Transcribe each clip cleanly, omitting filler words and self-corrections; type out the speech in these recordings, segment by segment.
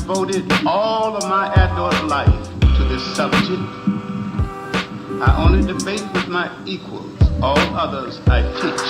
devoted all of my adult life to this subject. I only debate with my equals. All others I teach.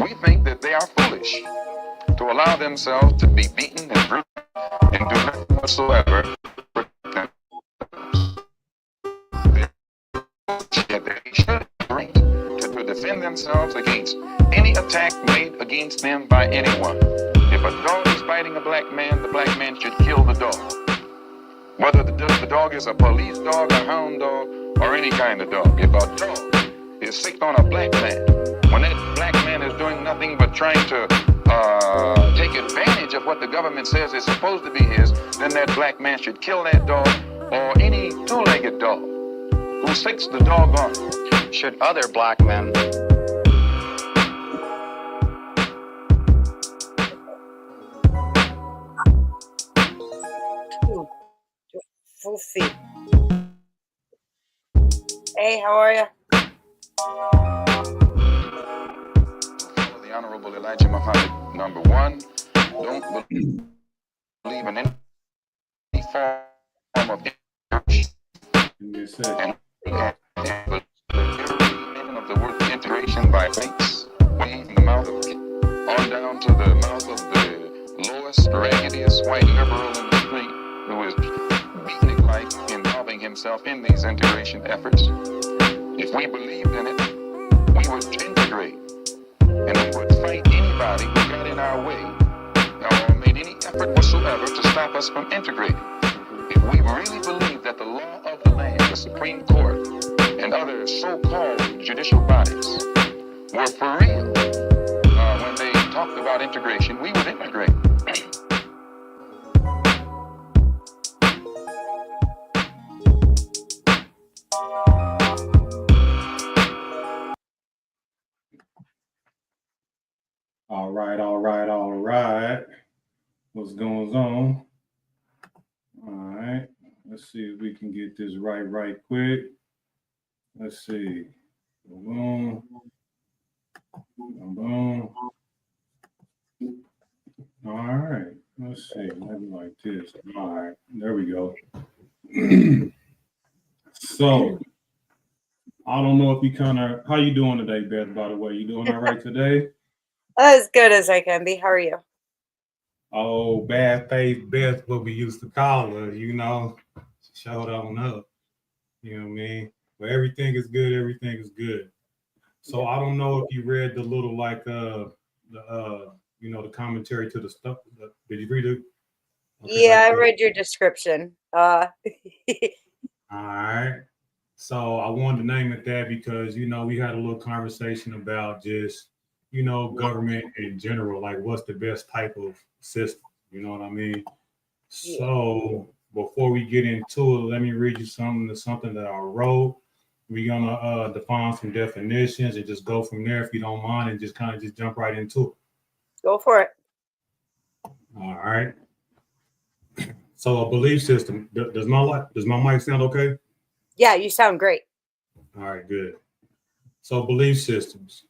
We think that they are foolish to allow themselves to be beaten and bruised and do nothing whatsoever. They should bring to defend themselves against any attack made against them by anyone. If a dog is biting a black man, the black man should kill the dog. Whether the dog is a police dog, a hound dog, or any kind of dog. If a dog is sick on a black man, when that black man is doing nothing but trying to take advantage of what the government says is supposed to be his, then that black man should kill that dog or any two-legged dog who sicks the dog on. Should other black men Foofy. Hey, how are you? The Honorable Elijah Muhammad, number one, don't believe in any form of integration. And every meaning of the word integration by banks, way from the mouth of on down to the mouth of the lowest, raggediest white liberal in the street who is beating it like involving himself in these integration efforts. If we believed in it, we would integrate. And we would fight anybody who got in our way or made any effort whatsoever to stop us from integrating. If we really believe that the law of the land, the Supreme Court, and other so-called judicial bodies were for real when they talked about integration, we would integrate. All right. What's going on? All right. Let's see if we can get this right quick. Let's see. Boom. Boom. All right. Let's see. Maybe like this. All right. There we go. So, I don't know if you how you doing today, Beth, by the way? You doing all right today? As good as I can be. How are you? Oh, bad faith Beth, what we used to call her, you know. She showed on up. You know what I mean? But everything is good, everything is good. So I don't know if you read the little the commentary to the stuff. Did you read it? Okay, yeah, I read your description. All right. So I wanted to name it that because, you know, we had a little conversation about just, you know, government in general, like what's the best type of system, you know what I mean? Yeah. So before we get into it, let me read you something that I wrote. We're gonna define some definitions and just go from there if you don't mind, and just kind of just jump right into it. Go for it. All right. So a belief system. Does my mic sound okay? Yeah, you sound great. All right, good. So belief systems.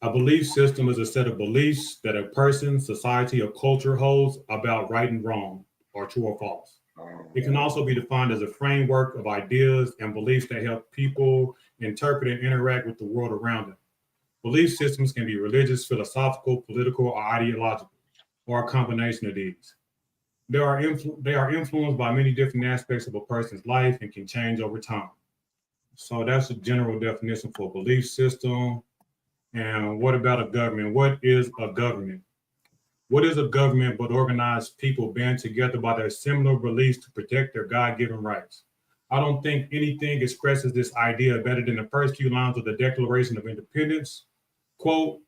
A belief system is a set of beliefs that a person, society, or culture holds about right and wrong, or true or false. It can also be defined as a framework of ideas and beliefs that help people interpret and interact with the world around them. Belief systems can be religious, philosophical, political, or ideological, or a combination of these. They are influenced by many different aspects of a person's life and can change over time. So that's a general definition for a belief system. And what about a government? What is a government? What is a government but organized people band together by their similar beliefs to protect their God-given rights? I don't think anything expresses this idea better than the first few lines of the Declaration of Independence. Quote,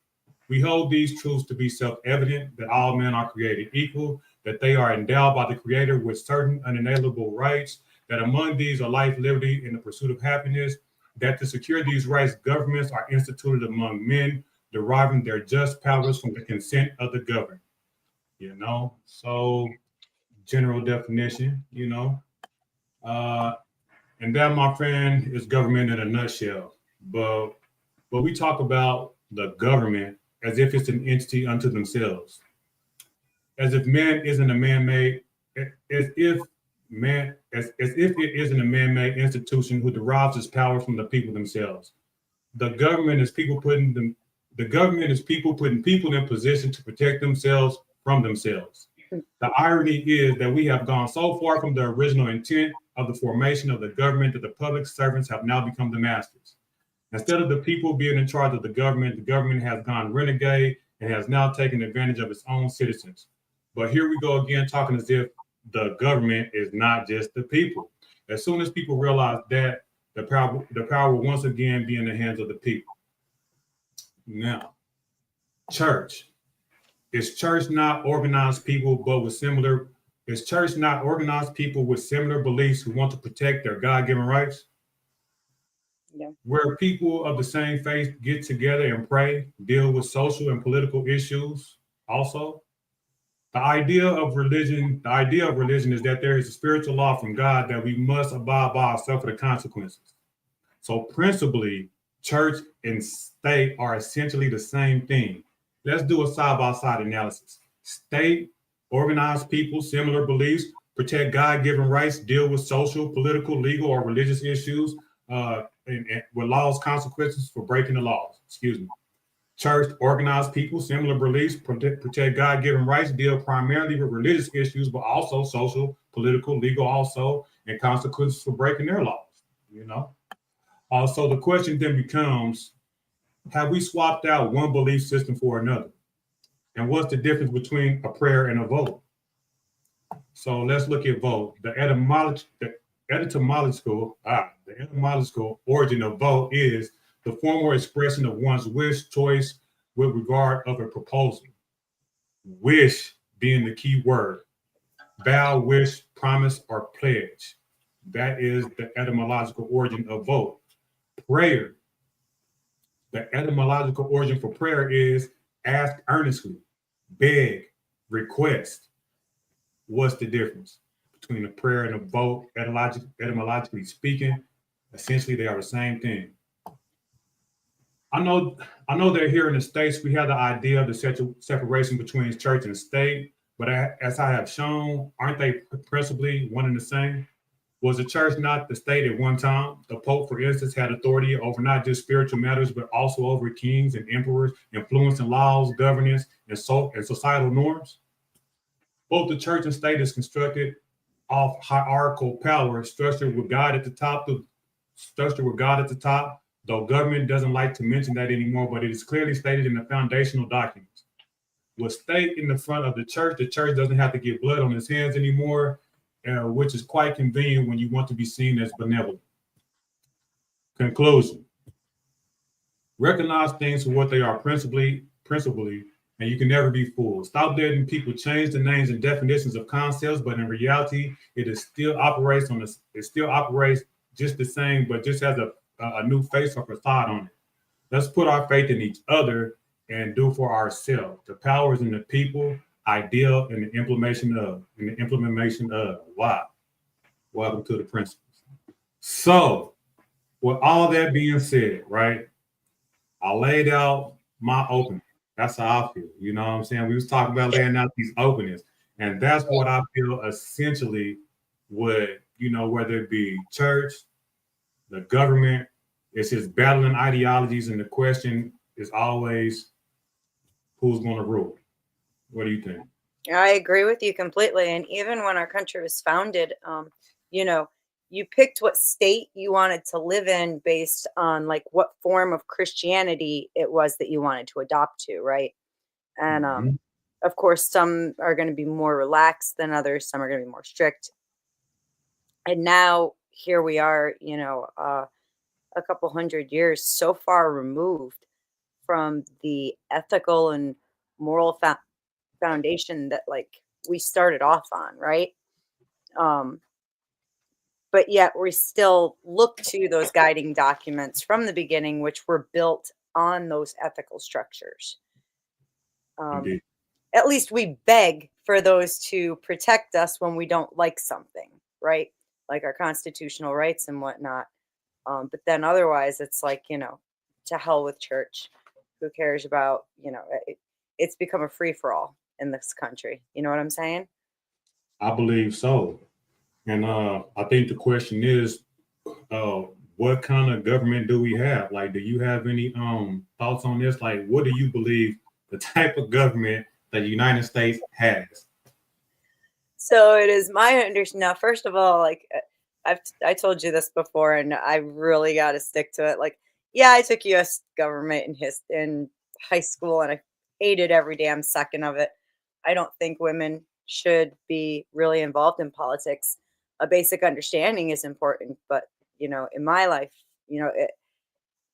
"We hold these truths to be self-evident, that all men are created equal, that they are endowed by the Creator with certain unalienable rights, that among these are life, liberty, and the pursuit of happiness, that to secure these rights, governments are instituted among men, deriving their just powers from the consent of the governed." You know, so general definition, you know. And that, my friend, is government in a nutshell. But we talk about the government as if it's an entity unto themselves, as if man isn't a man-made, as if it isn't a man-made institution who derives its power from the people themselves. The government is people putting people in position to protect themselves from themselves. The irony is that we have gone so far from the original intent of the formation of the government that the public servants have now become the masters. Instead of the people being in charge of the government has gone renegade and has now taken advantage of its own citizens. But here we go again, talking as if the government is not just the people. As soon as people realize that, the power will once again be in the hands of the people. Now, church. Is church not organized people, but with similar? Is church not organized people with similar beliefs who want to protect their God-given rights? Yeah. Where people of the same faith get together and pray, deal with social and political issues. Also, the idea of religion is that there is a spiritual law from God that we must abide by or suffer the consequences. So, principally, church and state are essentially the same thing. Let's do a side-by-side analysis. State, organized people, similar beliefs, protect God-given rights, deal with social, political, legal, or religious issues, and with laws, consequences for breaking the laws. Excuse me. Church, organized people, similar beliefs, protect God-given rights, deal primarily with religious issues, but also social, political, legal, also, and consequences for breaking their laws. You know. So the question then becomes, have we swapped out one belief system for another? And what's the difference between a prayer and a vote? So let's look at vote. The etymological origin of vote is the formal expression of one's wish, choice with regard of a proposal. Wish being the key word. Vow, wish, promise, or pledge. That is the etymological origin of vote. Prayer. The etymological origin for prayer is ask earnestly, beg, request. What's the difference between a prayer and a vote? Etymologically speaking, essentially they are the same thing. I know that here in the States, we have the idea of the separation between church and state, but as I have shown, aren't they principally one and the same? Was the church not the state at one time? The Pope, for instance, had authority over not just spiritual matters, but also over kings and emperors, influencing laws, governance, and societal norms. Both the church and state is constructed off hierarchical power, structured with God at the top, though government doesn't like to mention that anymore, but it is clearly stated in the foundational documents. With state in the front of the church doesn't have to get blood on its hands anymore, which is quite convenient when you want to be seen as benevolent. Conclusion. Recognize things for what they are principally, and you can never be fooled. Stop letting people change the names and definitions of concepts, but in reality, it still operates just the same, but just has a new face or facade on it. Let's put our faith in each other and do for ourselves. The power is in the people, ideal in the implementation of. Wow. Welcome to the principles. So, with all that being said, right, I laid out my opening. That's how I feel. You know what I'm saying? We was talking about laying out these openings, and that's what I feel essentially would, whether it be church, the government, it's just battling ideologies, and the question is always who's going to rule. What do you think? I agree with you completely. And even when our country was founded, you picked what state you wanted to live in based on like what form of Christianity it was that you wanted to adopt to, right? And Of course, some are going to be more relaxed than others. Some are going to be more strict. And now here we are, a couple hundred years so far removed from the ethical and moral foundation that like we started off on, right? Um, but yet we still look to those guiding documents from the beginning, which were built on those ethical structures. Indeed. At least we beg for those to protect us when we don't like something, right? Like our constitutional rights and whatnot. But then otherwise, it's like, to hell with church. Who cares about, it's become a free for all in this country. You know what I'm saying? I believe so. And I think the question is, what kind of government do we have? Like, do you have any thoughts on this? Like, what do you believe the type of government that the United States has? So it is my understanding. Now, first of all, like I told you this before, and I really got to stick to it. Like, yeah, I took U.S. government in high school, and I hated every damn second of it. I don't think women should be really involved in politics. A basic understanding is important, but in my life,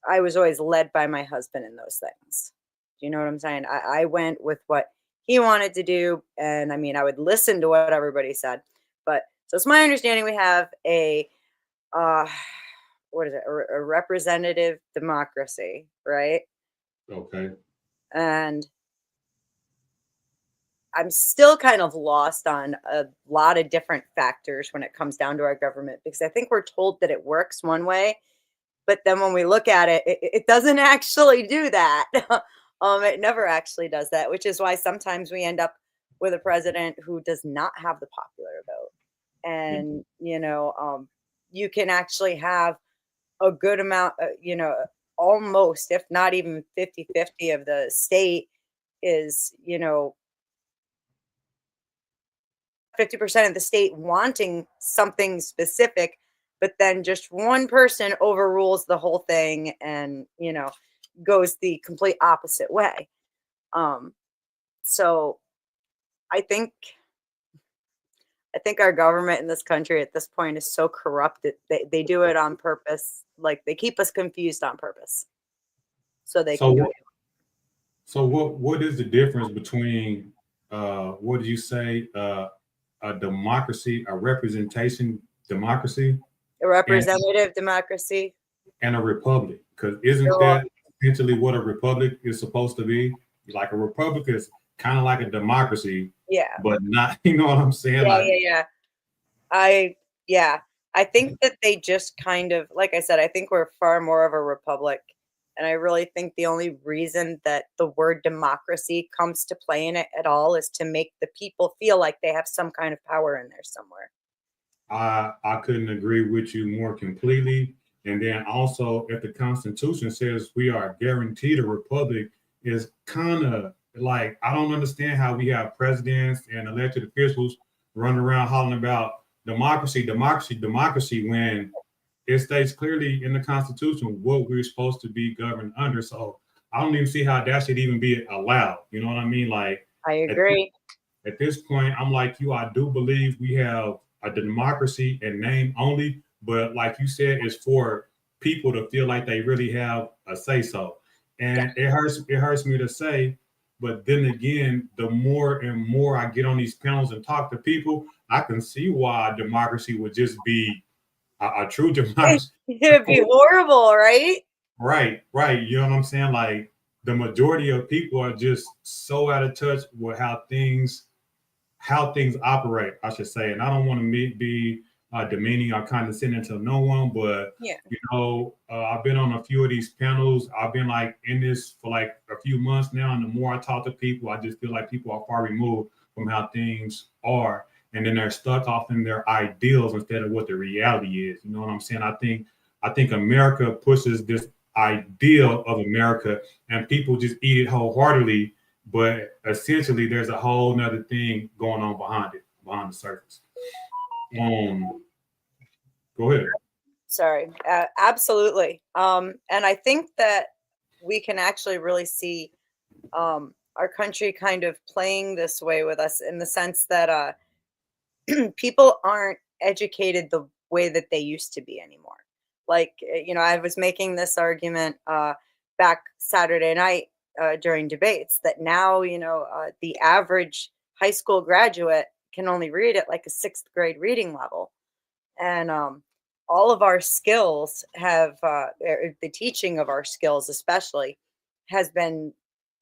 I was always led by my husband in those things. Do you know what I'm saying? I went with what he wanted to do, and I mean, I would listen to what everybody said. But so it's my understanding we have a what is it? A representative democracy, right? Okay. And I'm still kind of lost on a lot of different factors when it comes down to our government, because I think we're told that it works one way, but then when we look at it, it doesn't actually do that. It never actually does that, which is why sometimes we end up with a president who does not have the popular vote. And, you can actually have a good amount, almost, if not even 50-50 of the state is, 50% of the state wanting something specific, but then just one person overrules the whole thing and, goes the complete opposite way. So I think our government in this country at this point is so corrupt that they do it on purpose. Like they keep us confused on purpose. So they can do it. So what is the difference between what did you say, a democracy, a representation democracy, A representative democracy, and a republic? Because isn't that essentially what a republic is supposed to be? Like a republic is kind of like a democracy, yeah, but not, you know what I'm saying? Yeah. I think that they just kind of, like I said, I think we're far more of a republic. And I really think the only reason that the word democracy comes to play in it at all is to make the people feel like they have some kind of power in there somewhere. I couldn't agree with you more completely. And then also, if the Constitution says we are guaranteed a republic, is kind of like, I don't understand how we have presidents and elected officials running around hollering about democracy, democracy, democracy, when it states clearly in the Constitution what we're supposed to be governed under. So I don't even see how that should even be allowed. You know what I mean? Like, I agree. At this point, I'm like you. I do believe we have a democracy in name only, but like you said, it's for people to feel like they really have a say so. And it hurts me to say, but then again, the more and more I get on these panels and talk to people, I can see why democracy would just be a true democracy. It'd be horrible, right? Right. You know what I'm saying? Like the majority of people are just so out of touch with how things operate, I should say. And I don't want to be demeaning or condescending to no one, but I've been on a few of these panels. I've been like in this for like a few months now, and the more I talk to people, I just feel like people are far removed from how things are, and then they're stuck off in their ideals instead of what the reality is. You know what I'm saying? I think America pushes this ideal of America, and people just eat it wholeheartedly. But essentially, there's a whole nother thing going on behind the surface. Go ahead. Sorry. Absolutely. And I think that we can actually really see our country kind of playing this way with us in the sense that people aren't educated the way that they used to be anymore. Like, I was making this argument back Saturday night during debates that now, the average high school graduate can only read at like a sixth grade reading level. And all of our skills have, the teaching of our skills especially, has been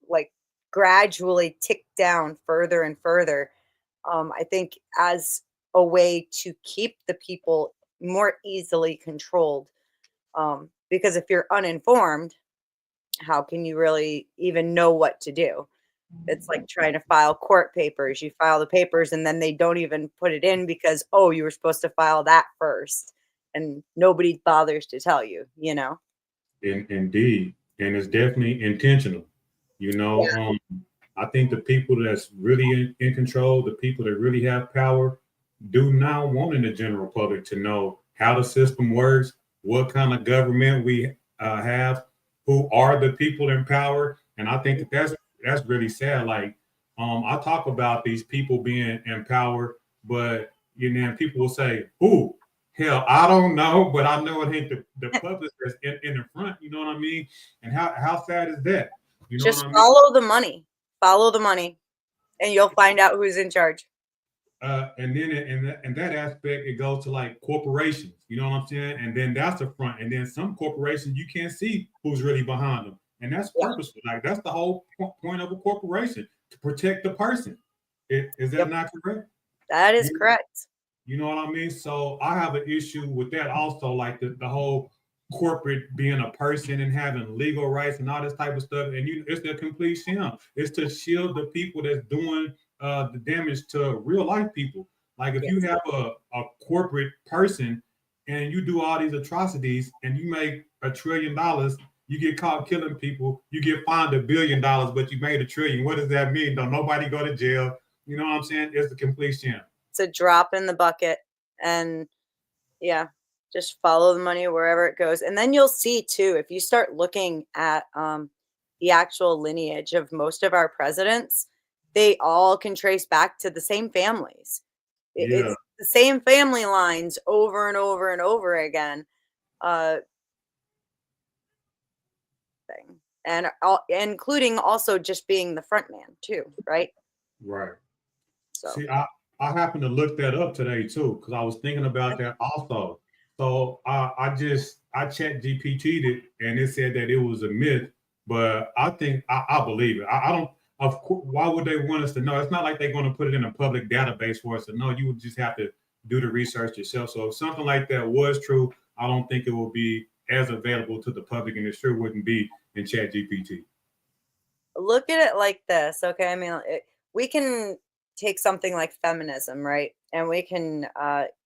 like gradually ticked down further and further. I think as a way to keep the people more easily controlled. Because if you're uninformed, how can you really even know what to do? It's like trying to file court papers. You file the papers and then they don't even put it in because, oh, you were supposed to file that first. And nobody bothers to tell you, Indeed. And it's definitely intentional. Yeah. I think the people that's really in control, the people that really have power, do not want in the general public to know how the system works, what kind of government we have, who are the people in power. And I think that's really sad. Like, I talk about these people being in power, but people will say, "Who? Hell, I don't know, but I know it ain't the public that's in the front." You know what I mean? And how sad is that? You know Just what I mean? follow the money. Follow the money, and you'll find out who's in charge. And then in that aspect, it goes to like corporations. You know what I'm saying? And then that's the front. And then some corporations you can't see who's really behind them, and that's purposeful. Like that's the whole point of a corporation, to protect the person. Is that not correct? That is correct. You know what I mean? So I have an issue with that also, like the whole corporate being a person and having legal rights and all this type of stuff. And it's the complete sham. It's to shield the people that's doing the damage to real life people. Like if you have a corporate person and you do all these atrocities and you make $1 trillion, you get caught killing people, you get fined $1 billion, but you made $1 trillion. What does that mean? Don't nobody go to jail? You know what I'm saying? It's the complete sham. It's a drop in the bucket, and just follow the money wherever it goes. And then you'll see too, if you start looking at the actual lineage of most of our presidents, they all can trace back to the same families. It's the same family lines over and over and over again. And including also just being the front man too, right? Right. So see, I happened to look that up today too, because I was thinking about that also. So I checked GPT'd it, and it said that it was a myth, but I think I believe it. I don't. Of course, why would they want us to know? It's not like they're going to put it in a public database for us to know. You would just have to do the research yourself. So if something like that was true, I don't think it will be as available to the public, and it sure wouldn't be in ChatGPT. Look at it like this, okay? I mean, we can take something like feminism, right? And we can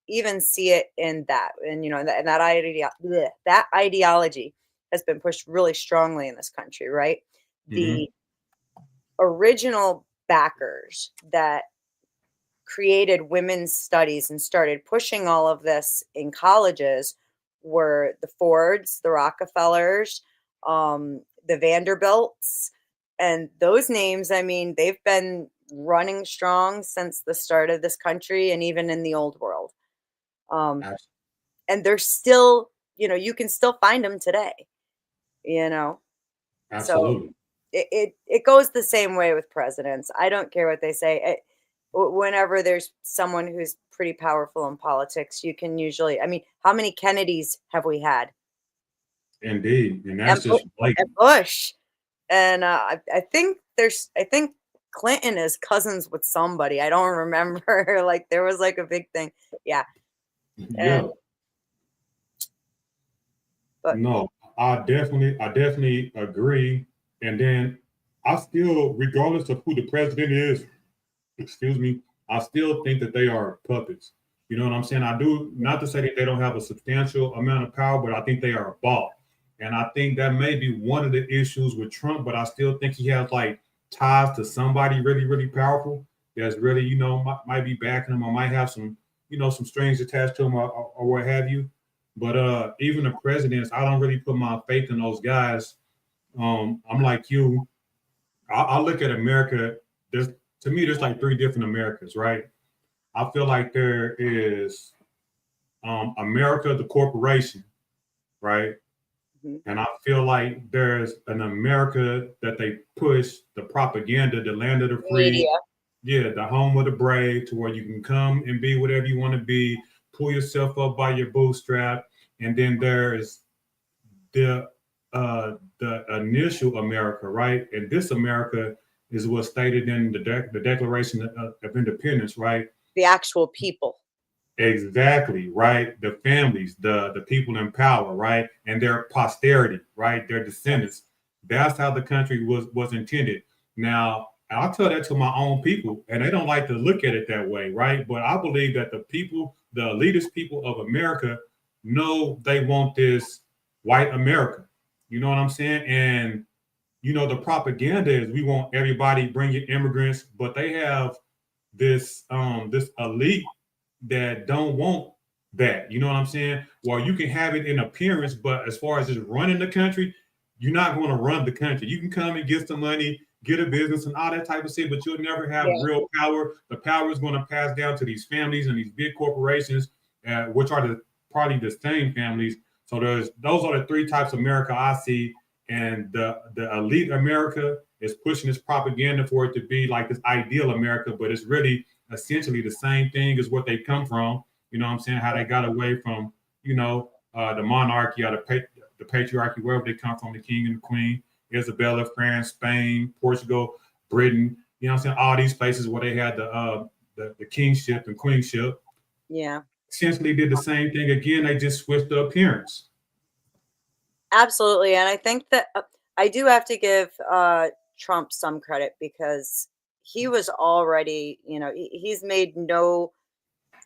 even see it in that, and that ideology has been pushed really strongly in this country, right? The original backers that created women's studies and started pushing all of this in colleges were the Fords, the Rockefellers, the Vanderbilts, and those names, I mean, they've been running strong since the start of this country and even in the old world. And they're still, you can still find them today, Absolutely. So it goes the same way with presidents. I don't care what they say. Whenever there's someone who's pretty powerful in politics, you can usually, I mean, how many Kennedys have we had? Indeed. And that's just blatant. Bush. And I think Clinton is cousins with somebody. I don't remember. Like there was like a big thing. Yeah. But no, I definitely agree. And then I still, regardless of who the president is, I still think that they are puppets. You know what I'm saying? I do, not to say that they don't have a substantial amount of power, but I think they are bought. And I think that may be one of the issues with Trump, but I still think he has like ties to somebody really, really powerful that's really, might be backing him or might have some, some strings attached to him or what have you. But even the presidents, I don't really put my faith in those guys. I'm like you. I look at America. To me, there's like three different Americas, right? I feel like there is America, the corporation, right? Mhm. And I feel like there's an America that they push the propaganda, the land of the free, Media. yeah, the home of the brave, to where you can come and be whatever you want to be, pull yourself up by your bootstrap. And then there's the initial America, right? And this America is what's stated in the Declaration of Independence, right? The actual people. Exactly, right. The families, the people in power, right, and their posterity, right, their descendants. That's how the country was intended. Now, I'll tell that to my own people, and they don't like to look at it that way, right? But I believe that the people, the elitist people of America, know they want this white America. You know what I'm saying? And the propaganda is we want everybody bringing immigrants, but they have this elite that don't want that. You know what I'm saying? Well, you can have it in appearance, but as far as just running the country, you're not going to run the country. You can come and get some money, get a business, and all that type of shit, but you'll never have real power. The power is going to pass down to these families and these big corporations, which are probably the same families. So those are the three types of America I see, and the elite America is pushing this propaganda for it to be like this ideal America, but it's really essentially the same thing as what they come from. You know what I'm saying? How they got away from, the monarchy or the patriarchy, wherever they come from, the king and the queen, Isabella, France, Spain, Portugal, Britain, you know what I'm saying? All these places where they had the kingship and queenship. Yeah. Essentially did the same thing again. They just switched the appearance. Absolutely. And I think that I do have to give Trump some credit, because he was already, he's made no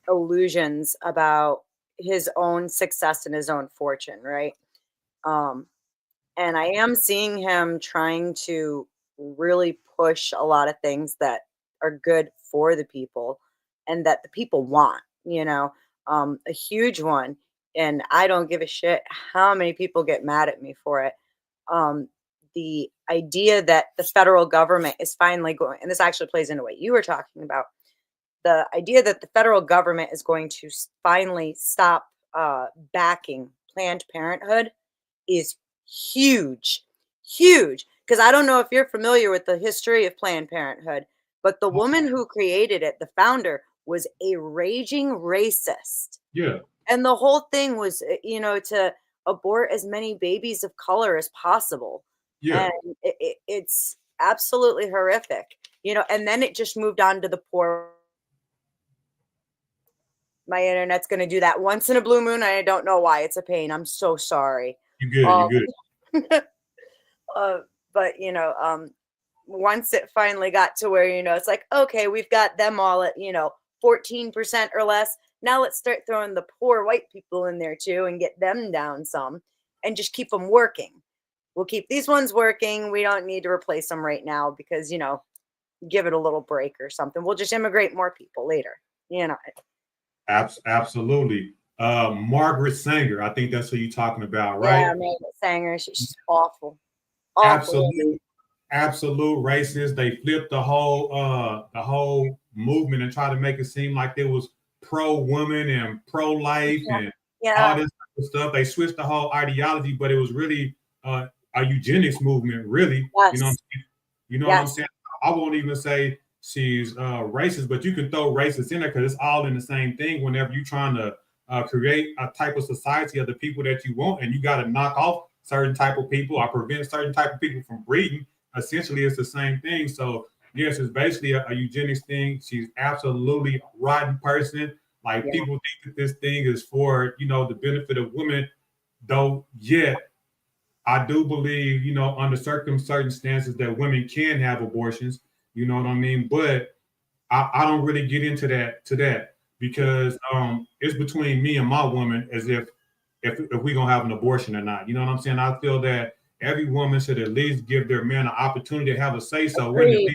illusions about his own success and his own fortune, right? And I am seeing him trying to really push a lot of things that are good for the people and that the people want, a huge one. And I don't give a shit how many people get mad at me for it. The idea that the federal government is finally going, and this actually plays into what you were talking about, the idea that the federal government is going to finally stop backing Planned Parenthood is huge, huge. Because I don't know if you're familiar with the history of Planned Parenthood, but the woman who created it, the founder, was a raging racist. Yeah. And the whole thing was, to abort as many babies of color as possible. Yeah. And it's absolutely horrific, and then it just moved on to the poor. My internet's going to do that once in a blue moon. I don't know why. It's a pain. I'm so sorry. You good. You good. But once it finally got to where, it's like, okay, we've got them all at, 14% or less. Now let's start throwing the poor white people in there too and get them down some and just keep them working. We'll keep these ones working. We don't need to replace them right now because, give it a little break or something. We'll just immigrate more people later, Absolutely. Margaret Sanger, I think that's who you're talking about, right? Yeah, Margaret Sanger. She's awful. Absolute racist. They flipped the whole movement and tried to make it seem like it was pro-woman and pro-life and all this type of stuff. They switched the whole ideology, but it was really a eugenics movement, really. Yes. What I'm saying? I won't even say she's racist, but you can throw racist in there because it's all in the same thing whenever you're trying to create a type of society of the people that you want, and you got to knock off certain type of people or prevent certain type of people from breeding. Essentially, it's the same thing. So yes, it's basically a eugenics thing. She's absolutely a rotten person. Like people think that this thing is for, the benefit of women, though yet I do believe, under certain circumstances that women can have abortions, you know what I mean? But I don't really get into that because it's between me and my woman as if we're gonna have an abortion or not. You know what I'm saying? I feel that every woman should at least give their man an opportunity to have a say so. A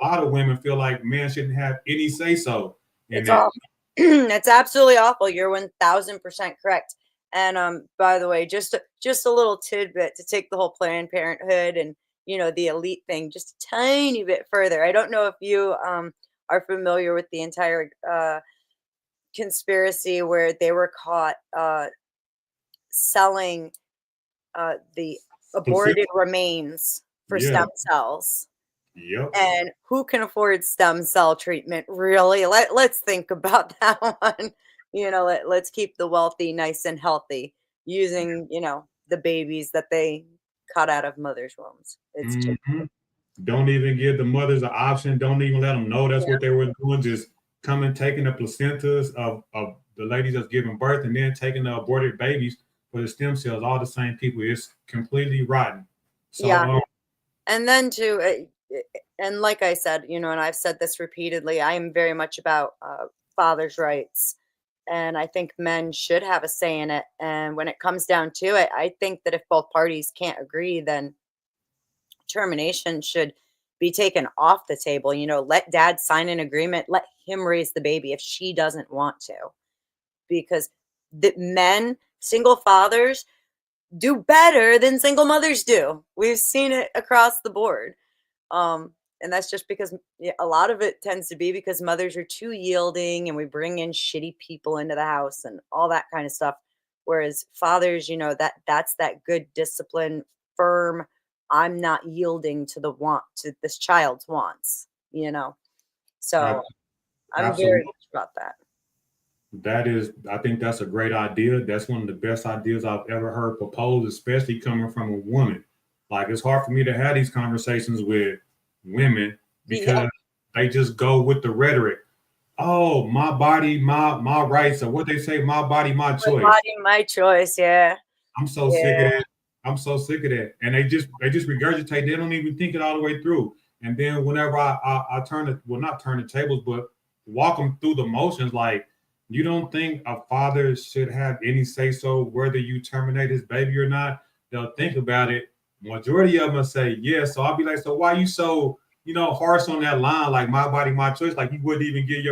lot of women feel like men shouldn't have any say so. It's absolutely awful. You're 1000% correct. And by the way, just a little tidbit to take the whole Planned Parenthood and the elite thing just a tiny bit further. I don't know if you are familiar with the entire conspiracy where they were caught selling the aborted remains for Yeah. stem cells. Yep. And who can afford stem cell treatment? Really? Let's think about that one. Let's keep the wealthy nice and healthy using, the babies that they cut out of mothers' wombs. It's just, Mhm. Don't even give the mothers an option. Don't even let them know that's yeah, what they were doing. Just coming, taking the placentas of the ladies that's giving birth and then taking the aborted babies for the stem cells, all the same people. It's completely rotten. So, yeah. And then and like I said, and I've said this repeatedly, I am very much about fathers' rights. And I think men should have a say in it. And when it comes down to it, I think that if both parties can't agree, then termination should be taken off the table. Let dad sign an agreement, let him raise the baby if she doesn't want to. Because the men, single fathers, do better than single mothers do. We've seen it across the board. And that's just because a lot of it tends to be because mothers are too yielding and we bring in shitty people into the house and all that kind of stuff. Whereas fathers, that's that good discipline, firm, I'm not yielding to this child's wants. So I'm very absolutely. much about that. I think that's a great idea. That's one of the best ideas I've ever heard proposed, especially coming from a woman. Like, it's hard for me to have these conversations with women because they just go with the rhetoric. Oh, my body, my rights, or what they say, my body, my choice. My body, my choice. Yeah. I'm so sick of that. I'm so sick of that. And they just regurgitate. They don't even think it all the way through. And then whenever I not turn the tables, but walk them through the motions, like, you don't think a father should have any say so whether you terminate his baby or not? They'll think about it. Majority of them will say yes. So I'll be like, so why you so harsh on that line? Like, my body, my choice. Like, you wouldn't even give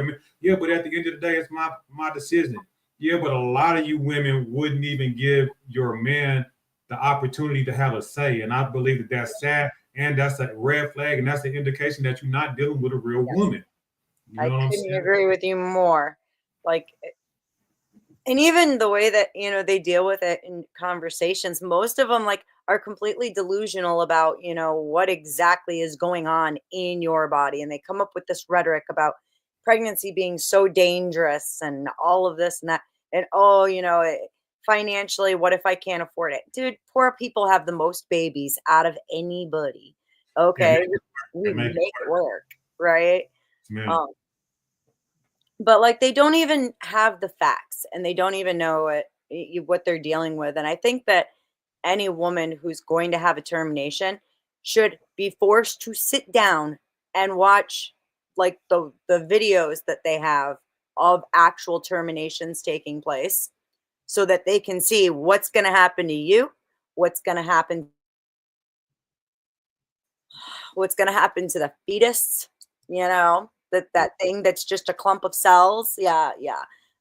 but at the end of the day, it's my decision. Yeah, but a lot of you women wouldn't even give your man the opportunity to have a say. And I believe that that's sad. And that's a red flag. And that's an indication that you're not dealing with a real woman. You know what I'm couldn't saying? agree with you more. Like, and even the way that, they deal with it in conversations, most of them are completely delusional about, what exactly is going on in your body. And they come up with this rhetoric about pregnancy being so dangerous and all of this and that. And, financially, what if I can't afford it? Dude, poor people have the most babies out of anybody. Okay. We make it work. Right. Man. But they don't even have the facts and they don't even know what they're dealing with. And I think that any woman who's going to have a termination should be forced to sit down and watch the videos that they have of actual terminations taking place so that they can see what's going to happen to you, what's going to happen to the fetus, that thing that's just a clump of cells. Yeah.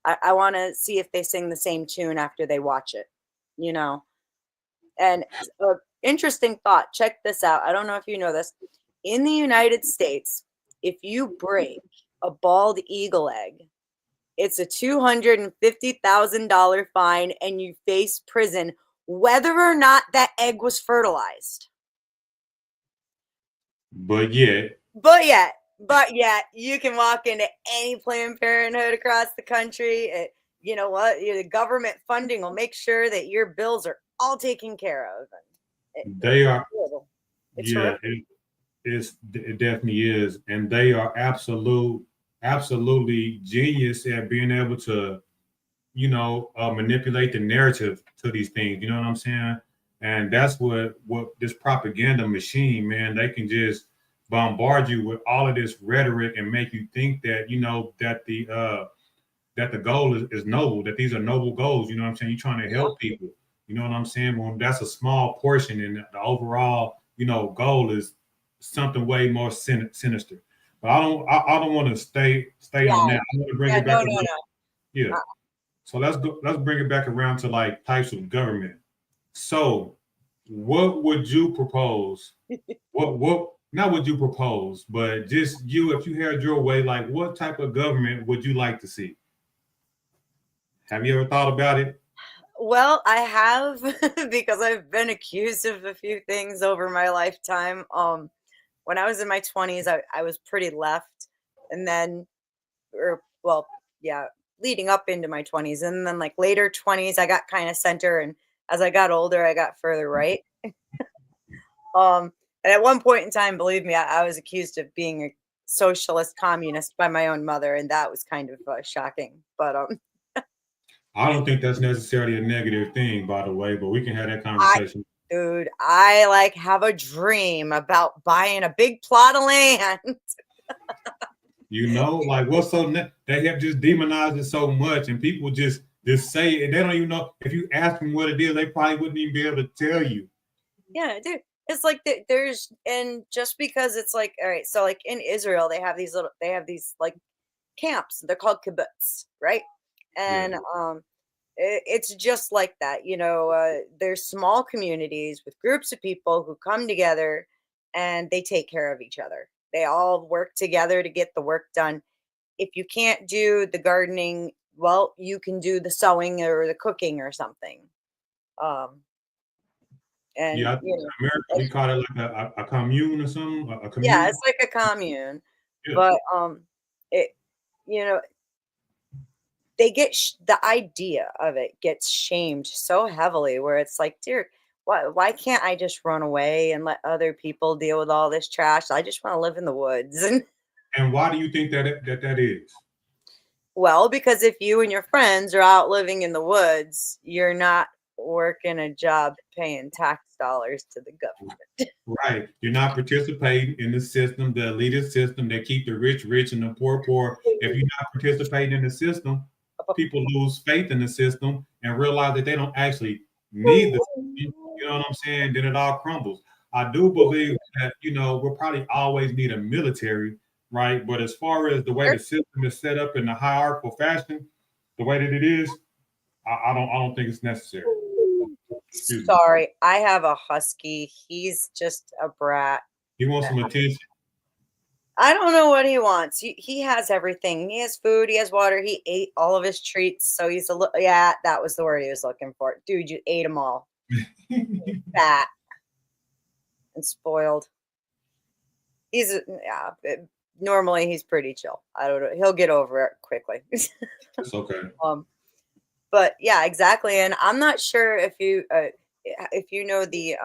I want to see if they sing the same tune after they watch it, And interesting thought. Check this out. I don't know if you know this. In the United States, if you break a bald eagle egg, it's a $250,000 fine and you face prison whether or not that egg was fertilized. But yet, you can walk into any Planned Parenthood across the country. You know what? The government funding will make sure that your bills are all taken care of. They are. It's it definitely is. And they are absolutely genius at being able to, manipulate the narrative to these things. You know what I'm saying? And that's what this propaganda machine, man, they can just bombard you with all of this rhetoric and make you think that, that the goal is noble, that these are noble goals. You know what I'm saying? You're trying to help people. You know what I'm saying? Well, that's a small portion, and the overall, goal is something way more sinister. But I don't want to stay on that. I want to bring it back. Yeah. So let's bring it back around to types of government. So what would you propose? What not would you propose, but just you, if you had your way, like what type of government would you like to see? Have you ever thought about it? Well, I have because I've been accused of a few things over my lifetime. When I was in my 20s, I was pretty left, and then, or well, yeah, leading up into my 20s, and then like later 20s, I got kind of center, and as I got older, I got further right. Um, and at one point in time, believe me, I was accused of being a socialist communist by my own mother, and that was kind of shocking. But I don't think that's necessarily a negative thing, by the way, but we can have that I, conversation. dude, I like have a dream about buying a big plot of land. You know, like what's so they have just demonized it so much, and people just say it, and they don't even know. If you ask them what it is, they probably wouldn't even be able to tell you. Yeah, dude. It's like there's, and just because it's like, all right, so like in Israel, they have these like camps. They're called kibbutz, right? Yeah. And it's just like that, there's small communities with groups of people who come together and they take care of each other. They all work together to get the work done. If you can't do the gardening, well, you can do the sewing or the cooking or something. Um, and Yeah, I think in America we call it like a commune or something, a yeah, commune. it's like a commune, Yeah. but it, you know, they get the idea of it gets shamed so heavily, where it's like, dear, why can't I just run away and let other people deal with all this trash? I just want to live in the woods. And And why do you think that is? well, because if you and your friends are out living in the woods, you're not working a job paying tax dollars to the government. Right. You're not participating in the system, the elitist system that keep the rich rich and the poor poor. If you're not participating in the system, people lose faith in the system and realize that they don't actually need the system. You know what I'm saying? Then it all crumbles. I do believe that, we'll probably always need a military, right? But as far as the way the system is set up in the hierarchical fashion, the way that it is, I don't think it's necessary. Excuse me. Sorry, I have a husky. He's just a brat. He wants some attention. I don't know what he wants. He has everything. He has food. He has water. He ate all of his treats. So he's yeah, that was the word he was looking for. Dude, you ate them all. Fat and spoiled. Normally he's pretty chill. I don't know. He'll get over it quickly. It's okay. But yeah, exactly. And I'm not sure if you know the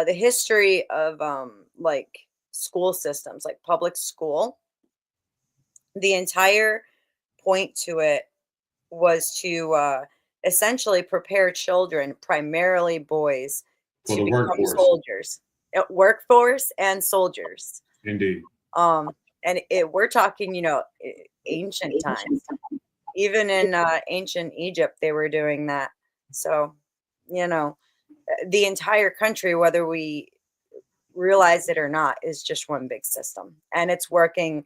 history of like school systems, like public school. The entire point to it was to essentially prepare children, primarily boys, For to the become workforce. soldiers, workforce and soldiers. Indeed. And we're talking, ancient times. Even in ancient Egypt, they were doing that. So, the entire country, whether we realize it or not, is just one big system. And it's working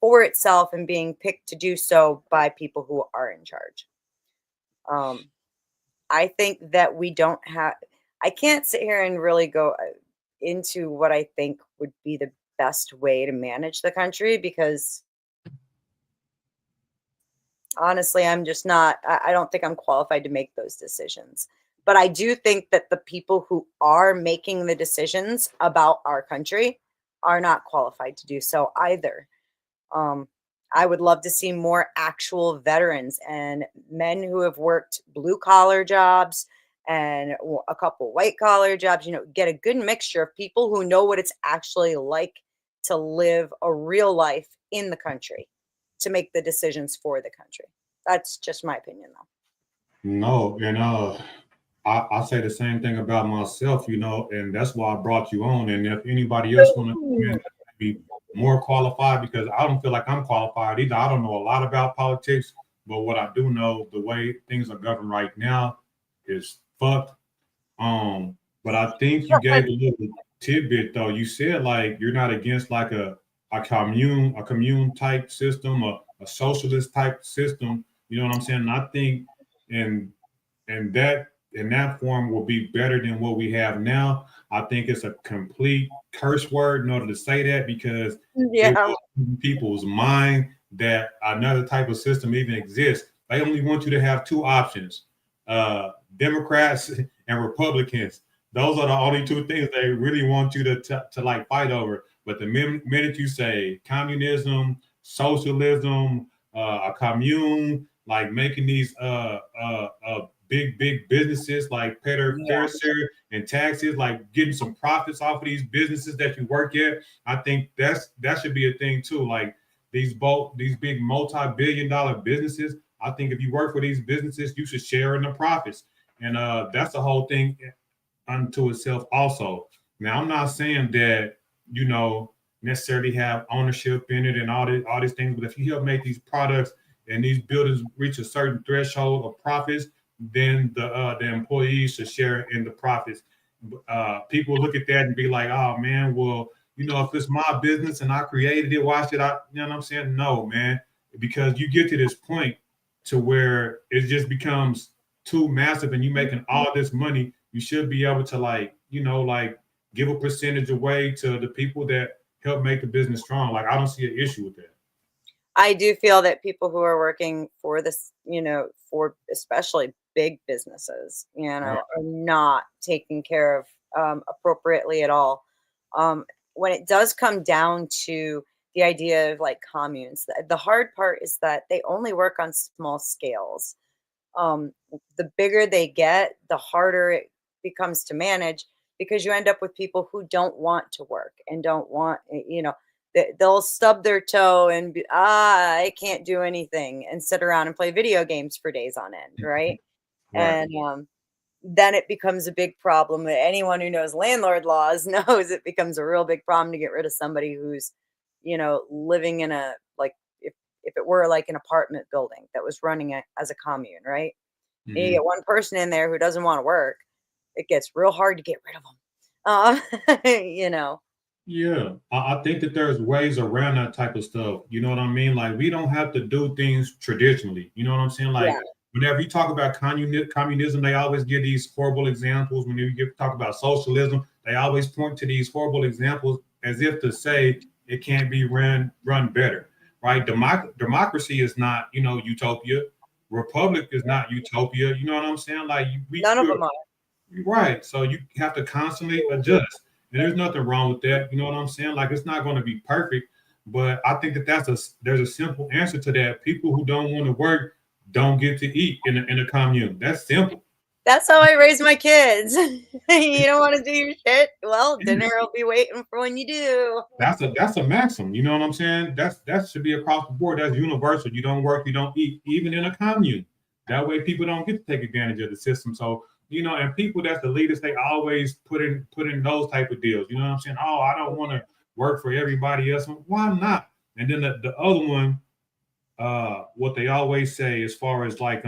for itself and being picked to do so by people who are in charge. I think that I can't sit here and really go into what I think would be the best way to manage the country, because honestly, I'm just not, I don't think I'm qualified to make those decisions. But I do think that the people who are making the decisions about our country are not qualified to do so either. I would love to see more actual veterans and men who have worked blue collar jobs and a couple white collar jobs, get a good mixture of people who know what it's actually like to live a real life in the country, to make the decisions for the country. That's just my opinion, though. No, and I say the same thing about myself, and that's why I brought you on. And if anybody else want to be more qualified, because I don't feel like I'm qualified either. I don't know a lot about politics, but what I do know, the way things are governed right now is fucked. But I think you gave a little tidbit though. You said like you're not against like a commune type system, a socialist type system. You know what I'm saying? And I think and that in that form will be better than what we have now. I think it's a complete curse word in order to say that, because it Yeah. will in people's mind that another type of system even exists. They only want you to have two options, Democrats and Republicans. Those are the only two things they really want you to like fight over. But the minute you say communism, socialism, a commune, like making these big businesses like Peter Yeah. Fairshare and taxes, like getting some profits off of these businesses that you work at. I think that should be a thing too. Like these big multi-billion-dollar businesses. I think if you work for these businesses, you should share in the profits. And that's the whole thing unto itself also. Now, I'm not saying that, necessarily have ownership in it and all these things, but if you help make these products and these buildings reach a certain threshold of profits, then the employees should share in the profits. People look at that and be like, oh man, well, if it's my business and I created it, why should I? You know what I'm saying? No, man, because you get to this point to where it just becomes too massive and you're making all this money. You should be able to like give a percentage away to the people that help make the business strong. Like I don't see an issue with that. I do feel that people who are working for this, for especially big businesses, Right. are not taken care of appropriately at all. When it does come down to the idea of like communes, the hard part is that they only work on small scales. The bigger they get, the harder it becomes to manage because you end up with people who don't want to work and don't want, they'll stub their toe and be, I can't do anything and sit around and play video games for days on end, right? Right. And then it becomes a big problem. Anyone who knows landlord laws knows it becomes a real big problem to get rid of somebody who's, living in a like if it were like an apartment building that was running it as a commune, right? And you Mhm. get one person in there who doesn't want to work, it gets real hard to get rid of them. Yeah, I think that there's ways around that type of stuff. You know what I mean? Like we don't have to do things traditionally. You know what I'm saying? Like Yeah. whenever you talk about communism, they always give these horrible examples. When you talk about socialism, they always point to these horrible examples as if to say it can't be run better, right? Democracy is not, utopia. Republic is not utopia. You know what I'm saying? Like None of them are. right. So you have to constantly adjust. And there's nothing wrong with that. You know what I'm saying? Like it's not going to be perfect, but I think that there's a simple answer to that. People who don't want to work don't get to eat in a commune. That's simple. That's how I raise my kids. You don't want to do your shit? Well, dinner will be waiting for when you do. That's a maxim. You know what I'm saying? That should be across the board. That's universal. You don't work, you don't eat, even in a commune. That way people don't get to take advantage of the system. So and people that's the leaders, they always put in those type of deals. You know what I'm saying? Oh, I don't want to work for everybody else. Why not? And then the other one, what they always say as far as like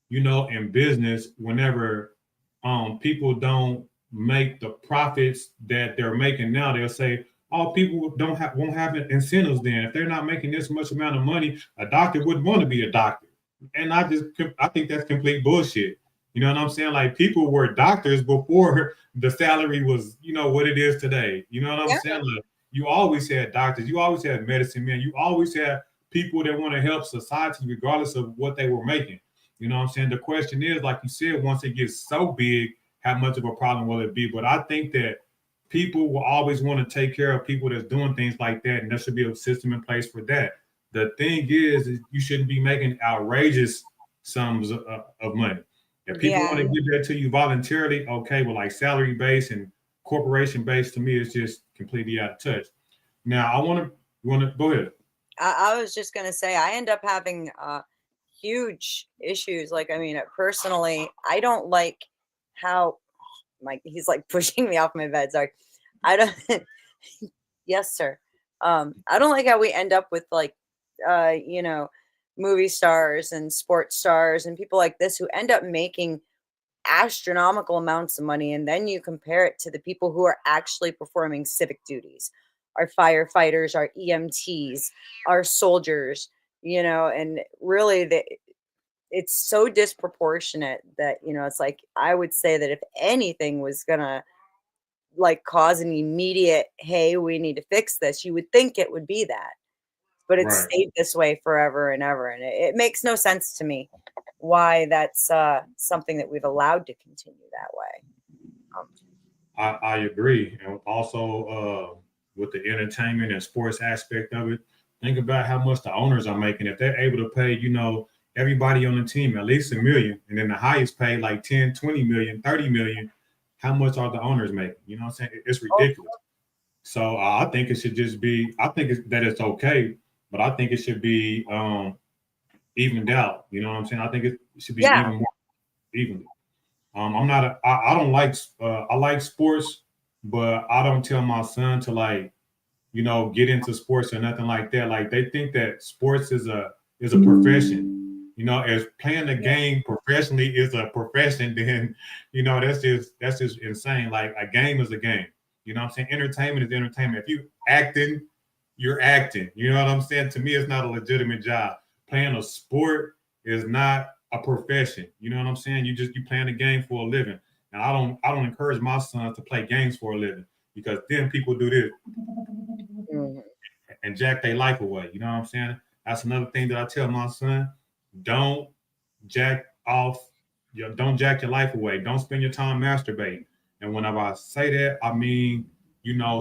in business, whenever people don't make the profits that they're making now, they'll say, oh, people won't have incentives then. If they're not making this much amount of money, a doctor wouldn't want to be a doctor. And I think that's complete bullshit. You know what I'm saying? Like people were doctors before the salary was, what it is today. You know what I'm Yeah. saying? Like, you always had doctors, you always had medicine men, you always had people that want to help society regardless of what they were making. You know what I'm saying? The question is, like you said, once it gets so big, how much of a problem will it be? But I think that people will always want to take care of people that's doing things like that, and there should be a system in place for that. The thing is you shouldn't be making outrageous sums of money. If people want to give that to you voluntarily, okay, well, like salary based and corporation based, to me, it's just completely out of touch. Now, you want to go ahead. I was just gonna say I end up having huge issues. Like, I mean, personally, I don't like how he's like pushing me off my bed. Sorry, I don't. Yes, sir. I don't like how we end up with like, movie stars and sports stars and people like this who end up making astronomical amounts of money, and then you compare it to the people who are actually performing civic duties, our firefighters, our EMTs, our soldiers, and really it's so disproportionate that, it's like, I would say that if anything was gonna like cause an immediate, hey, we need to fix this, you would think it would be that. But it's Right. stayed this way forever and ever. And it makes no sense to me why that's something that we've allowed to continue that way. I agree. And also with the entertainment and sports aspect of it, think about how much the owners are making. If they're able to pay, everybody on the team at least $1 million, and then the highest paid like 10, 20 million, 30 million, how much are the owners making? You know what I'm saying? It's ridiculous. So I think it should just be, that it's okay, but I think it should be evened out. You know what I'm saying? I think it should be even more evenly. I don't like, I like sports, but I don't tell my son to get into sports or nothing like that. Like they think that sports is a profession. As playing the game professionally is a profession, then, that's just insane. Like a game is a game. You know what I'm saying? Entertainment is entertainment. If you acting, you're acting. You know what I'm saying? To me, it's not a legitimate job. Playing a sport is not a profession. You know what I'm saying? You playing a game for a living. And I don't encourage my son to play games for a living, because then people do this and jack their life away. You know what I'm saying? That's another thing that I tell my son. Don't jack your life away. Don't spend your time masturbating. And whenever I say that, I mean,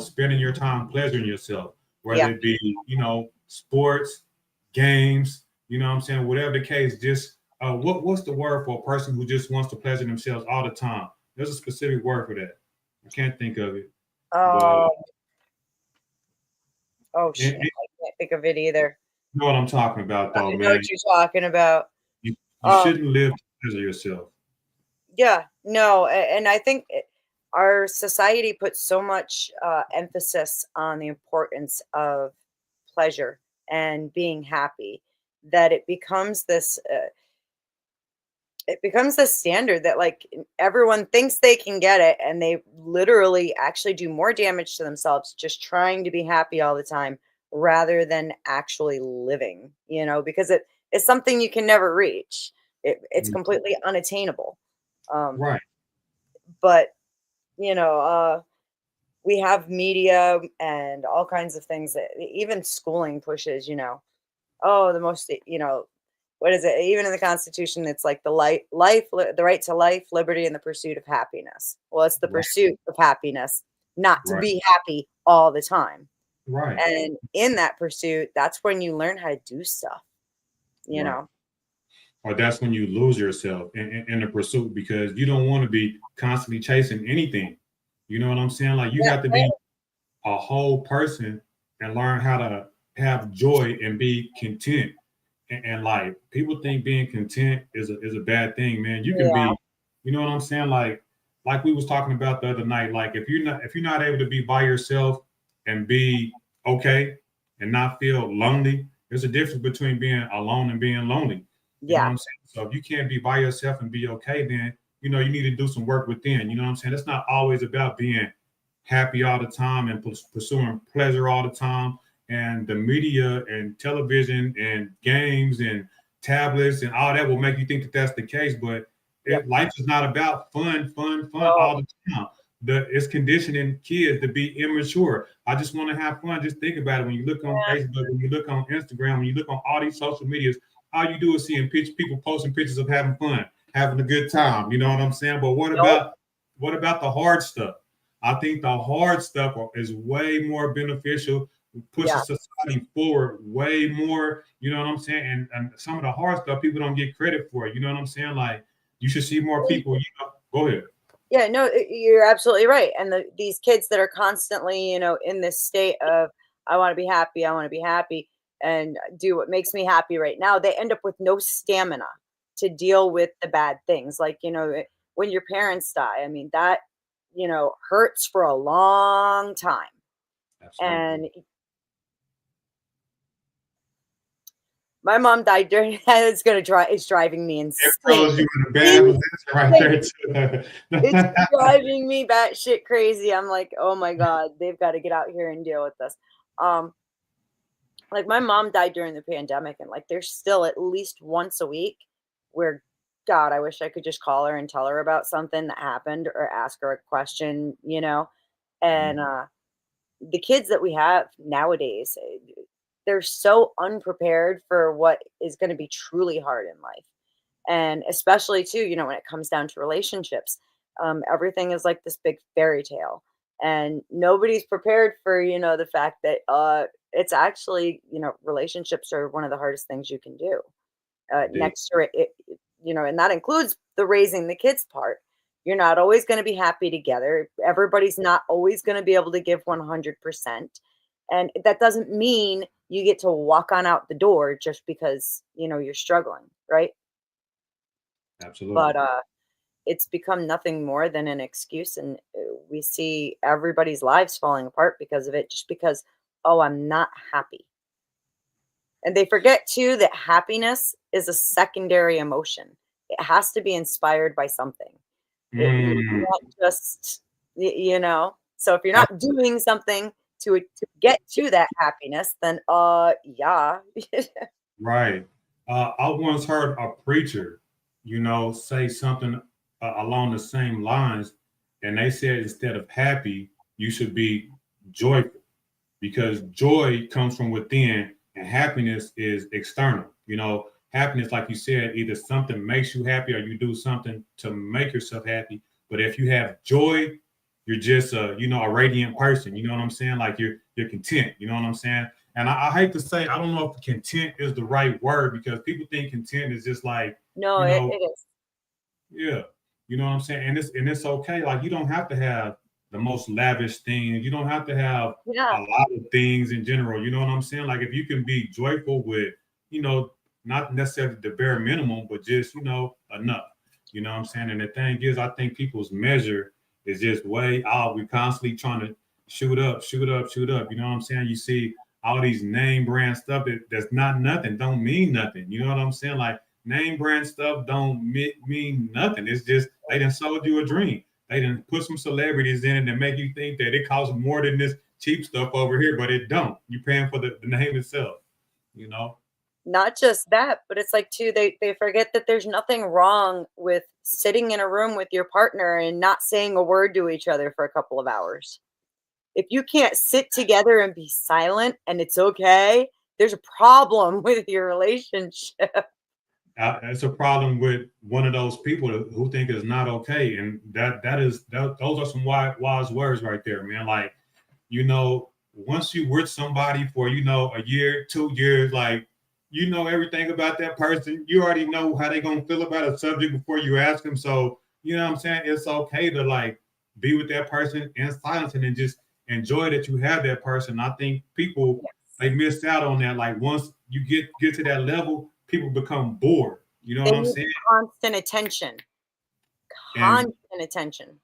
spending your time pleasuring yourself, whether it be, sports, games, you know what I'm saying? Whatever the case, just what's the word for a person who just wants to pleasure themselves all the time? There's a specific word for that. I can't think of it. Shit. I can't think of it either. You know what I'm talking about, though, I man. know what you're talking about. You shouldn't live to pleasure yourself. Yeah, no. And I think our society puts so much emphasis on the importance of pleasure and being happy that it becomes this standard that like everyone thinks they can get it, and they literally actually do more damage to themselves just trying to be happy all the time rather than actually living, because it's something you can never reach. It's completely unattainable. Right. But we have media and all kinds of things that even schooling pushes, the most, what is it? Even in the Constitution, it's like the the right to life, liberty, and the pursuit of happiness. Well, it's the pursuit of happiness, not to be happy all the time. Right. And in that pursuit, that's when you learn how to do stuff, you know. Or that's when you lose yourself in the pursuit, because you don't want to be constantly chasing anything. You know what I'm saying? Like you have to be a whole person and learn how to have joy and be content. And like people think being content is a bad thing, man. You can be, you know what I'm saying? Like we was talking about the other night. Like if you're not able to be by yourself and be okay and not feel lonely, there's a difference between being alone and being lonely. You know what I'm saying? So if you can't be by yourself and be okay, then you need to do some work within. You know what I'm saying? It's not always about being happy all the time and pursuing pleasure all the time. And the media and television and games and tablets and all that will make you think that that's the case. But life is not about fun all the time. It's conditioning kids to be immature. I just want to have fun. Just think about it. When you look on Facebook, when you look on Instagram, when you look on all these social medias, all you do is seeing people posting pictures of having fun, having a good time. You know what I'm saying? But what about the hard stuff? I think the hard stuff is way more beneficial, pushes society forward way more. You know what I'm saying? And some of the hard stuff people don't get credit for. You know what I'm saying? Like you should see more people. Go ahead. Yeah, no, you're absolutely right. And these kids that are constantly, in this state of I want to be happy, and do what makes me happy right now, they end up with no stamina to deal with the bad things. Like, when your parents die, I mean, that, hurts for a long time. Absolutely. And my mom died during it's driving me insane. It throws you in a bad position right there too. It's driving me batshit crazy. I'm like, oh my God, they've got to get out here and deal with this. Like my mom died during the pandemic, and like there's still at least once a week where, God, I wish I could just call her and tell her about something that happened or ask her a question, you know? And the kids that we have nowadays, they're so unprepared for what is going to be truly hard in life. And especially too, you know, when it comes down to relationships, everything is like this big fairy tale, and nobody's prepared for, you know, the fact that it's actually, you know, relationships are one of the hardest things you can do. Indeed. Next to you know, and that includes the raising the kids part. You're not always going to be happy together. Everybody's not always going to be able to give 100%. And that doesn't mean you get to walk on out the door just because, you know, you're struggling, right? Absolutely. But it's become nothing more than an excuse, and we see everybody's lives falling apart because of it, just because, oh, I'm not happy. And they forget too that happiness is a secondary emotion. It has to be inspired by something. You Mm, can't just, you know. So if you're not doing something to get to that happiness, then yeah. right. I once heard a preacher, say something along the same lines, and they said instead of happy, you should be joyful, because joy comes from within and happiness is external. Happiness, like you said, either something makes you happy or you do something to make yourself happy. But if you have joy, you're just a radiant person. You know what I'm saying? Like you're content. You know what I'm saying? And I hate to say, I don't know if content is the right word, because people think content is just like, No, you know, it is. yeah, you know what I'm saying? And it's okay. Like, you don't have to have the most lavish things. You don't have to have Yeah. a lot of things in general. You know what I'm saying? Like, if you can be joyful with, not necessarily the bare minimum, but just, enough. You know what I'm saying? And the thing is, I think people's measure is just way out. We're constantly trying to shoot up, shoot up, shoot up. You know what I'm saying? You see all these name brand stuff that's not nothing, don't mean nothing. You know what I'm saying? Like, name brand stuff don't mean nothing. It's just they done sold you a dream. They done put some celebrities in it and make you think that it costs more than this cheap stuff over here, but it don't. You're paying for the name itself, you know? Not just that, but it's like too, they forget that there's nothing wrong with sitting in a room with your partner and not saying a word to each other for a couple of hours. If you can't sit together and be silent and it's okay, there's a problem with your relationship. It's a problem with one of those people who think it's not okay, and those are some wise words right there, man. Like, once you with somebody for a year, 2 years, like, everything about that person. You already know how they gonna feel about a subject before you ask them. So you know what I'm saying? It's okay to like be with that person in silence and then just enjoy that you have that person. I think people, they missed out on that. Like, once you get to that level, people become bored. You know They what I'm need saying? constant attention. And Constant attention.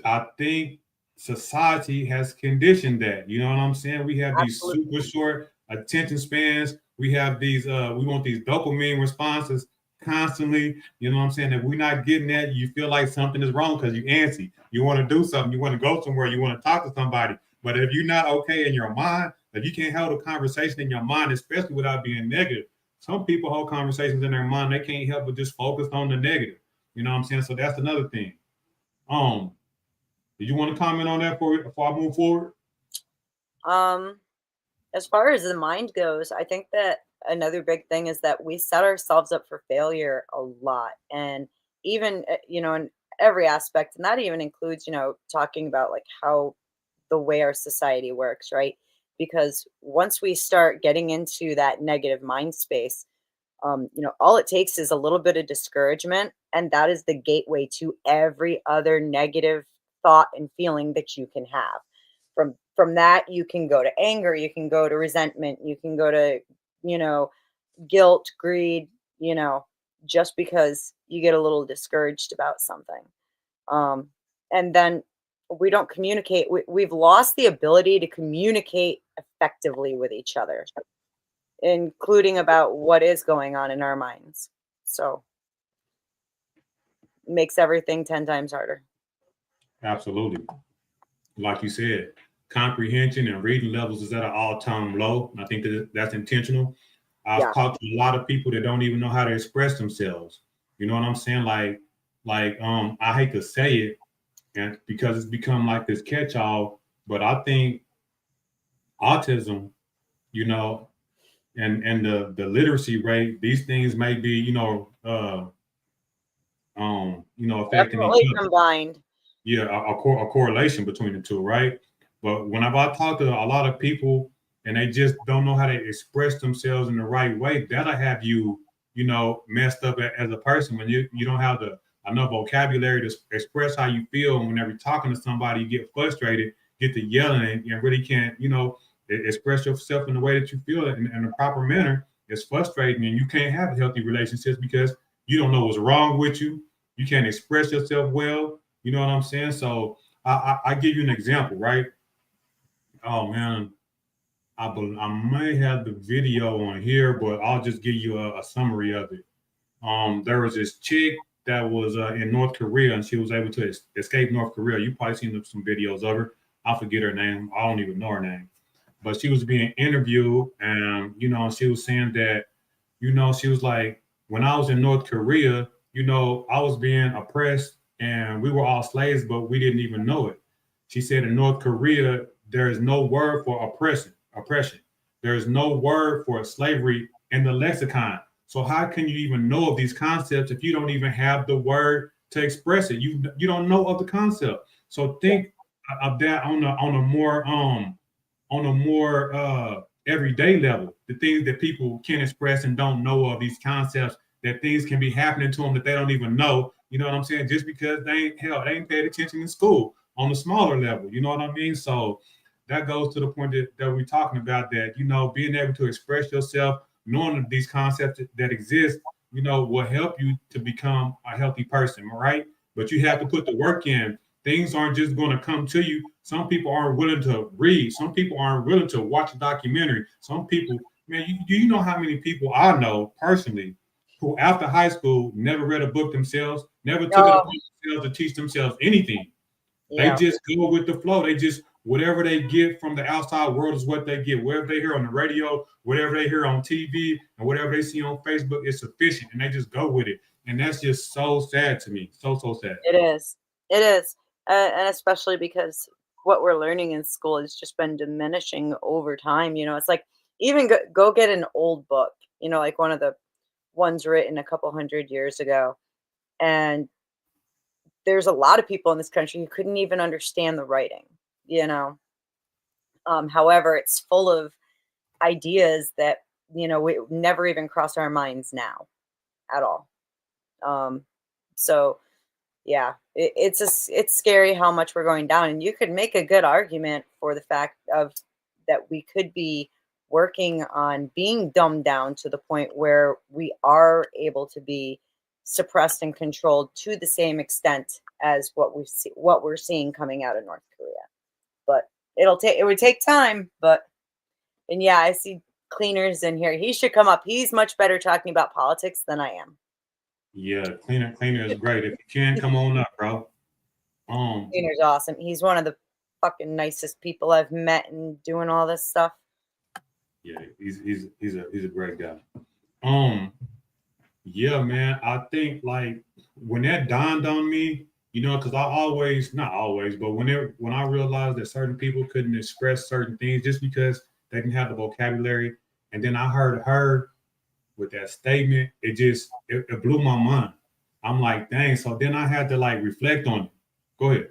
I think society has conditioned that. You know what I'm saying? We have these Absolutely. super short attention spans. We have these we want these dopamine responses constantly. You know what I'm saying? If we're not getting that, you feel like something is wrong because you're antsy. You want to do something, you want to go somewhere, you want to talk to somebody. But if you're not okay in your mind, if you can't hold a conversation in your mind, especially without being negative, some people hold conversations in their mind, they can't help but just focus on the negative. You know what I'm saying? So that's another thing. Um, did you want to comment on that before I move forward? Um, as far as the mind goes, I think that another big thing is that we set ourselves up for failure a lot. And even, you know, in every aspect, and that even includes, you know, talking about like how the way our society works, right? Because once we start getting into that negative mind space, you know, all it takes is a little bit of discouragement, and that is the gateway to every other negative thought and feeling that you can have. From that, you can go to anger, you can go to resentment, you can go to, you know, guilt, greed, you know, just because you get a little discouraged about something. Um, and then we don't communicate. We've lost the ability to communicate effectively with each other, including about what is going on in our minds. So makes everything 10 times harder. Absolutely. Like you said, comprehension and reading levels is at an all-time low. I think that's intentional. I've talked to a lot of people that don't even know how to express themselves. You know what I'm saying? I hate to say it, and because it's become like this catch-all, but I think autism, you know, and the literacy rate, these things may be, affecting each Definitely other. combined. Yeah, a correlation between the two, right? But whenever I talk to a lot of people and they just don't know how to express themselves in the right way, that'll have you, messed up as a person when you don't have enough vocabulary to express how you feel. And whenever you're talking to somebody, you get frustrated, get to yelling, and really can't, express yourself in the way that you feel it in a proper manner. It's frustrating, and you can't have healthy relationships because you don't know what's wrong with you. You can't express yourself well. You know what I'm saying? So I give you an example, right? Oh man, I may have the video on here, but I'll just give you a summary of it. There was this chick that was in North Korea, and she was able to escape North Korea. You probably seen some videos of her. I forget her name. I don't even know her name. But she was being interviewed, and she was saying that, she was like, when I was in North Korea, I was being oppressed, and we were all slaves, but we didn't even know it. She said in North Korea, there is no word for oppression. There is no word for slavery in the lexicon. So how can you even know of these concepts if you don't even have the word to express it? You don't know of the concept. So think of that on a more everyday level. The things that people can express and don't know of, these concepts, that things can be happening to them that they don't even know. You know what I'm saying? Just because they ain't paid attention in school on the smaller level. You know what I mean? So that goes to the point that we're talking about, that, being able to express yourself, knowing that these concepts that exist, will help you to become a healthy person, right? But you have to put the work in. Things aren't just going to come to you. Some people aren't willing to read. Some people aren't willing to watch a documentary. Some people, man, do you know how many people I know personally who after high school never read a book themselves, never took it upon themselves to teach themselves anything? They just go with the flow. They just, whatever they get from the outside world is what they get. Whatever they hear on the radio, whatever they hear on TV, and whatever they see on Facebook is sufficient, and they just go with it. And that's just so sad to me. So sad. It is. It is. And especially because what we're learning in school has just been diminishing over time. It's like, even go get an old book, like one of the ones written a couple hundred years ago. And there's a lot of people in this country who couldn't even understand the writing, However, it's full of ideas that, we never even cross our minds now at all. So yeah, it's scary how much we're going down. And you could make a good argument for the fact of that we could be working on being dumbed down to the point where we are able to be suppressed and controlled to the same extent as what we're seeing coming out of North Korea. But it would take time. And yeah, I see Cleaner's in here. He should come up. He's much better talking about politics than I am. Yeah, Cleaner is great. If you can, come on up, bro. Cleaner's awesome. He's one of the fucking nicest people I've met and doing all this stuff. Yeah, he's a great guy. Yeah, man. I think like when that dawned on me, because not always, but when I realized that certain people couldn't express certain things just because they didn't have the vocabulary, and then I heard her with that statement, it blew my mind. I'm like, dang. So then I had to like reflect on it. Go ahead.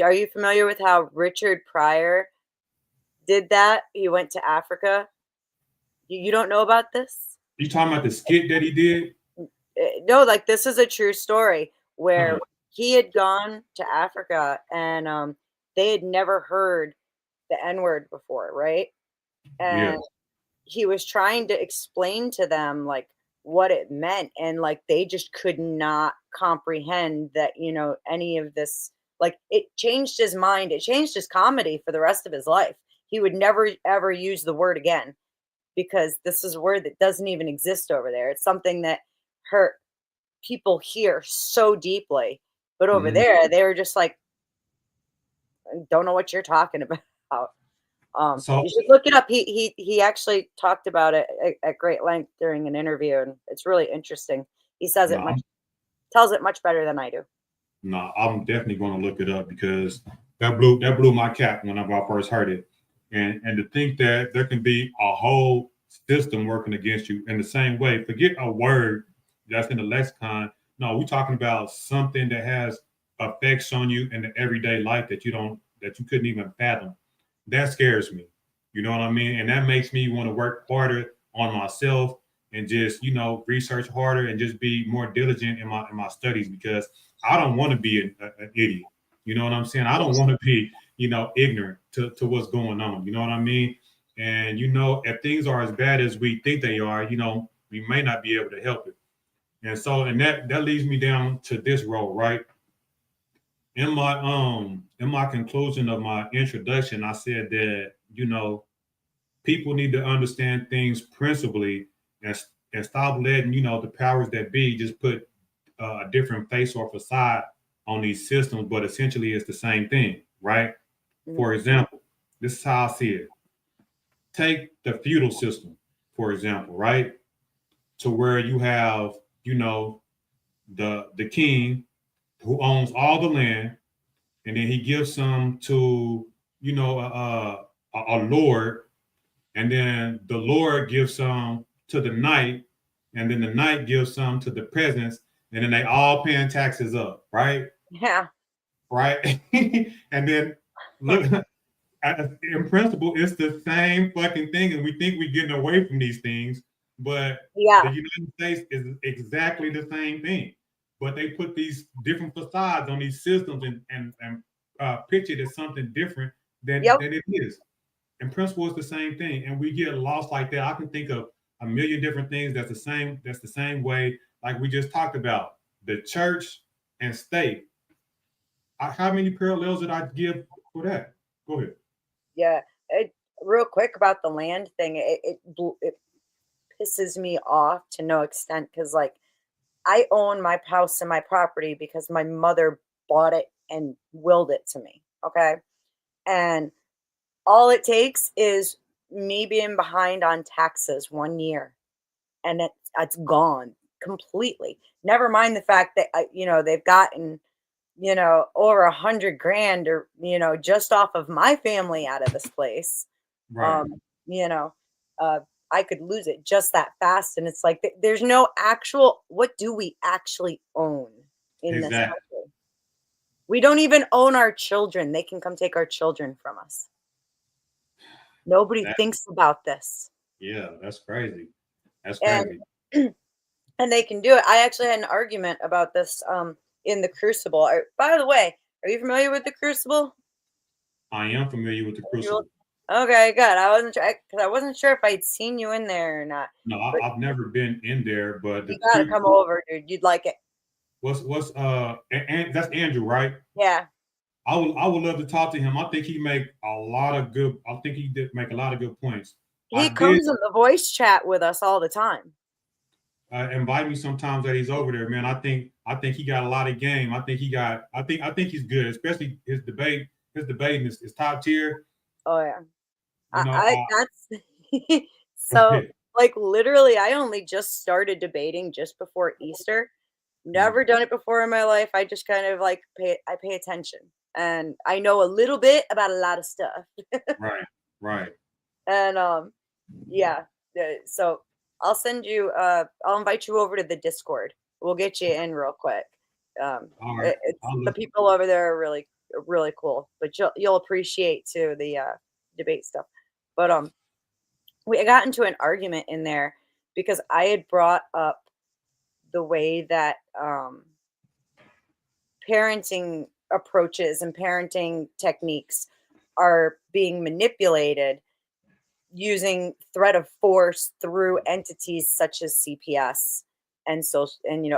Are you familiar with how Richard Pryor did that? He went to Africa. You don't know about this? You talking about the skit that he did? No, like this is a true story where he had gone to Africa and they had never heard the N-word before, right? And he was trying to explain to them like what it meant, and like they just could not comprehend that, any of this. Like it changed his mind. It changed his comedy for the rest of his life. He would never ever use the word again, because this is a word that doesn't even exist over there. It's something that hurt people here so deeply, but over there they were just like, don't know what you're talking about. So You should look it up. He actually talked about it at great length during an interview, and it's really interesting. He says it no, tells it much better than I do. no, I'm definitely going to look it up because that blew my cap whenever I first heard it, and to think that there can be a whole system working against you in the same way. Forget a word that's in the lexicon. No, we're talking about something that has effects on you in the everyday life that you couldn't even fathom. That scares me. You know what I mean? And that makes me want to work harder on myself and just, research harder and just be more diligent in my studies because I don't want to be an idiot. You know what I'm saying? I don't want to be, ignorant to what's going on. You know what I mean? And, if things are as bad as we think they are, we may not be able to help it. And so, and that leads me down to this role, right? In my conclusion of my introduction, I said that, people need to understand things principally and stop letting, the powers that be just put a different face or facade on these systems, but essentially it's the same thing, right? For example, this is how I see it. Take the feudal system, for example, right? To where you have, the king who owns all the land, and then he gives some to, a lord, and then the lord gives some to the knight, and then the knight gives some to the peasants, and then they all paying taxes up, right? Yeah. Right. And then look, in principle, it's the same fucking thing, and we think we're getting away from these things, but Yeah. the United States is exactly the same thing. But they put these different facades on these systems and pitch it as something different than it is. In principle, it's the same thing, and we get lost like that. I can think of a million different things that's the same. That's the same way, like we just talked about the church and state. How many parallels did I give for that? Go ahead. Yeah. Real quick about the land thing, it pisses me off to no extent because, like, I own my house and my property because my mother bought it and willed it to me. Okay. And all it takes is me being behind on taxes 1 year and it's gone completely. Never mind the fact that, they've gotten, over 100 grand or, just off of my family out of this place. Right. You know, I could lose it just that fast. And it's like, there's no actual, what do we actually own in this Exactly. country? We don't even own our children. They can come take our children from us. Nobody thinks about this. Yeah, that's crazy. That's And crazy. and they can do it. I actually had an argument about this in the Crucible. By the way, are you familiar with the Crucible? I am familiar with the Crucible. Okay, good. I wasn't sure if I'd seen you in there or not. No, I've never been in there, but You gotta come over, dude. You'd like it. and that's Andrew, right? Yeah. I would love to talk to him. I think he did make a lot of good points. He comes in the voice chat with us all the time. Invite me sometimes that he's over there, man. I think he got a lot of game. I think he's good, especially his debate. His debating is top tier. Oh yeah. That's so like literally I only just started debating just before Easter. Never done it before in my life. I just kind of like pay attention. And I know a little bit about a lot of stuff. Right. And yeah. So I'll send you I'll invite you over to the Discord. We'll get you in real quick. All right. The people over there are really, really cool. But you'll appreciate too the debate stuff. But we got into an argument in there because I had brought up the way that parenting approaches and parenting techniques are being manipulated using threat of force through entities such as CPS and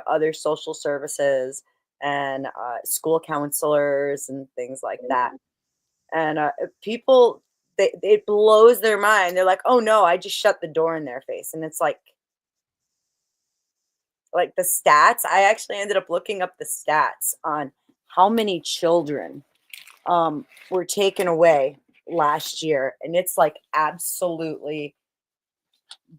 other social services and school counselors and things like that. And people, it blows their mind. They're like, "Oh no, I just shut the door in their face," and it's like the stats. I actually ended up looking up the stats on how many children were taken away last year, and it's like absolutely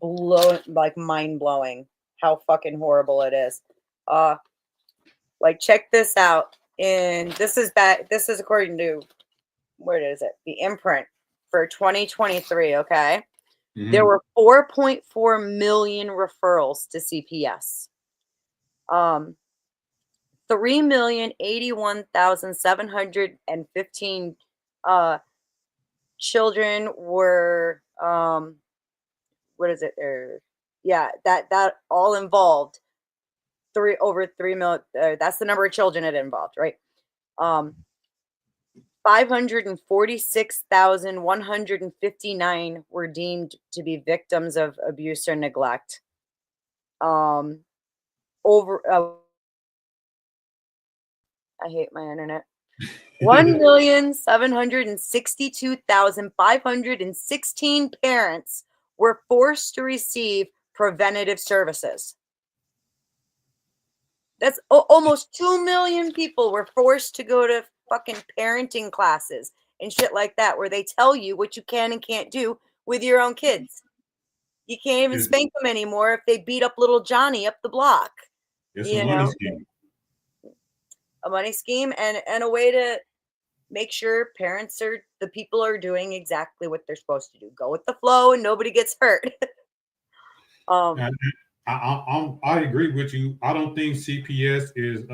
mind blowing how fucking horrible it is. Like check this out. And this is according to, where is it? The Imprint for 2023. Okay. Mhm. There were 4.4 million referrals to CPS. 3,081,715 children were what is it? That all involved. Over 3 million. That's the number of children it involved, right? 546,159 were deemed to be victims of abuse or neglect. I hate my internet. 1,762,516 parents were forced to receive preventative services. That's almost 2 million people were forced to go to fucking parenting classes and shit like that, where they tell you what you can and can't do with your own kids. You can't even spank them anymore if they beat up little Johnny up the block. It's a money scheme. A money scheme and a way to make sure the people are doing exactly what they're supposed to do. Go with the flow and nobody gets hurt. I agree with you. I don't think CPS is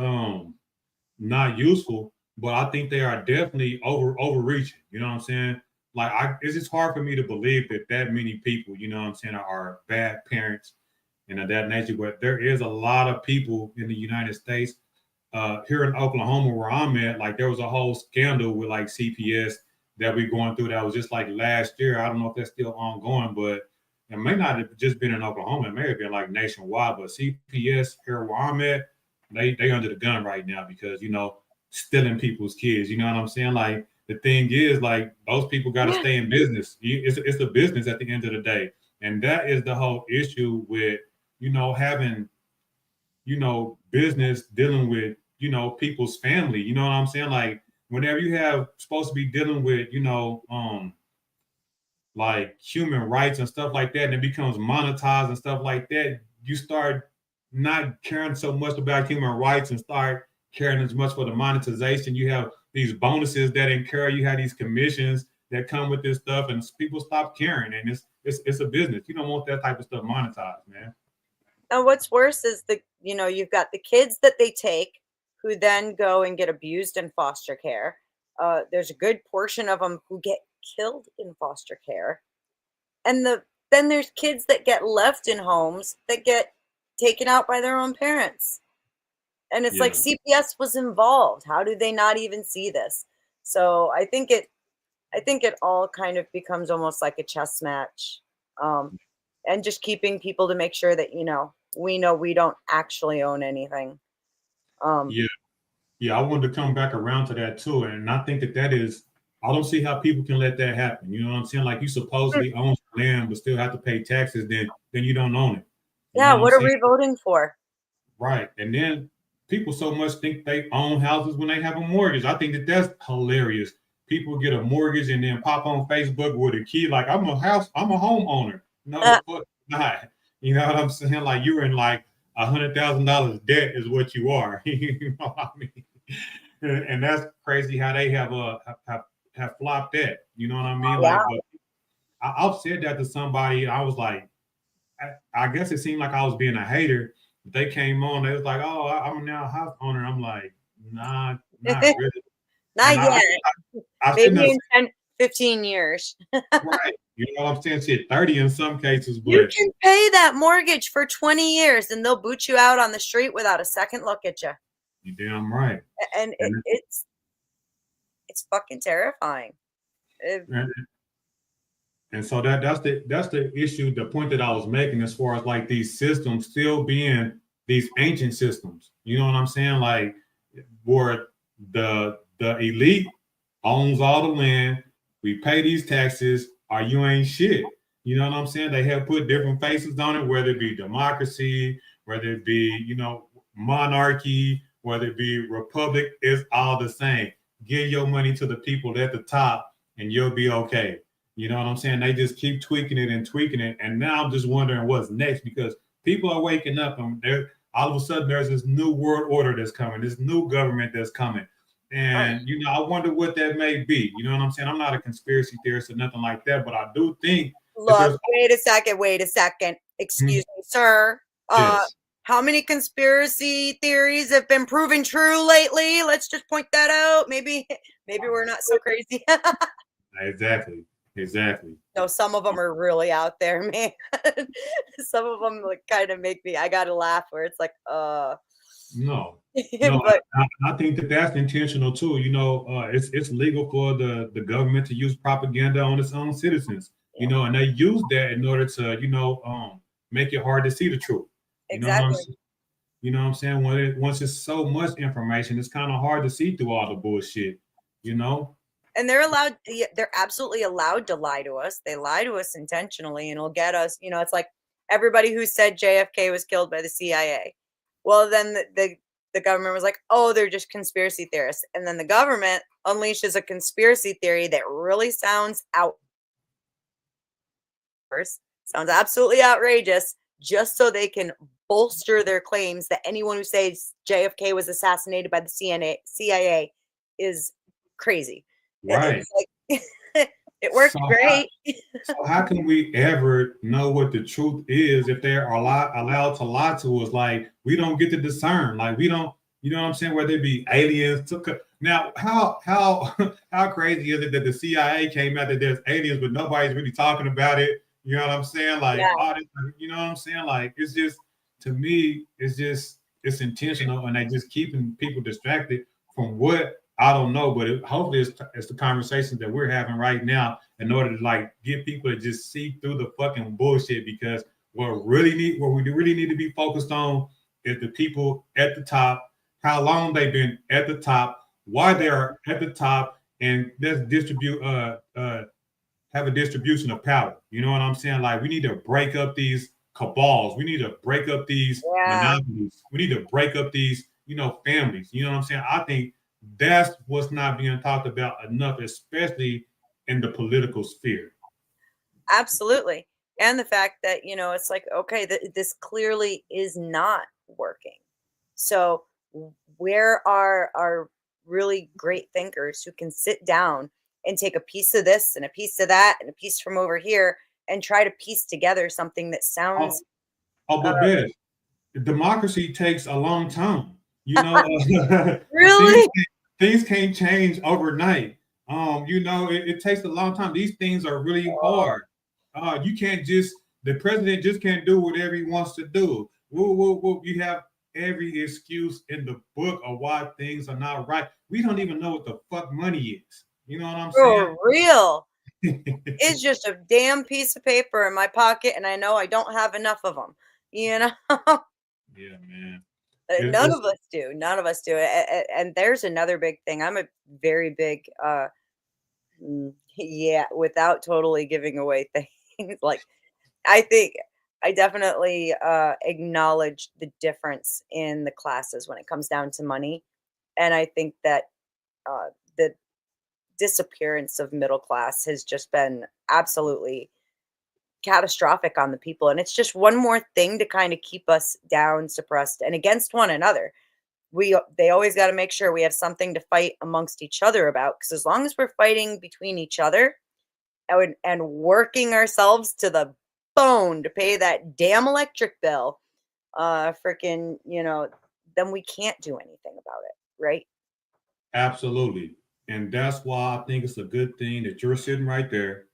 not useful, but I think they are definitely overreaching. You know what I'm saying? Like it's just hard for me to believe that many people, you know what I'm saying, are bad parents and of that nature. But there is a lot of people in the United States, here in Oklahoma where I'm at. Like there was a whole scandal with like CPS that we're going through that was just like last year. I don't know if that's still ongoing, but it may not have just been in Oklahoma. It may have been like nationwide, but CPS here where I'm at, they under the gun right now because, you know, stealing people's kids. You know what I'm saying? Like the thing is, like those people got to stay in business. It's a business at the end of the day. And that is the whole issue with, you know, having, you know, business dealing with, you know, people's family. You know what I'm saying? Like whenever you have supposed to be dealing with, you know, like human rights and stuff like that, and it becomes monetized and stuff like that, you start not caring so much about human rights and start caring as much for the monetization. You have these bonuses that incur, you have these commissions that come with this stuff, and people stop caring, and it's a business. You don't want that type of stuff monetized, man. And what's worse is you've got the kids that they take who then go and get abused in foster care. There's a good portion of them who get killed in foster care. And then there's kids that get left in homes that get taken out by their own parents. And it's like CPS was involved. How do they not even see this? So I think it all kind of becomes almost like a chess match. And just keeping people to make sure that, you know we don't actually own anything. Yeah, I wanted to come back around to that too. And I think that is, I don't see how people can let that happen. You know what I'm saying? Like you supposedly own land, but still have to pay taxes, then you don't own it. Yeah, what are we voting for? Right. And then people so much think they own houses when they have a mortgage. I think that's hilarious. People get a mortgage and then pop on Facebook with a key, like I'm a homeowner. No, the fuck not. You know what I'm saying? Like you're in like $100,000 debt is what you are. You know what I mean? And that's crazy how they have flopped that. You know what I mean? Yeah. Like I've said that to somebody. I was like, I guess it seemed like I was being a hater. They came on. They was like, "Oh, I'm now a house owner." I'm like, "Nah, not really. Not yet. Maybe in 10, 15 years." Right. You know what I'm saying? Shit, 30 in some cases. But you can pay that mortgage for 20 years and they'll boot you out on the street without a second look at you. You're damn right. And it's fucking terrifying. And so that's the issue, the point that I was making as far as like these systems still being these ancient systems. You know what I'm saying? Like where the elite owns all the land, we pay these taxes, or you ain't shit. You know what I'm saying? They have put different faces on it, whether it be democracy, whether it be, you know, monarchy, whether it be republic, it's all the same. Give your money to the people at the top and you'll be okay. You know what I'm saying? They just keep tweaking it and tweaking it. And now I'm just wondering what's next because people are waking up and they're all of a sudden there's this new world order that's coming, this new government that's coming. And you know, I wonder what that may be. You know what I'm saying? I'm not a conspiracy theorist or nothing like that, but I do think that there's Look, wait a second. Excuse me, sir. yes. How many conspiracy theories have been proven true lately? Let's just point that out. Maybe we're not so crazy. Exactly. No, some of them are really out there, man. Some of them like kind of make me. I gotta laugh. Where it's like, No, but I think that that's intentional too. You know, it's legal for the government to use propaganda on its own citizens. You know, and they use that in order to make it hard to see the truth. You know what I'm exactly. saying? You know what I'm saying? Once it's so much information, it's kind of hard to see through all the bullshit. You know? And they're absolutely allowed to lie to us. They lie to us intentionally and it'll get us, it's like everybody who said JFK was killed by the CIA. Well, then the government was like, oh, they're just conspiracy theorists. And then the government unleashes a conspiracy theory that really sounds absolutely outrageous, just so they can bolster their claims that anyone who says JFK was assassinated by the CIA is crazy. Right. It's like, it worked great. So how can we ever know what the truth is if they are allowed to lie to us? Like we don't get to discern. Like we don't, you know what I'm saying? Whether it be aliens. Now, how crazy is it that the CIA came out that there's aliens, but nobody's really talking about it? You know what I'm saying? Like, all this, you know what I'm saying? Like, it's just, to me, it's intentional, and they just keeping people distracted from what I don't know, but hopefully it's the conversations that we're having right now in order to like get people to just see through the fucking bullshit. Because what we really need to be focused on is the people at the top, how long they've been at the top, why they are at the top, and let's have a distribution of power. You know what I'm saying? Like we need to break up these cabals. We need to break up these monopolies. We need to break up these, families. You know what I'm saying? I think that's what's not being talked about enough, especially in the political sphere. Absolutely. And the fact that, it's like, okay, this clearly is not working. So where are our really great thinkers who can sit down and take a piece of this and a piece of that and a piece from over here and try to piece together something that sounds but Beth, democracy takes a long time. Really? Things can't change overnight. It takes a long time. These things are really hard. The president just can't do whatever he wants to do. You have every excuse in the book of why things are not right. We don't even know what the fuck money is. You know what I'm saying? For real. It's just a damn piece of paper in my pocket, and I know I don't have enough of them. Yeah, man. None of us do. None of us do. And there's another big thing. I'm a very big, without totally giving away things. Like, I think I definitely acknowledge the difference in the classes when it comes down to money. And I think that the disappearance of middle class has just been absolutely catastrophic on the people, and it's just one more thing to kind of keep us down, suppressed, and against one another. They always got to make sure we have something to fight amongst each other about, because as long as we're fighting between each other and working ourselves to the bone to pay that damn electric bill, then we can't do anything about it, right? Absolutely. And that's why I think it's a good thing that you're sitting right there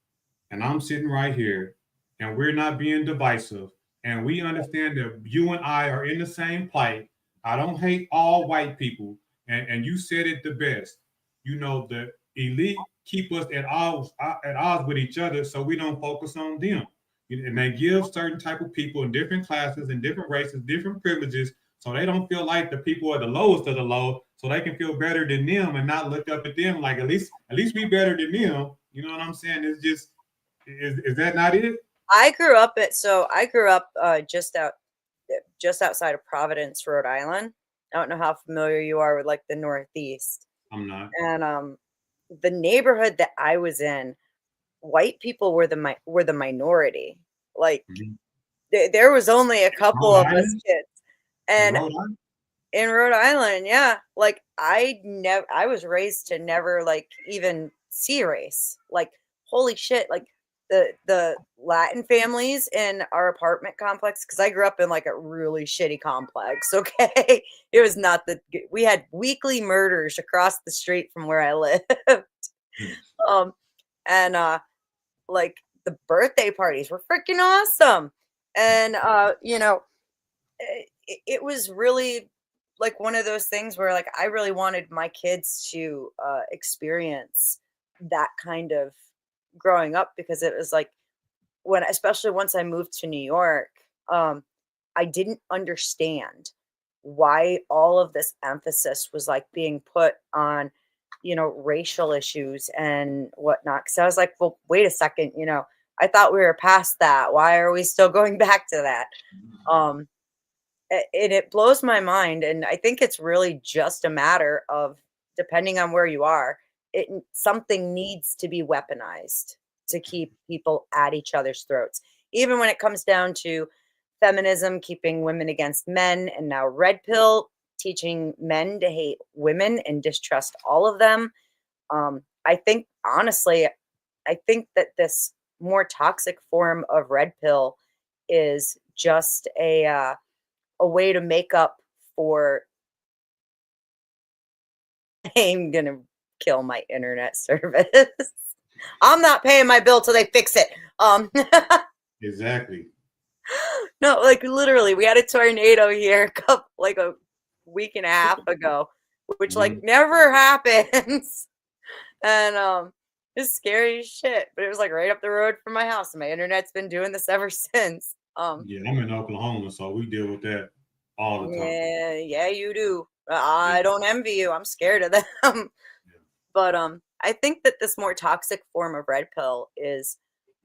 and I'm sitting right here, and we're not being divisive, and we understand that you and I are in the same plight. I don't hate all white people, and you said it the best. The elite keep us at odds with each other, so we don't focus on them. And they give certain type of people in different classes and different races different privileges, so they don't feel like the people are the lowest of the low, so they can feel better than them and not look up at them like at least we better than them. You know what I'm saying? It's just, is that not it? I grew up just outside of Providence, Rhode Island. I don't know how familiar you are with like the Northeast. I'm not. And the neighborhood that I was in, white people were the minority. Like Mhm. there was only a couple Rhode of us Island? kids. In And Rhode Island? in Rhode Island, yeah, like I was raised to never like even see race. Like holy shit, like the Latin families in our apartment complex, because I grew up in like a really shitty complex. Okay, it was not the we had weekly murders across the street from where I lived. Hmm. um and like the birthday parties were freaking awesome. And it was really like one of those things where like I really wanted my kids to experience that kind of growing up, because it was like when, especially once I moved to New York, um, I didn't understand why all of this emphasis was like being put on, racial issues and whatnot. Because I was like, well, wait a second, I thought we were past that. Why are we still going back to that? Um, and it blows my mind. And I think it's really just a matter of, depending on where you are, something needs to be weaponized to keep people at each other's throats. Even when it comes down to feminism, keeping women against men, and now red pill teaching men to hate women and distrust all of them. I think honestly, I think that this more toxic form of red pill is just a way to make up for I'm gonna kill my internet service. I'm not paying my bill till they fix it. Exactly. No, like literally, we had a tornado here like a week and a half ago, which like Mhm. never happens. And it's scary as shit. But it was like right up the road from my house, and my internet's been doing this ever since. Yeah, I'm in Oklahoma, so we deal with that all the time. Yeah, yeah, you do. Yeah. I don't envy you. I'm scared of them. But I think that this more toxic form of red pill is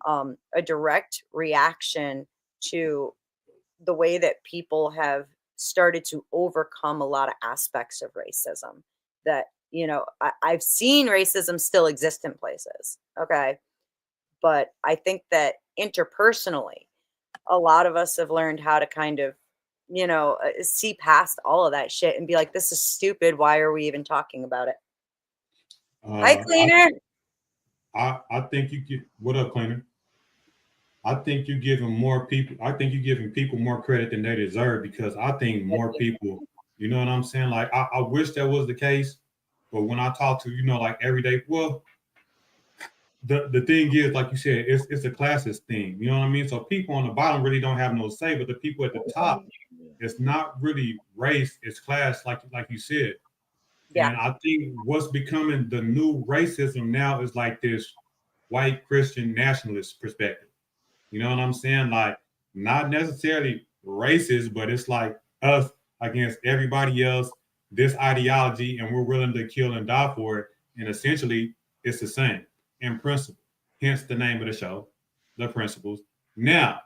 a direct reaction to the way that people have started to overcome a lot of aspects of racism. That, I've seen racism still exist in places. Okay. But I think that interpersonally, a lot of us have learned how to kind of, see past all of that shit and be like, this is stupid. Why are we even talking about it? Hi, Uh, cleaner. I think you get what up, Cleaner? I think you're giving more people. I think you're giving people more credit than they deserve because I think more people. You know what I'm saying? Like I wish that was the case, but when I talk to like every day, well, the thing is, like you said, it's a classist thing. You know what I mean? So people on the bottom really don't have no say, but the people at the top, it's not really race, it's class, like you said. Yeah. And I think what's becoming the new racism now is like this white Christian nationalist perspective. You know what I'm saying? Like, not necessarily racist, but it's like us against everybody else, this ideology, and we're willing to kill and die for it. And essentially, it's the same in principle. Hence the name of the show, The Principles. Now,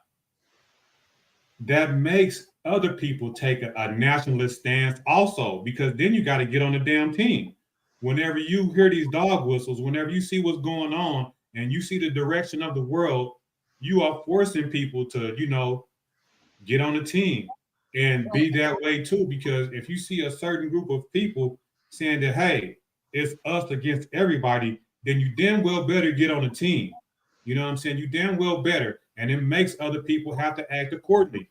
that makes other people take a nationalist stance also, because then you got to get on the damn team. Whenever you hear these dog whistles, whenever you see what's going on and you see the direction of the world, you are forcing people to, get on the team and be that way too. Because if you see a certain group of people saying that, hey, it's us against everybody, then you damn well better get on the team. You know what I'm saying? You damn well better. And it makes other people have to act accordingly.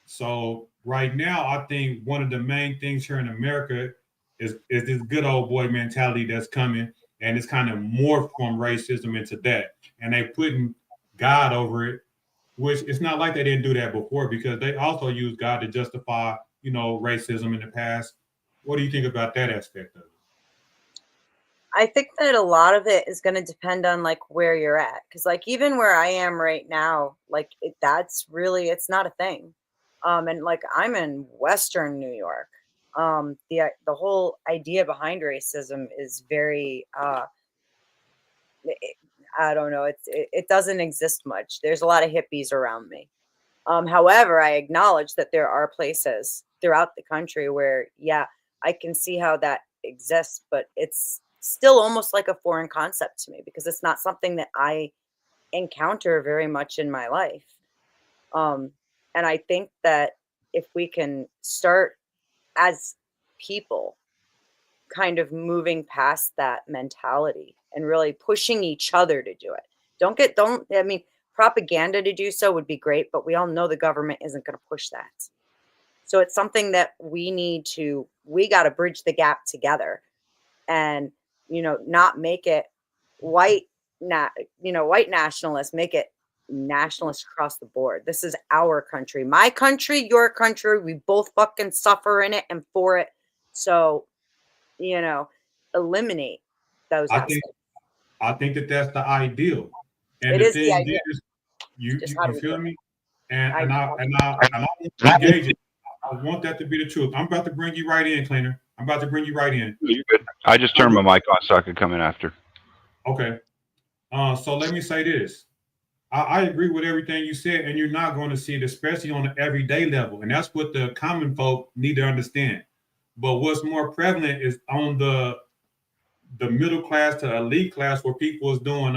So right now, I think one of the main things here in America is this good old boy mentality that's coming, and it's kind of morphed from racism into that, and they putting God over it, which it's not like they didn't do that before because they also used God to justify, racism in the past. What do you think about that aspect of it? I think that a lot of it is going to depend on like where you're at. Cause like even where I am right now, like that's really, it's not a thing. And like I'm in Western New York. The whole idea behind racism is very, it, I don't know. It doesn't exist much. There's a lot of hippies around me. However, I acknowledge that there are places throughout the country where, yeah, I can see how that exists, but it's still almost like a foreign concept to me because it's not something that I encounter very much in my life. And I think that if we can start as people kind of moving past that mentality and really pushing each other to do it. I mean, propaganda to do so would be great, but we all know the government isn't going to push that. So it's something that we got to bridge the gap together and, not make it white nationalists, make it nationalists across the board. This is our country, my country, your country. We both fucking suffer in it and for it. So, eliminate those aspects. I think that that's the ideal. And It the is the thing ideal. is, you Just how do we feel do it? me? And I I- want to engage it. I want that to be the truth. I'm about to bring you right in, Cleaner. I'm about to bring you right in. You good? I just turned my mic on so I could come in after. Okay. So let me say this. I agree with everything you said, and you're not going to see it, especially on the everyday level. And that's what the common folk need to understand. But what's more prevalent is on the middle class to elite class, where people is doing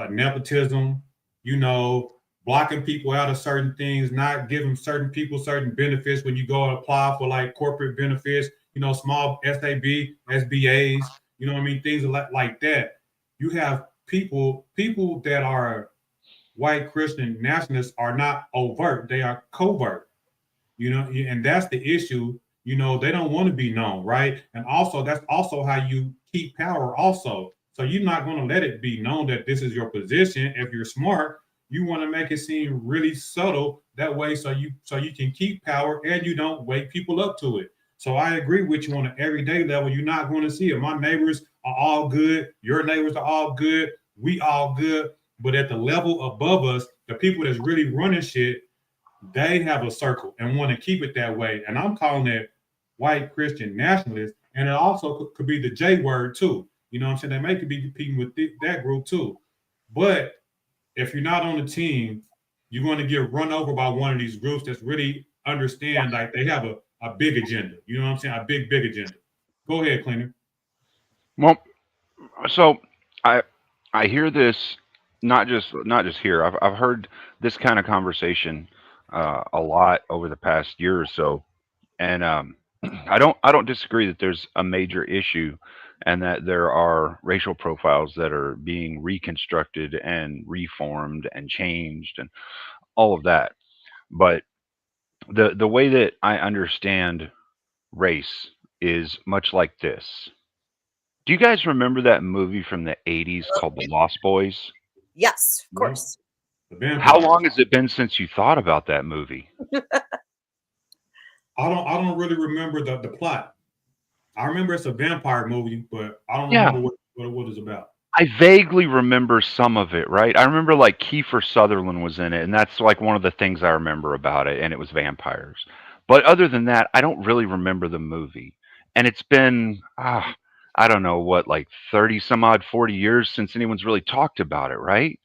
nepotism, blocking people out of certain things, not giving certain people certain benefits when you go and apply for like corporate benefits, small SAB, SBAs, things like that. You have people that are white Christian nationalists are not overt, they are covert, and that's the issue. They don't want to be known, right? And also, that's also how you keep power also. So you're not going to let it be known that this is your position. If you're smart, you want to make it seem really subtle that way, so you can keep power and you don't wake people up to it. So I agree with you on an everyday level. You're not going to see it. My neighbors are all good. Your neighbors are all good. We all good. But at the level above us, the people that's really running shit, they have a circle and want to keep it that way. And I'm calling it white Christian nationalists. And it also could be the J word too. You know what I'm saying? They may could be competing with that group too. But if you're not on the team, you're going to get run over by one of these groups that's really understand, like they have a big agenda. You know what I'm saying? A big agenda. Go ahead, Cleaner. Well, so I hear this not just here. I've heard this kind of conversation a lot over the past year or so, and I don't disagree that there's a major issue and that there are racial profiles that are being reconstructed and reformed and changed and all of that. But the way that I understand race is much like this. Do you guys remember that movie from the 80s called The Lost Boys? Yes, of course. How long has it been since you thought about that movie? I don't really remember the plot. I remember it's a vampire movie, but I don't remember what it's about. I vaguely remember some of it, right? I remember like Kiefer Sutherland was in it, and that's like one of the things I remember about it, and it was vampires. But other than that, I don't really remember the movie. And it's been, I don't know what, like 30 some odd, 40 years since anyone's really talked about it, right?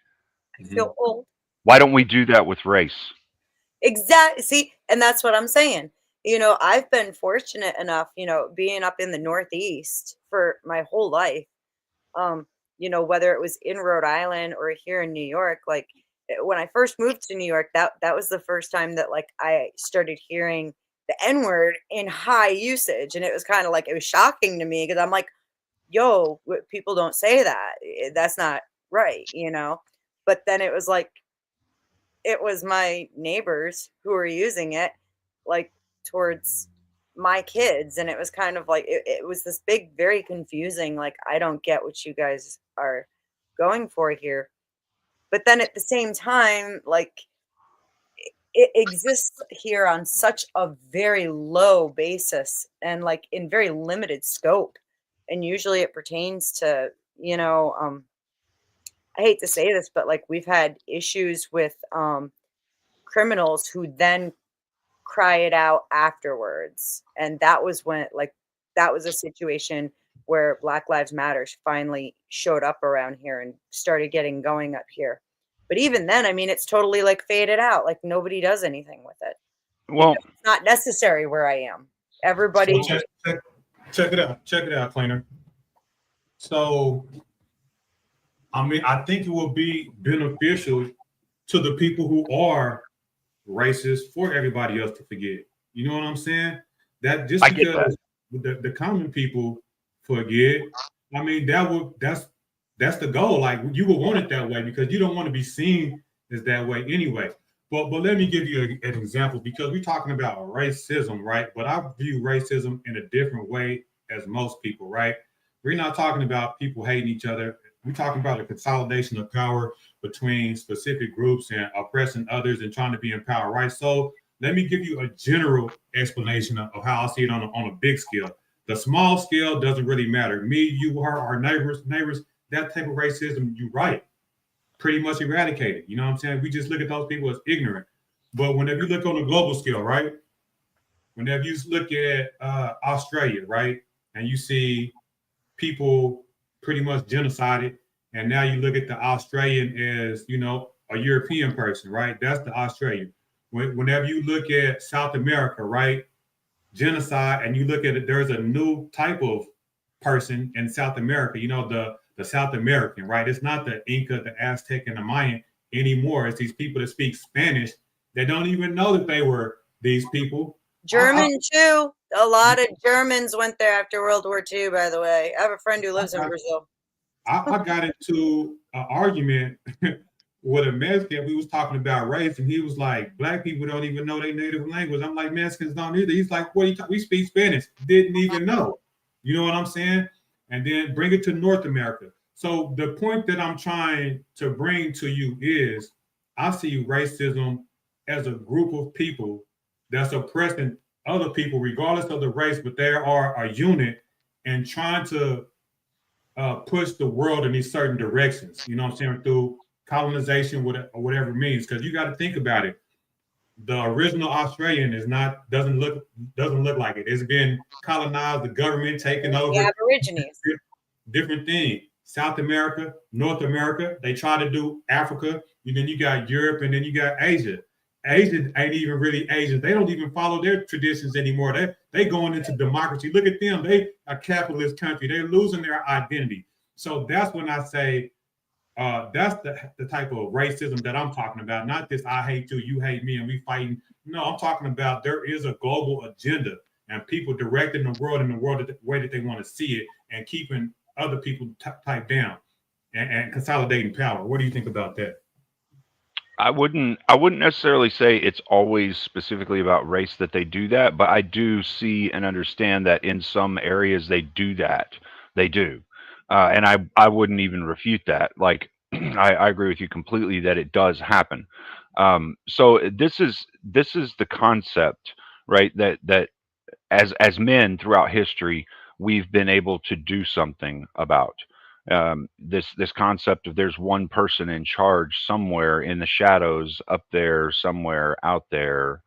I feel old. Why don't we do that with race? Exactly. See, and that's what I'm saying. I've been fortunate enough, being up in the Northeast for my whole life. Whether it was in Rhode Island or here in New York, like when I first moved to New York, that was the first time that like I started hearing the N-word in high usage. And it was kind of like, it was shocking to me because I'm like, yo, people don't say that. That's not right, But then it was like, it was my neighbors who were using it like towards my kids. And it was kind of like, it was this big, very confusing, like, I don't get what you guys are going for here. But then at the same time, like, it exists here on such a very low basis and like in very limited scope. And usually it pertains to, I hate to say this, but like we've had issues with criminals who then cry it out afterwards. And that was when that was a situation where Black Lives Matter finally showed up around here and started getting going up here. But even then, I mean, it's totally like faded out. Like nobody does anything with it. Well, It's not necessary where I am. Everybody. Check it out, Cleaner. So, I mean, I think it will be beneficial to the people who are racist for everybody else to forget. You know what I'm saying? That just I get that. because the common people forget, I mean, that's the goal. Like you would want it that way because you don't want to be seen as that way anyway. But let me give you an example because we're talking about racism, right? But I view racism in a different way as most people, right? We're not talking about people hating each other. We're talking about a consolidation of power between specific groups and oppressing others and trying to be in power, right? So let me give you a general explanation of how I see it on a big scale. The small scale doesn't really matter. Me, you, her, our neighbors, that type of racism, you're right, pretty much eradicated. You know what I'm saying? We just look at those people as ignorant. But whenever you look on a global scale, right? Whenever you look at Australia, right? And you see people pretty much genocided, and now you look at the Australian as, you know, a European person, right? That's the Australian. Whenever you look at South America, right? Genocide, and you look at it, there's a new type of person in South America, you know, the South American, right? It's not the Inca, the Aztec, and the Mayan anymore. It's these people that speak Spanish that don't even know that they were these people. German too. A lot of Germans went there after World War II, by the way. I have a friend who lives in Brazil. I got into an argument with a Mexican. We was talking about race, and he was like, "Black people don't even know their native language." I'm like, "Mexicans don't either." He's like, "What? We speak Spanish." Didn't even know. You know what I'm saying? And then bring it to North America. So the point that I'm trying to bring to you is, I see racism as a group of people that's oppressing other people, regardless of the race, but they are a unit and trying to push the world in these certain directions. You know what I'm saying? Through colonization, or whatever it means. Because you got to think about it. The original Australian doesn't look like it. It's been colonized, the government taken over. The Aborigines. Different thing. South America, North America, they try to do Africa, and then you got Europe, and then you got Asia. Asians ain't even really Asians. They don't even follow their traditions anymore. They going into democracy. Look at them. They a capitalist country. They're losing their identity. So that's when I say that's the type of racism that I'm talking about. Not this I hate you, you hate me, and we fighting. No, I'm talking about there is a global agenda and people directing the world in the way that they want to see it and keeping other people type down and consolidating power. What do you think about that? I wouldn't necessarily say it's always specifically about race that they do that, but I do see and understand that in some areas they do that. They do. And I wouldn't even refute that. Like I agree with you completely that it does happen. So this is the concept, right? That as men throughout history, we've been able to do something about. This concept of there's one person in charge somewhere in the shadows up there, somewhere out there,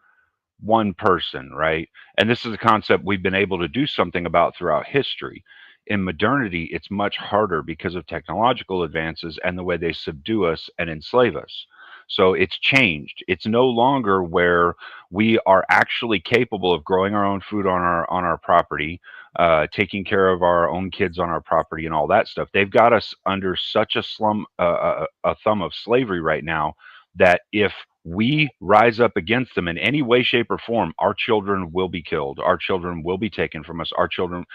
one person, right? And this is a concept we've been able to do something about throughout history. In modernity, it's much harder because of technological advances and the way they subdue us and enslave us. So it's changed. It's no longer where we are actually capable of growing our own food on our property, taking care of our own kids on our property, and all that stuff. They've got us under such a thumb of slavery right now that if we rise up against them in any way, shape, or form, our children will be killed. Our children will be taken from us. Our children,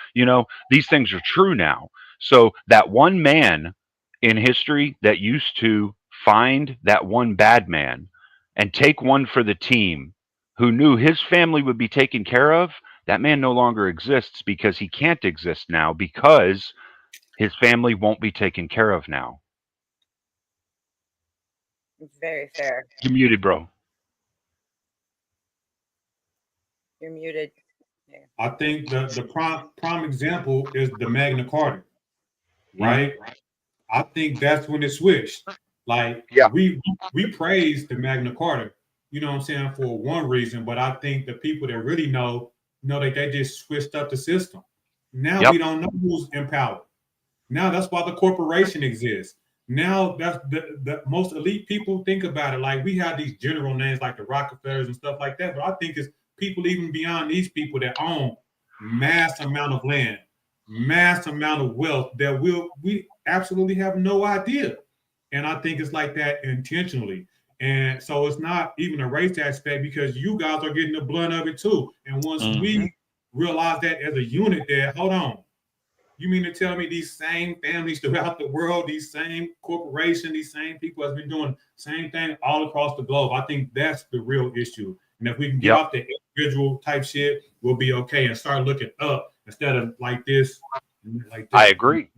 these things are true now. So that one man in history that used to find that one bad man and take one for the team who knew his family would be taken care of, that man no longer exists because he can't exist now because his family won't be taken care of now. Very fair. You're muted, bro. You're muted. Yeah. I think the prime example is the Magna Carta, right? Mm-hmm. I think that's when it switched. Like, yeah, we praise the Magna Carta, you know what I'm saying, for one reason, but I think the people that really know that they just switched up the system. Now we don't know who's in power. Now that's why the corporation exists. Now that's the most elite people think about it. Like, we have these general names like the Rockefellers and stuff like that, but I think it's people even beyond these people that own mass amount of land, mass amount of wealth that we absolutely have no idea. And I think it's like that intentionally. And so it's not even a race aspect because you guys are getting the blunt of it too. And once we realize that as a unit, that hold on, you mean to tell me these same families throughout the world, these same corporations, these same people has been doing the same thing all across the globe? I think that's the real issue. And if we can get off the individual type shit, we'll be okay and start looking up instead of like this. I agree.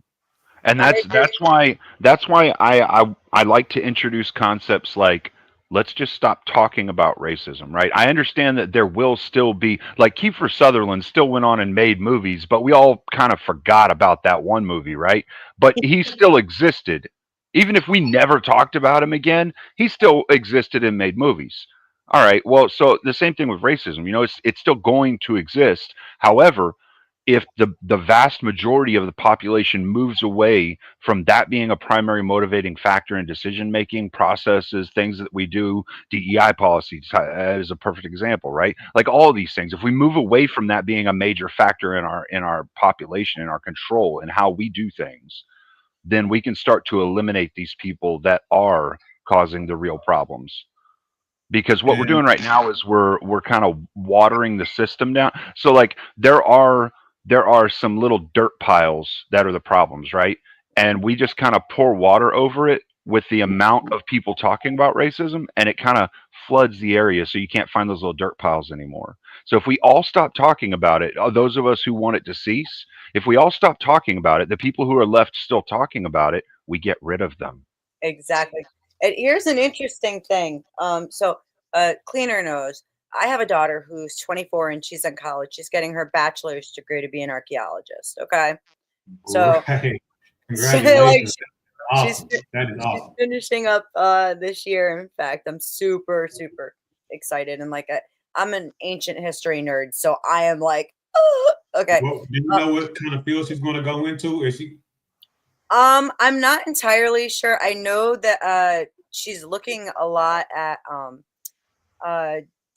And that's why I like to introduce concepts like, let's just stop talking about racism, right? I understand that there will still be, like, Kiefer Sutherland still went on and made movies, but we all kind of forgot about that one movie, right? But he still existed. Even if we never talked about him again, he still existed and made movies. All right, well, so the same thing with racism, it's still going to exist. However, if the vast majority of the population moves away from that being a primary motivating factor in decision making processes, things that we do, DEI policies is a perfect example, right? Like all of these things, if we move away from that being a major factor in our population, in our control, and how we do things, then we can start to eliminate these people that are causing the real problems. Because what we're doing right now is we're kind of watering the system down. So like there are some little dirt piles that are the problems, right? And we just kind of pour water over it with the amount of people talking about racism, and it kind of floods the area so you can't find those little dirt piles anymore. So if we all stop talking about it, those of us who want it to cease, if we all stop talking about it, the people who are left still talking about it, we get rid of them. Exactly. And here's an interesting thing. Cleaner knows. I have a daughter who's 24 and she's in college. She's getting her bachelor's degree to be an archaeologist. Okay. So right. Congratulations. Awesome. That is awesome. She's finishing up this year. In fact, I'm super, super excited. And like I'm an ancient history nerd. So I am like, oh, okay. Well, do you know what kind of field she's going to go into? Is she? I'm not entirely sure. I know that she's looking a lot at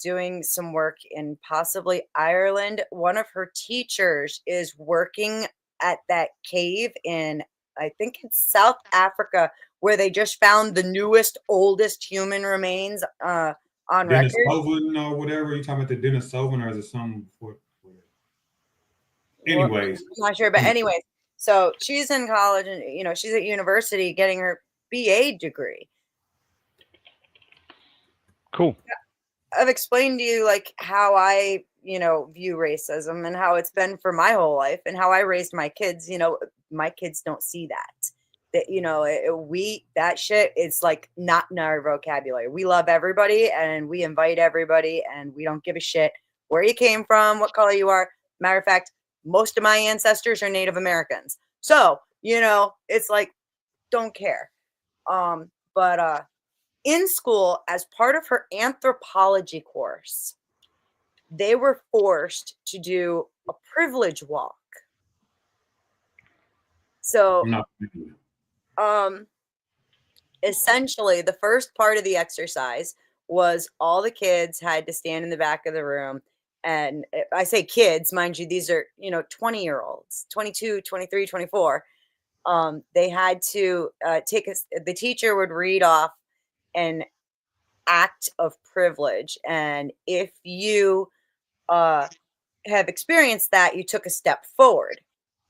doing some work in possibly Ireland. One of her teachers is working at that cave in, I think it's South Africa, where they just found the newest, oldest human remains on record. Denisovan or whatever. You talking about the Denisovan, or is it something? Anyways, I'm not sure, but anyways, so she's in college and she's at university getting her BA degree. Cool. I've explained to you like how I, view racism and how it's been for my whole life and how I raised my kids. My kids don't see that. That shit, it's like not in our vocabulary. We love everybody and we invite everybody and we don't give a shit where you came from, what color you are. Matter of fact, most of my ancestors are Native Americans. So, it's like, don't care. But in school, as part of her anthropology course, they were forced to do a privilege walk. So, essentially, the first part of the exercise was all the kids had to stand in the back of the room. And I say kids, mind you, these are, 20-year-olds, 22, 23, 24. They had to the teacher would read off an act of privilege. And if you have experienced that, you took a step forward.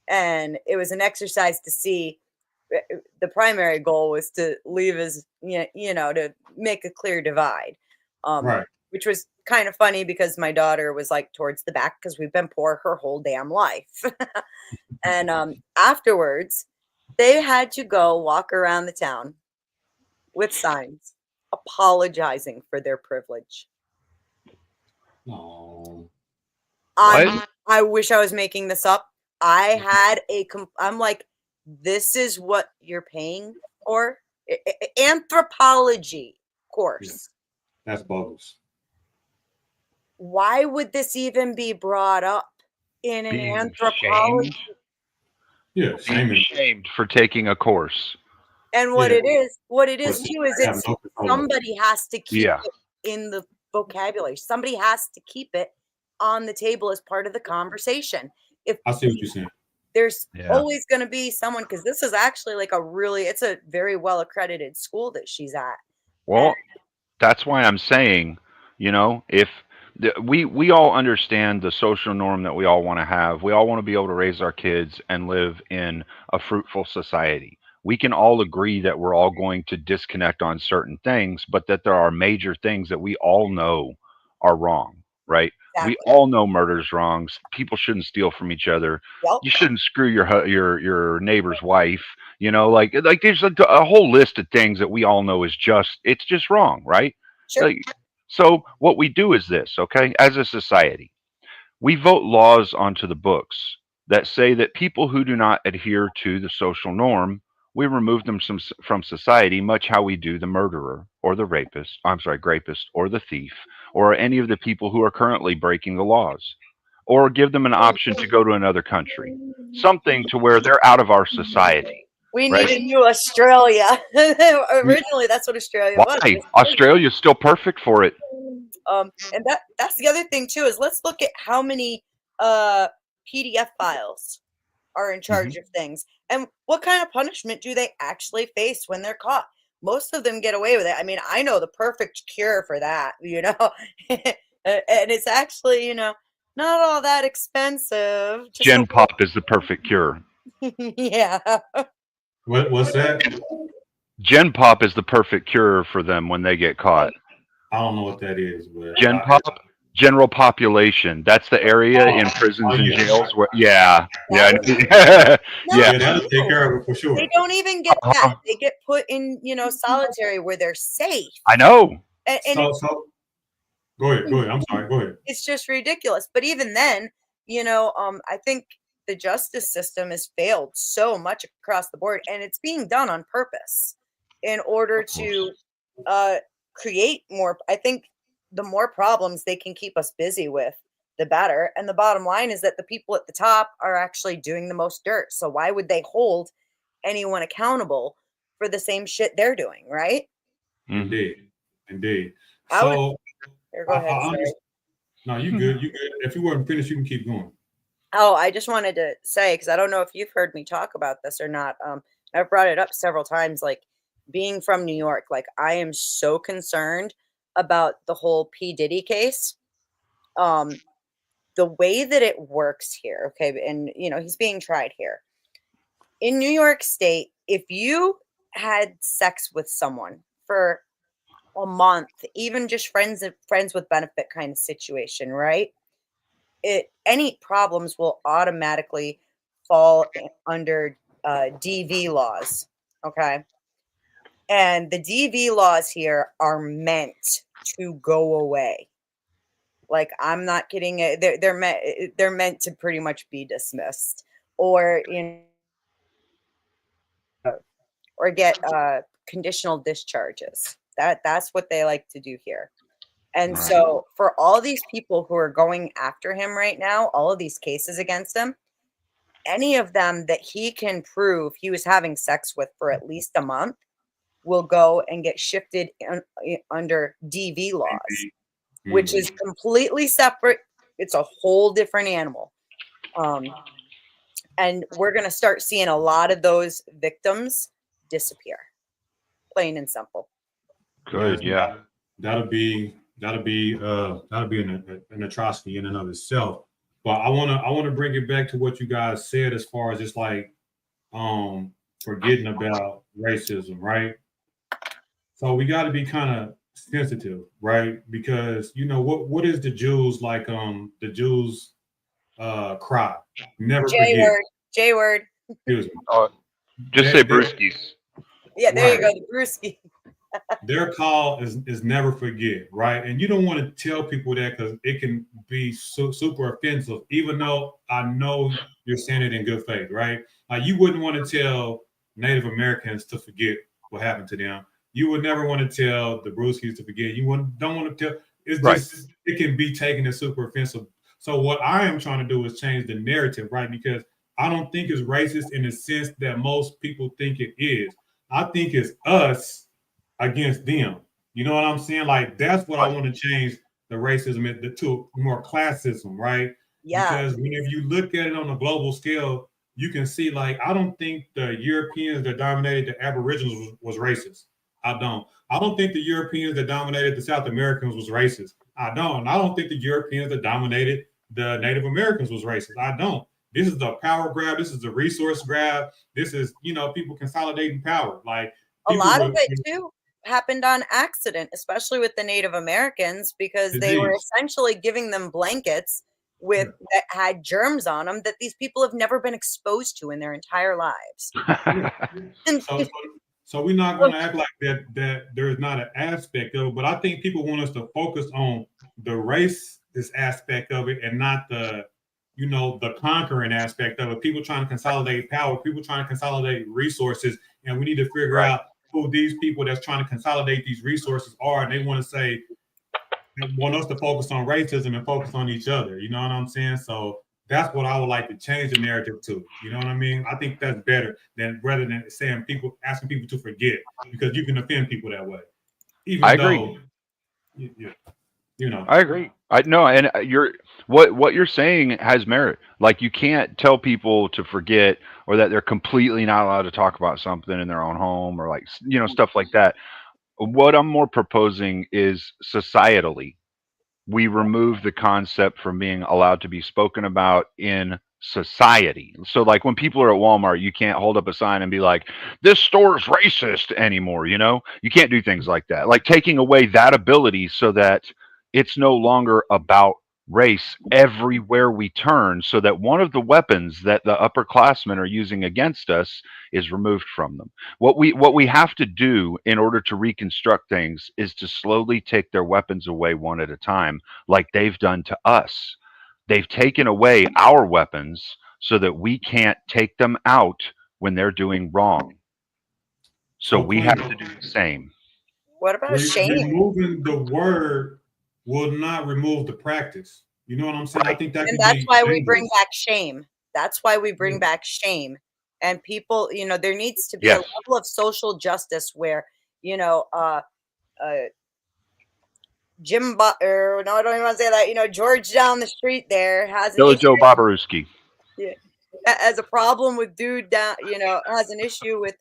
And it was an exercise to see. The primary goal was to leave as, to make a clear divide. Right. Which was kind of funny because my daughter was like towards the back because we've been poor her whole damn life. And afterwards, they had to go walk around the town with signs apologizing for their privilege. Oh. I wish I was making this up. I had I'm like, this is what you're paying for? Anthropology course. Yeah. That's bogus. Why would this even be brought up in an anthropology? Yeah, shamed for taking a course. And what it is too is somebody has to keep it in the vocabulary. Somebody has to keep it on the table as part of the conversation. If I see what you're saying. there's Yeah. always going to be someone, because this is actually like it's a very well accredited school that she's at. Well, that's why I'm saying, if we all understand the social norm that we all want to have. We all want to be able to raise our kids and live in a fruitful society. We can all agree that we're all going to disconnect on certain things, but that there are major things that we all know are wrong, right? We Exactly. all know murder's wrong. People shouldn't steal from each other. Yep. You shouldn't screw your neighbor's wife. Like there's a whole list of things that we all know is it's just wrong, right? Sure. Like, so what we do is this, okay? As a society, we vote laws onto the books that say that people who do not adhere to the social norm, we remove them from society, much how we do the murderer or the rapist, grapist or the thief, or any of the people who are currently breaking the laws, or give them an option to go to another country, something to where they're out of our society. We Right. need a new Australia. Originally, that's what Australia was. Why? Australia's still perfect for it. And that's the other thing too, is let's look at how many PDF files are in charge of things, and what kind of punishment do they actually face when they're caught. Most of them get away with it. I mean, I know the perfect cure for that, and it's actually, not all that expensive. Gen Pop is the perfect cure. Yeah. What's that? Gen Pop is the perfect cure for them when they get caught. I don't know what that is, but Gen Pop, general population. That's the area in prisons and jails where, yeah. No, yeah, that'll take care of it for sure. They don't even get that. They get put in, solitary where they're safe. I know. And So go ahead. I'm sorry. Go ahead. it's just ridiculous. But even then, I think the justice system has failed so much across the board, and it's being done on purpose in order to create more. I think the more problems they can keep us busy with, the better. And the bottom line is that the people at the top are actually doing the most dirt. So why would they hold anyone accountable for the same shit they're doing, right? Indeed. Go ahead. No, you good. If you weren't finished, you can keep going. Oh, I just wanted to say, because I don't know if you've heard me talk about this or not. I've brought it up several times, like being from New York, like I am so concerned about the whole P. Diddy case. The way that it works here, okay, and he's being tried here. In New York State, if you had sex with someone for a month, even just friends with benefit kind of situation, right? Any problems will automatically fall under DV laws, okay? And the DV laws here are meant to go away. Like, I'm not kidding. They're meant to pretty much be dismissed, or or get conditional discharges. That's what they like to do here. And so for all these people who are going after him right now, all of these cases against him, any of them that he can prove he was having sex with for at least a month will go and get shifted under DV laws, which is completely separate. It's a whole different animal. And we're going to start seeing a lot of those victims disappear, plain and simple. Good. Yeah. That'll be an atrocity in and of itself. But I wanna bring it back to what you guys said as far as just like forgetting about racism, right? So we got to be kind of sensitive, right? Because what is the Jews like? The Jews cry, never forget. J word. Excuse me. Just say brewskis. Yeah, there you go, the brewski. Their call is never forget, right? And you don't want to tell people that because it can be super offensive, even though I know you're saying it in good faith, right? You wouldn't want to tell Native Americans to forget what happened to them. You would never want to tell the Brewskis to forget. Don't want to tell. It's just it can be taken as super offensive. So what I am trying to do is change the narrative, right? Because I don't think it's racist in the sense that most people think it is. I think it's us against them. You know what I'm saying? Like, that's what I want to change the racism to more classism, right? Yeah. Because whenever you look at it on a global scale, you can see, like, I don't think the Europeans that dominated the Aboriginals was racist. I don't. I don't think the Europeans that dominated the South Americans was racist. I don't. And I don't think the Europeans that dominated the Native Americans was racist. I don't. This is the power grab. This is the resource grab. This is, people consolidating power. Like, a lot of it too happened on accident, especially with the Native Americans, because they were essentially giving them blankets with that had germs on them that these people have never been exposed to in their entire lives. So we're not going to act like that there's not an aspect of it, but I think people want us to focus on the racist aspect of it and not the conquering aspect of it. People trying to consolidate power, people trying to consolidate resources, and we need to figure out who these people that's trying to consolidate these resources are. And they want to say, they want us to focus on racism and focus on each other. You know what I'm saying? So that's what I would like to change the narrative to. You know what I mean? I think that's better than rather than asking people to forget, because you can offend people that way. I agree. I agree. I know, and what you're saying has merit. Like, you can't tell people to forget, or that they're completely not allowed to talk about something in their own home, or like stuff like that. What I'm more proposing is societally, we remove the concept from being allowed to be spoken about in society. So, like, when people are at Walmart, you can't hold up a sign and be like, "This store is racist" anymore. You can't do things like that. Like, taking away that ability so that it's no longer about race everywhere we turn, so that one of the weapons that the upperclassmen are using against us is removed from them. What we have to do in order to reconstruct things is to slowly take their weapons away one at a time, like they've done to us. They've taken away our weapons so that we can't take them out when they're doing wrong. So we have to do the same. What about shame? Removing the word will not remove the practice. You know what I'm saying? I think that, and that's why we bring back shame. That's why we bring back shame. And people, there needs to be a level of social justice where, Jim Butler, no, I don't even want to say that, George down the street there has an Joe Bobarowski. Yeah, has a problem with dude down, has an issue with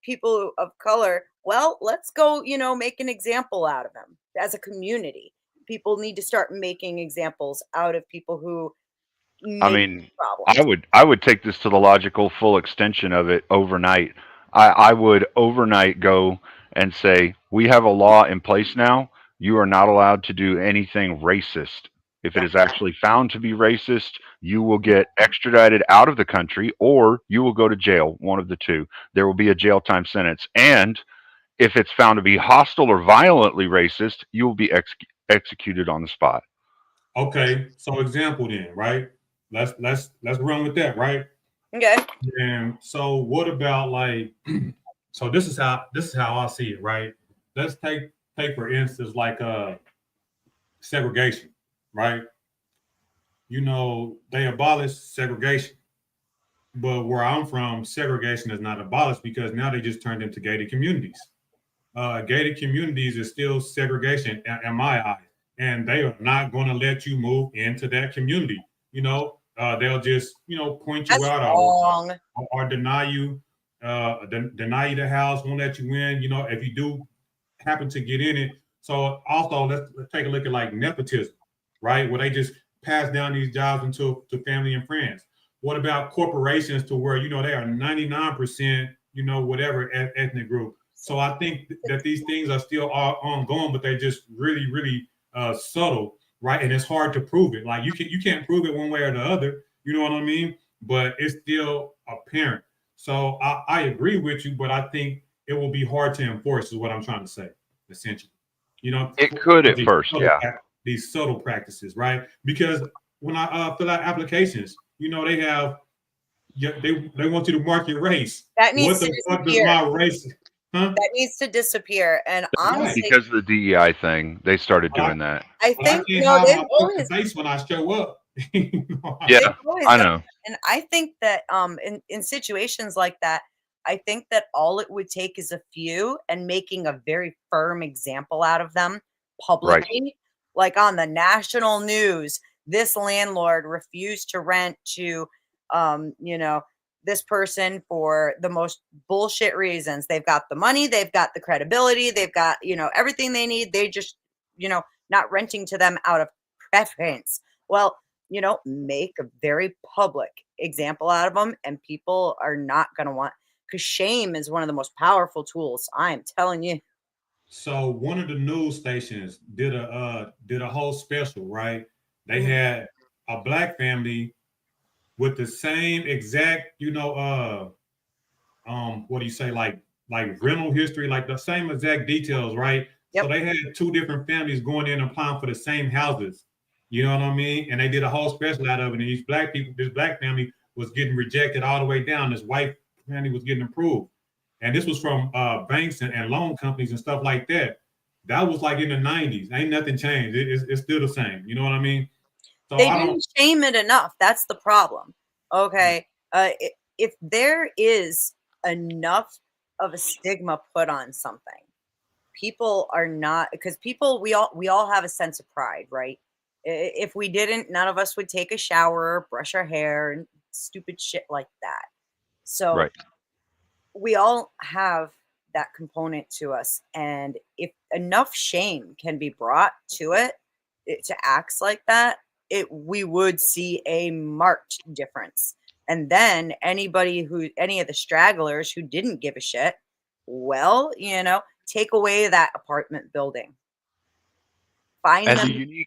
people of color. Well, let's go, make an example out of them as a community. People need to start making examples out of people who I would take this to the logical full extension of it overnight. I would overnight go and say, we have a law in place now. You are not allowed to do anything racist. If it is actually found to be racist, you will get extradited out of the country, or you will go to jail, one of the two. There will be a jail time sentence. And if it's found to be hostile or violently racist, you will be executed on the spot. Okay, so example then, right? Let's run with that, right? Okay. And so what about, like, so this is how I see it, right? Let's take for instance, like segregation, right? They abolished segregation, but where I'm from, segregation is not abolished, because now they just turned into gated communities. Gated communities is still segregation in my eyes, and they are not going to let you move into that community. They'll just point you out or deny you the house, won't let you in. If you do happen to get in it. So also let's take a look at, like, nepotism, right? Where they just pass down these jobs to family and friends. What about corporations to where they are 99% whatever ethnic group? So I think that these things are still ongoing, but they're just really, really subtle, right? And it's hard to prove it. Like, you can't prove it one way or the other. You know what I mean? But it's still apparent. So I agree with you, but I think it will be hard to enforce, is what I'm trying to say, essentially. It could at first, these subtle practices, right? Because when I fill out applications, they have, they want you to mark your race. That needs to fuck does my race? Huh? That needs to disappear. And honestly, because of the DEI thing, they started doing that. I think they've always face when I show up. Yeah, I know. And I think that in situations like that, I think that all it would take is a few and making a very firm example out of them publicly. like on the national news, this landlord refused to rent to, you know, this person for the most bullshit reasons. They've got the money, they've got the credibility, they've got, you know, everything they need. They just, you know, not renting to them out of preference. Well, you know, make a very public example out of them, and people are not going to want, because shame is one of the most powerful tools. I'm telling you. So one of the news stations did a whole special, right? They Mhm. had a black family with the same exact, what do you say, like rental history, like the same exact details, right? So Yep. they had two different families going in and applying for the same houses. You know what I mean? And they did a whole special out of it. And this black family was getting rejected all the way down. This white family was getting approved. And this was from banks and loan companies and stuff like that. That was like in the 90s. Ain't nothing changed. It's still the same. You know what I mean? So They I don't. didn't shame it enough. That's the problem. Okay. If there is enough of a stigma put on something, people are not, because people, we all have a sense of pride, right? If we didn't, none of us would take a shower, brush our hair, and stupid shit like that. So Right. we all have that component to us, and if enough shame can be brought to it to acts like that, we would see a marked difference. And then any of the stragglers who didn't give a shit, well, you know, take away that apartment building, find And them, you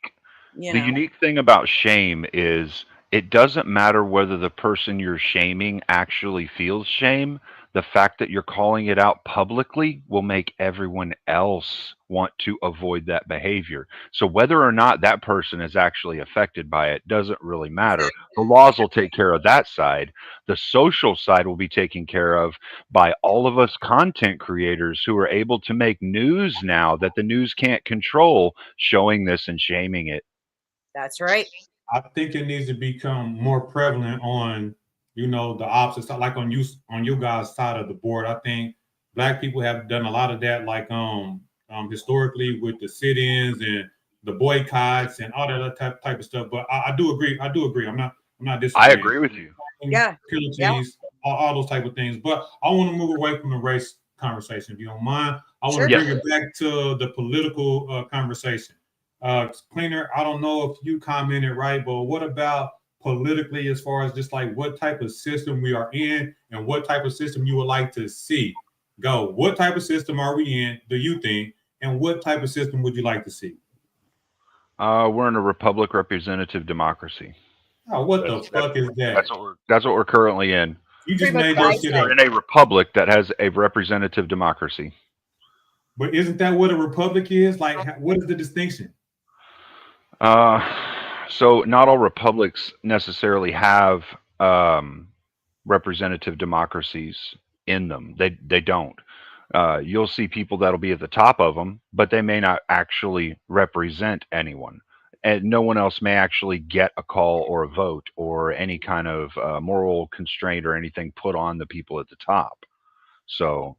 the know. unique thing about shame is it doesn't matter whether the person you're shaming actually feels shame. The fact that you're calling it out publicly will make everyone else want to avoid that behavior. So whether or not that person is actually affected by it doesn't really matter. The laws will take care of that side. The social side will be taken care of by all of us content creators who are able to make news now that the news can't control, showing this and shaming it. That's right. I think it needs to become more prevalent on, the opposite side, like on you guys' side of the board. I think black people have done a lot of that, like historically with the sit-ins and the boycotts and all that other type of stuff. But I do agree. I do agree. I'm not I disagreeing. agree with you. Yeah. Penalties, all those type of things. But I want to move away from the race conversation, if you don't mind. I want Sure. to bring Yes. it back to the political conversation. Cleaner, I don't know if you commented right, but what about politically, as far as just like what type of system we are in and what type of system you would like to see go? What type of system are we in, do you think? And what type of system would you like to see? We're in a republic representative democracy. Oh, what the That's fuck is that? that's what we're currently in. You just Pretty much made what I that shit said. up. We're in a republic that has a representative democracy. But isn't that what a republic is? Like, what is the distinction? So not all republics necessarily have representative democracies in them. They don't. You'll see people that'll be at the top of them, but they may not actually represent anyone. And no one else may actually get a call or a vote or any kind of moral constraint or anything put on the people at the top. So,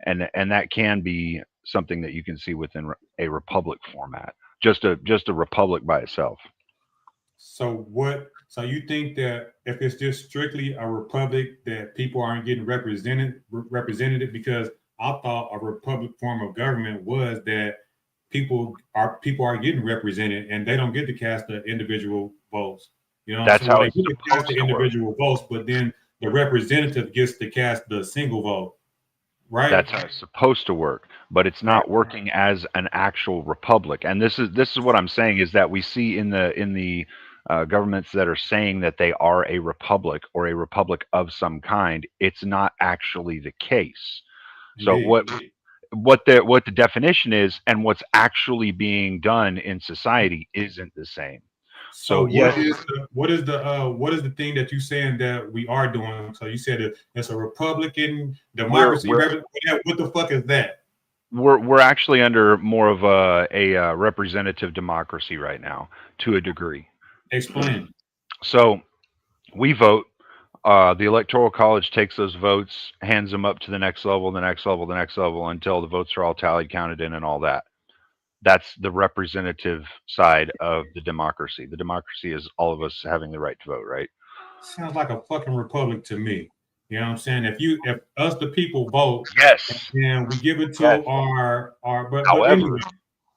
and that can be something that you can see within a republic format. Just a republic by itself. So what? So you think that if it's just strictly a republic, that people aren't getting represented? Because I thought a republic form of government was that people are getting represented and they don't get to cast the individual votes. That's so how they it's get to cast supposed the to work. individual votes, but then the representative gets to cast the single vote, right? That's how it's supposed to work, but it's not working as an actual republic. And this is what I'm saying is that we see in the governments that are saying that they are a republic or a republic of some kind. It's not actually the case. So Indeed. what the definition is and what's actually being done in society isn't the same. So yes, what is the thing that you're saying that we are doing? So you said it's a Republican democracy. We're- What the fuck is that? we're actually under more of a representative democracy right now to a degree. Explain. So we vote. The electoral college takes those votes, hands them up to the next level, the next level, the next level, until the votes are all tallied, counted in, and all that. That's the representative side of the democracy. The democracy is all of us having the right to vote, right? Sounds like a fucking republic to me. You know what I'm saying? If us the people vote Yes. and we give it to Yes. our but However, anyway,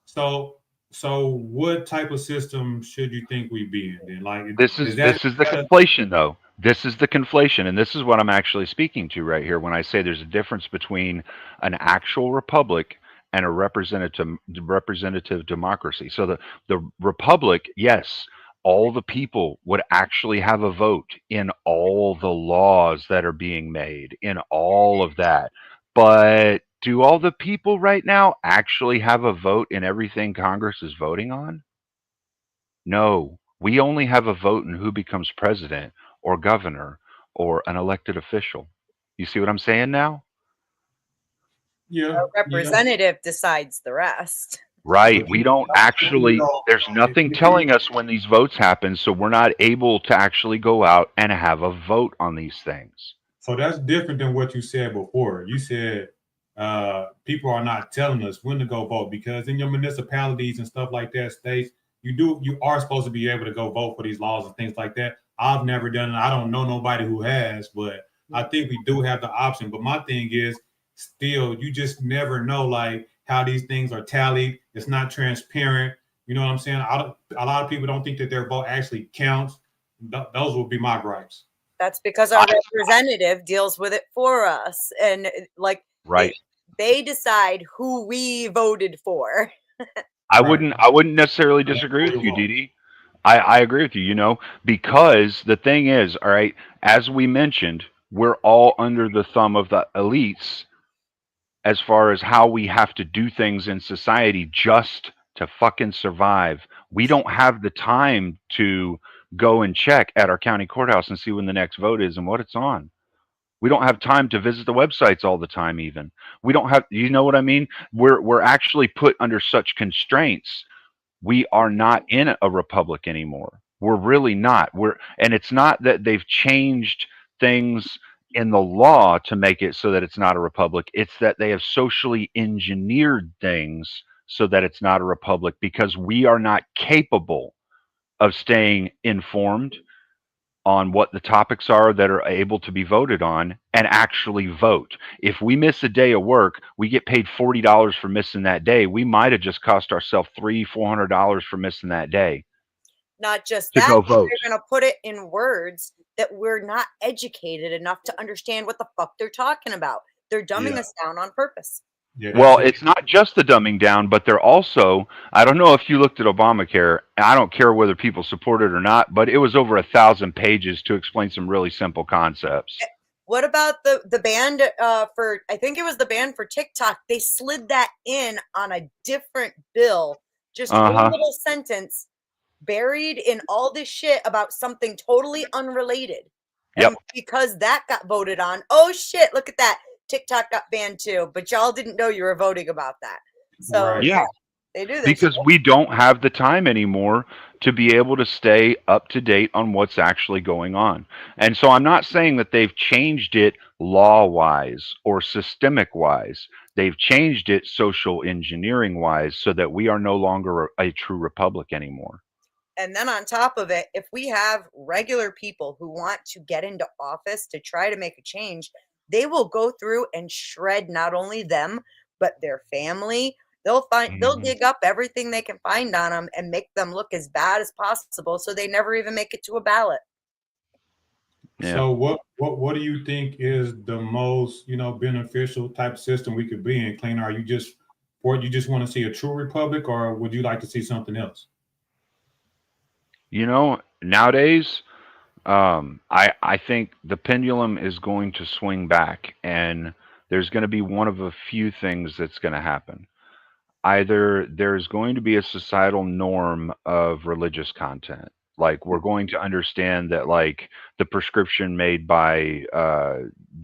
so what type of system should you think we be in then? Like this is that the conflation, though. This is the conflation, and this is what I'm actually speaking to right here when I say there's a difference between an actual republic and a representative democracy. So the republic, yes, all the people would actually have a vote in all the laws that are being made, in all of that. But do all the people right now actually have a vote in everything Congress is voting on? No, we only have a vote in who becomes president or governor or an elected official. You see what I'm saying now? yeah, A representative decides the rest. Right. But We you don't actually, there's nothing telling us when these votes happen, so we're not able to actually go out and have a vote on these things. So that's different than what you said before. You said people are not telling us when to go vote because in your municipalities and stuff like that, states, you are supposed to be able to go vote for these laws and things like that. I've never done it. I don't know nobody who has, but I think we do have the option. But my thing is still, you just never know like how these things are tallied. It's not transparent. You know what I'm saying? A lot of people don't think that their vote actually counts. Those would be my gripes. That's because our representative deals with it for us, and like Right. they decide who we voted for. I wouldn't necessarily disagree with you, Didi. I agree with you, you know, because the thing is, all right, as we mentioned, we're all under the thumb of the elites as far as how we have to do things in society just to fucking survive. We don't have the time to go and check at our county courthouse and see when the next vote is and what it's on. We don't have time to visit the websites all the time even. We don't have, you know what I mean? We're actually put under such constraints. We are not in a republic anymore. We're really not. And it's not that they've changed things in the law to make it so that it's not a republic. It's that they have socially engineered things so that it's not a republic because we are not capable of staying informed on what the topics are that are able to be voted on and actually vote. If we miss a day of work, we get paid $40 for missing that day. We might have just cost ourselves $300-400 for missing that day. Not just to that, go vote. they're going to put it in words that we're not educated enough to understand what the fuck they're talking about. They're dumbing us down on purpose. Yeah, Well, it's not just the dumbing down, but they're also, I don't know if you looked at Obamacare, I don't care whether people support it or not, but it was over 1,000 pages to explain some really simple concepts. What about the ban for, I think it was the ban for TikTok. They slid that in on a different bill. Just one little sentence buried in all this shit about something totally unrelated. And because that got voted on, oh shit, look at that. TikTok got banned too, but y'all didn't know you were voting about that. So Right. they do this Because we don't have the time anymore to be able to stay up to date on what's actually going on. And so I'm not saying that they've changed it law-wise or systemic-wise. They've changed it social engineering-wise so that we are no longer a true republic anymore. And then on top of it, if we have regular people who want to get into office to try to make a change, they will go through and shred not only them, but their family. They'll dig up everything they can find on them and make them look as bad as possible so they never even make it to a ballot. Yeah. So what do you think is the most, beneficial type system we could be in, Cleaner? Are you just want to see a true republic, or would you like to see something else? Nowadays, I think the pendulum is going to swing back, and there's going to be one of a few things that's going to happen. Either there's going to be a societal norm of religious content, Like, we're going to understand that, like, the prescription made by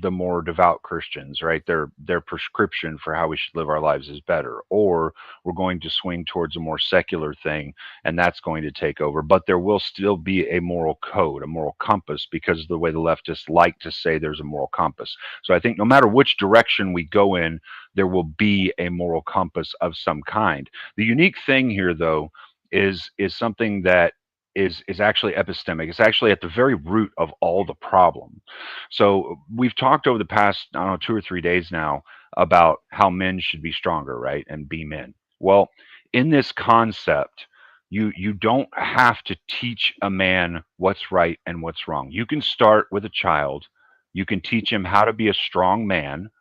the more devout Christians, right? Their prescription for how we should live our lives is better. Or we're going to swing towards a more secular thing, and that's going to take over. But there will still be a moral code, a moral compass, because of the way the leftists like to say there's a moral compass. So I think no matter which direction we go in, there will be a moral compass of some kind. The unique thing here, though, is something that is actually epistemic. It's actually at the very root of all the problem. So we've talked over the past, I don't know, 2 or 3 days now about how men should be stronger, right, and be men. Well, in this concept, you don't have to teach a man what's right and what's wrong. You can start with a child. You can teach him how to be a strong man,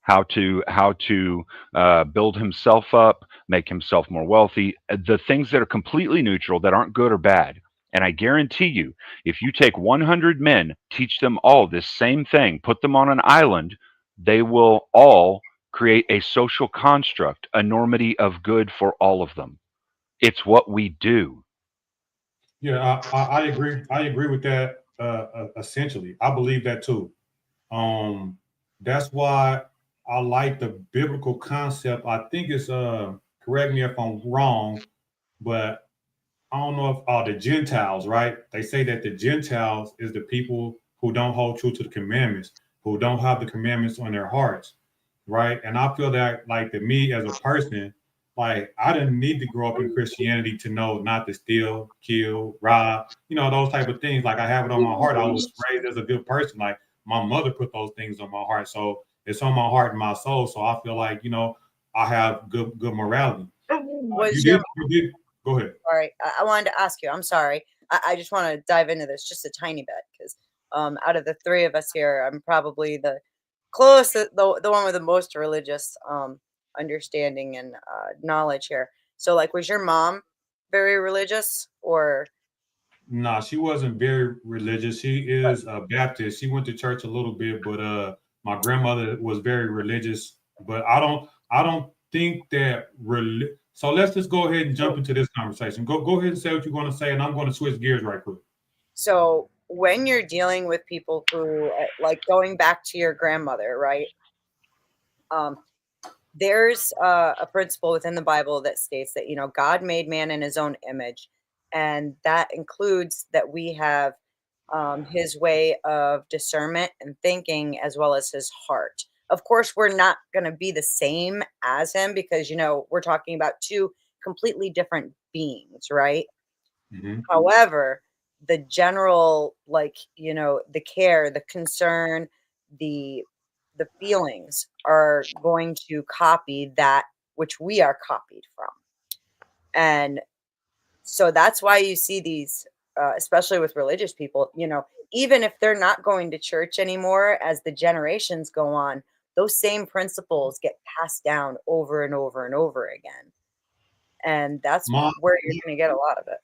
how to build himself up, make himself more wealthy, the things that are completely neutral, that aren't good or bad. And I guarantee you, if you take 100 men, teach them all this same thing, put them on an island, they will all create a social construct, a normity of good for all of them. It's what we do. Yeah, I agree. I agree with that. Essentially, I believe that too. That's why I like the biblical concept. I think it's correct me if I'm wrong, but I don't know if the Gentiles, right? They say that the Gentiles is the people who don't hold true to the commandments, who don't have the commandments on their hearts, right? And I feel that, like, to me as a person, like, I didn't need to grow up in Christianity to know not to steal, kill, rob, those type of things. Like, I have it on my heart. I was raised as a good person. Like, my mother put those things on my heart, so it's on my heart and my soul. So I feel like, I have good morality. You did. Go ahead. Sorry, I wanted to ask you. I'm sorry. I just want to dive into this just a tiny bit because out of the three of us here, I'm probably the closest, the one with the most religious understanding and knowledge here. So, like, was your mom very religious, or? Nah, she wasn't very religious. She is a Baptist. She went to church a little bit, but my grandmother was very religious. But I don't think that So let's just go ahead and jump into this conversation. Go ahead and say what you're going to say, and I'm going to switch gears right quick. So when you're dealing with people who, like, going back to your grandmother, right? There's a principle within the Bible that states that, God made man in his own image. And that includes that we have his way of discernment and thinking, as well as his heart. Of course, we're not going to be the same as him because, we're talking about two completely different beings, right? Mm-hmm. However, the general, like, the care, the concern, the feelings are going to copy that which we are copied from. And so that's why you see these, especially with religious people, even if they're not going to church anymore, as the generations go on, those same principles get passed down over and over and over again. And that's where you're going to get a lot of it.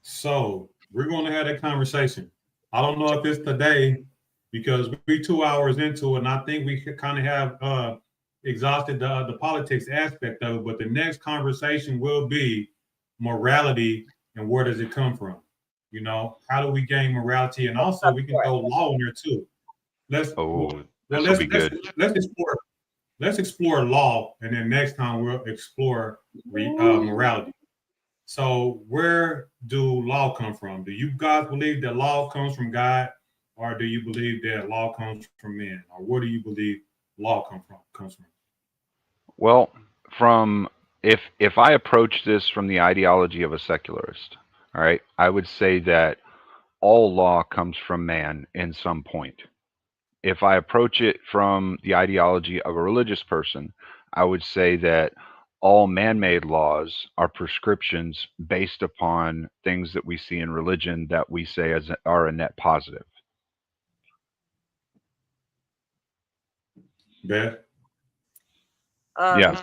So we're going to have that conversation. I don't know if it's today because we're 2 hours into it, and I think we kind of have exhausted the politics aspect of it. But the next conversation will be morality and where does it come from? How do we gain morality? And also we can throw law in there too. Let's explore law, and then next time we'll explore morality. So where do law come from? Do you guys believe that law comes from God, or do you believe that law comes from men, or where do you believe law comes from? Well, if I approach this from the ideology of a secularist, all right, I would say that all law comes from man in some point. If I approach it from the ideology of a religious person, I would say that all man-made laws are prescriptions based upon things that we see in religion that we say are a net positive. Beth? Yeah.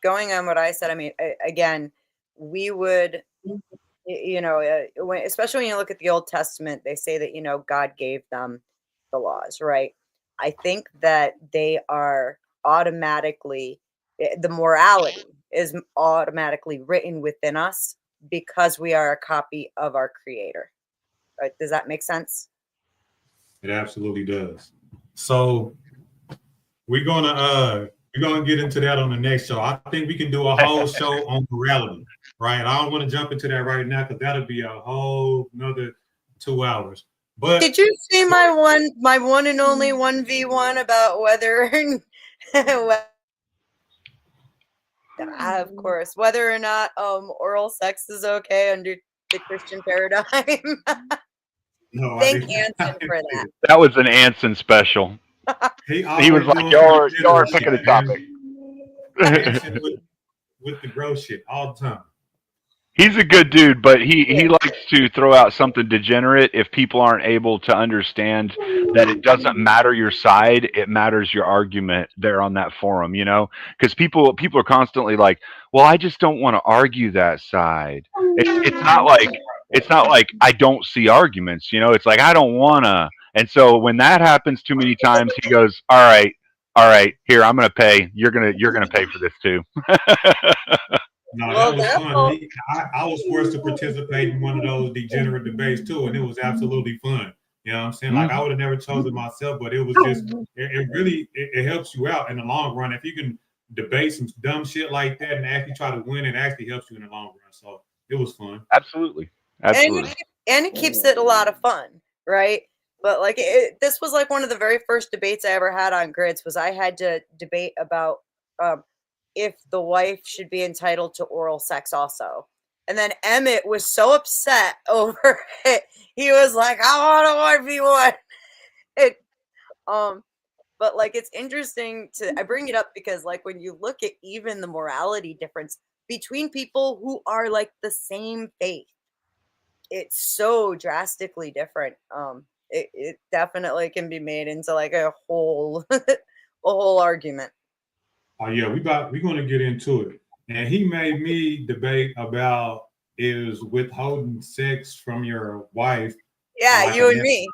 Going on what I said, I mean, again, we would, especially when you look at the Old Testament, they say that, God gave them the laws, right? I think that they are automatically, the morality is automatically written within us because we are a copy of our creator. Right? Does that make sense? It absolutely does. So we're gonna get into that on the next show. I think we can do a whole show on morality, right? I don't want to jump into that right now because that'll be a whole another 2 hours. But did you see my one and only 1v1 about whether of course, whether or not oral sex is okay under the Christian paradigm? no, Thank Anson for that. That was an Anson special. He He was like, y'all are picking a topic. with the gross shit all the time. He's a good dude, but he likes to throw out something degenerate if people aren't able to understand that it doesn't matter your side, it matters your argument there on that forum, you know? Because people are constantly like, well, I just don't want to argue that side. It's not like I don't see arguments, you know? It's like I don't wanna. And so when that happens too many times, he goes, all right, here, I'm gonna pay. You're gonna pay for this too. No, Well, that was fun. I was forced to participate in one of those degenerate debates too, and it was absolutely fun. You know what I'm saying? Like I would have never chosen myself, but it was just it really helps you out in the long run. If you can debate some dumb shit like that and actually try to win, it actually helps you in the long run. So it was fun. Absolutely. And it keeps it a lot of fun, right? But like this was like one of the very first debates I ever had on Grids was I had to debate about if the wife should be entitled to oral sex also. And then Emmett was so upset over it. He was like, I want a 1v1. But like it's interesting I bring it up because like when you look at even the morality difference between people who are like the same faith, it's so drastically different. It definitely can be made into like a whole argument. Oh yeah, we're going to get into it. And he made me debate about is withholding sex from your wife. Yeah, like you and me.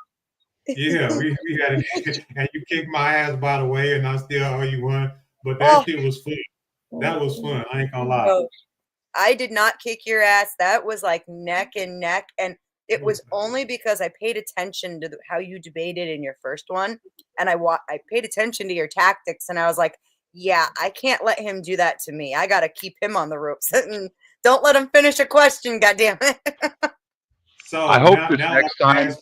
Yeah, we had it, and you kicked my ass by the way, and I still owe you one. But that shit was fun. That was fun. I ain't gonna lie. No, I did not kick your ass. That was like neck and neck, and it was only because I paid attention to how you debated in your first one, and I paid attention to your tactics, and I was like, yeah, I can't let him do that to me. I got to keep him on the ropes. Don't let him finish a question, goddammit. So I hope this next time.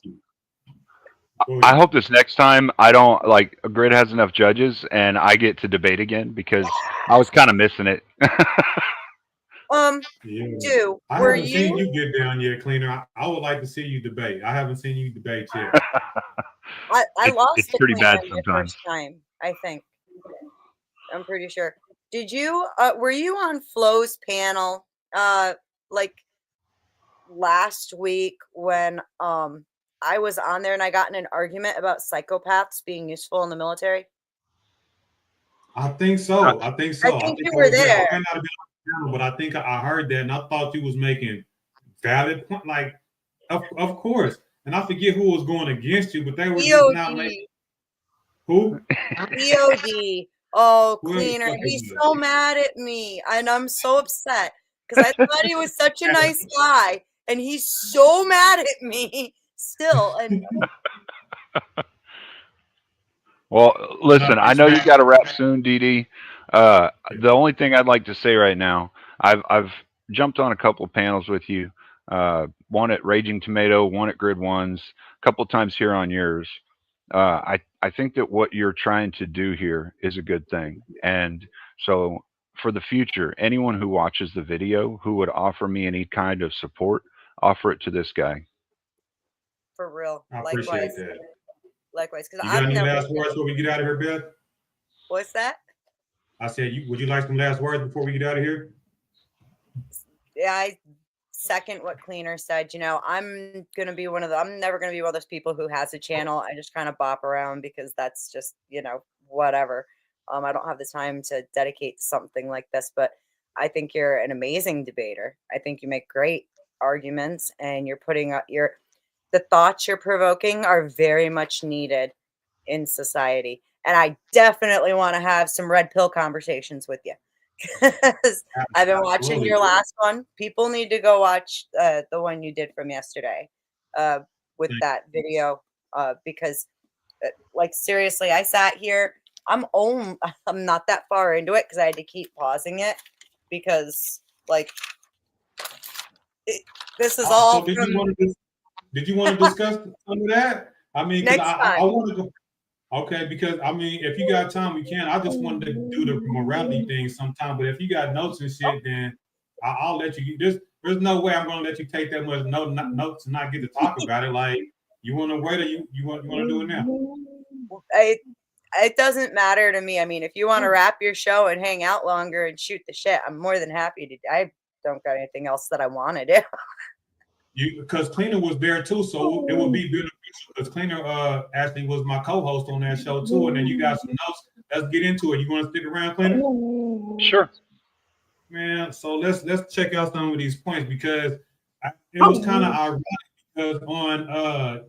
I hope this next time I don't like Grid has enough judges and I get to debate again because I was kind of missing it. Yeah. I haven't seen you get down yet, Cleaner. I would like to see you debate. I haven't seen you debate yet. I lost. It's pretty bad sometimes. The first time, I think. I'm pretty sure. Did you? Were you on Flo's panel? Like last week when I was on there and I got in an argument about psychopaths being useful in the military? I think so. I think you were there. I might not have been on the panel, but I think I heard that, and I thought you was making valid point. Like, of course. And I forget who was going against you, but they were just not making. Who? EOD. Oh, Cleaner. He's so mad at me, and I'm so upset because I thought he was such a nice guy, and he's so mad at me still. And well, listen, I know you got to wrap soon, DD. The only thing I'd like to say right now, I've jumped on a couple of panels with you. One at Raging Tomato, one at Grid Ones, a couple of times here on yours. I think that what you're trying to do here is a good thing. And so for the future, anyone who watches the video who would offer me any kind of support, offer it to this guy. For real. I appreciate that. Likewise. You got any last words before we get out of here, Beth? What's that? I said, would you like some last words before we get out of here? Yeah, I second what Cleaner said. You know, I'm never going to be one of those people who has a channel. I just kind of bop around because that's just, you know, whatever. I don't have the time to dedicate to something like this, but I think you're an amazing debater. I think you make great arguments, and you're putting up the thoughts you're provoking are very much needed in society. And I definitely want to have some red pill conversations with you, I've been watching Absolutely. your last one. People need to go watch the one you did from yesterday with that video because, like, seriously, I sat here. I'm not that far into it because I had to keep pausing it because, like, this is all So did from you want to discuss some of that? I mean, because next I time. want to go. Okay, because I mean, if you got time, we can. I just wanted to do the morality thing sometime. But if you got notes and shit, then I'll let you. There's no way I'm gonna let you take that much notes and not get to talk about it. Like, you want to wait, or you want to do it now? It doesn't matter to me. I mean, if you want to wrap your show and hang out longer and shoot the shit, I'm more than happy to. I don't got anything else that I want to do. Because Cleaner was there too, so it would be beneficial because Cleaner actually was my co-host on that show too. And then you got some notes. Let's get into it. You want to stick around, Cleaner? Sure. Man, so let's check out some of these points because it was kind of ironic because on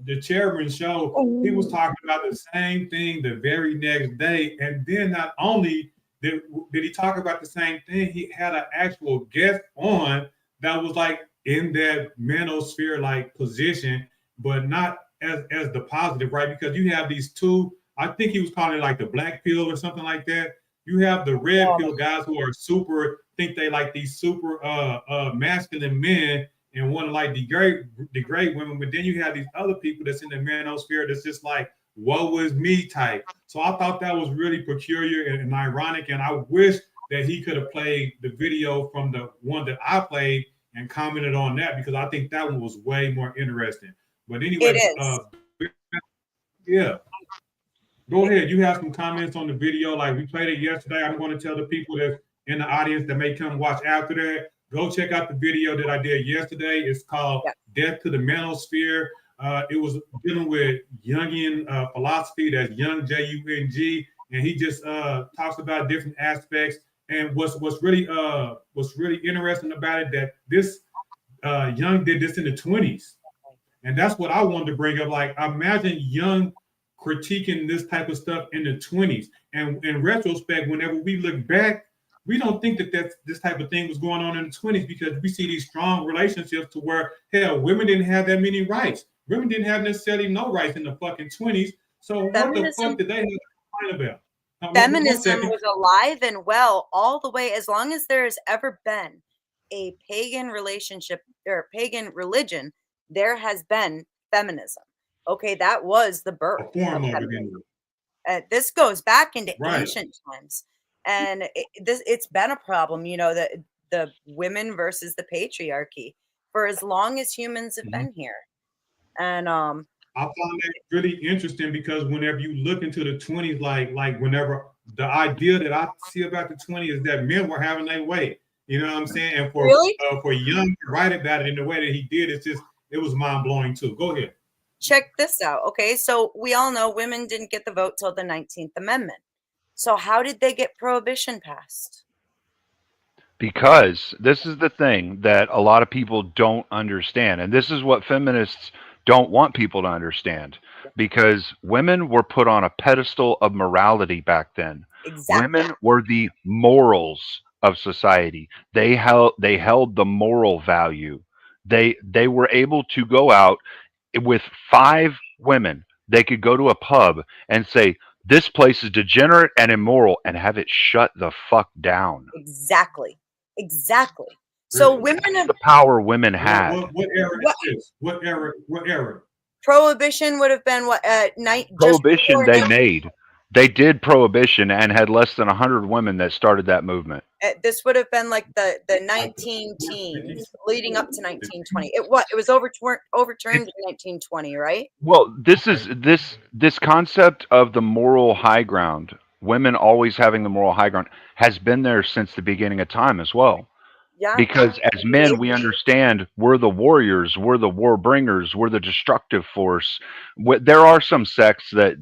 the chairman show, he was talking about the same thing the very next day. And then not only did he talk about the same thing, he had an actual guest on that was like in that manosphere like position, but not as the positive, right? Because you have these two, I think he was calling it like the black pill or something like that. You have the red pill guys who are think they like these super masculine men and want to like degrade women, but then you have these other people that's in the manosphere that's just like, woe is me type. So I thought that was really peculiar and ironic, and I wish that he could have played the video from the one that I played and commented on that because I think that one was way more interesting. But anyway, It is. Yeah. Go ahead. You have some comments on the video. Like we played it yesterday. I'm going to tell the people that in the audience that may come watch after that, go check out the video that I did yesterday. It's called Death to the Manosphere. It was dealing with Jungian philosophy. That's Jung, J-U-N-G. And he just talks about different aspects. And what's really interesting about it that this Jung did this in the 20s. And that's what I wanted to bring up. Like, imagine Jung critiquing this type of stuff in the 20s. And in retrospect, whenever we look back, we don't think that this type of thing was going on in the 20s because we see these strong relationships to where, hell, women didn't have that many rights. Women didn't have necessarily no rights in the fucking 20s. So what the fuck did they have to complain about? Feminism was alive and well all the way, as long as there has ever been a pagan relationship or pagan religion, there has been feminism. Okay, that was the birth of feminism. This goes back into ancient times, and it's been a problem, you know, that the women versus the patriarchy for as long as humans have been here. And I found that really interesting because whenever you look into the 20s, like whenever the idea that I see about the 20s is that men were having their way, you know what I'm saying? And for Jung to write about it in the way that he did, it was mind blowing too. Go ahead. Check this out. Okay, so we all know women didn't get the vote till the 19th Amendment. So how did they get prohibition passed? Because this is the thing that a lot of people don't understand, and this is what feminists don't want people to understand, because women were put on a pedestal of morality back then. Exactly. Women were the morals of society. They held the moral value. They were able to go out with 5 women. They could go to a pub and say, this place is degenerate and immoral, and have it shut the fuck down. Exactly. So women have the power women had. What era is this? What era? Prohibition would have been what Prohibition they made. They did prohibition and had less than 100 women that started that movement. This would have been like the 19 teens leading up to 1920. It was overturned in 1920, right? Well, this concept of the moral high ground, women always having the moral high ground, has been there since the beginning of time as well. Yeah. Because as men, we understand we're the warriors, we're the war bringers, we're the destructive force. There are some sects that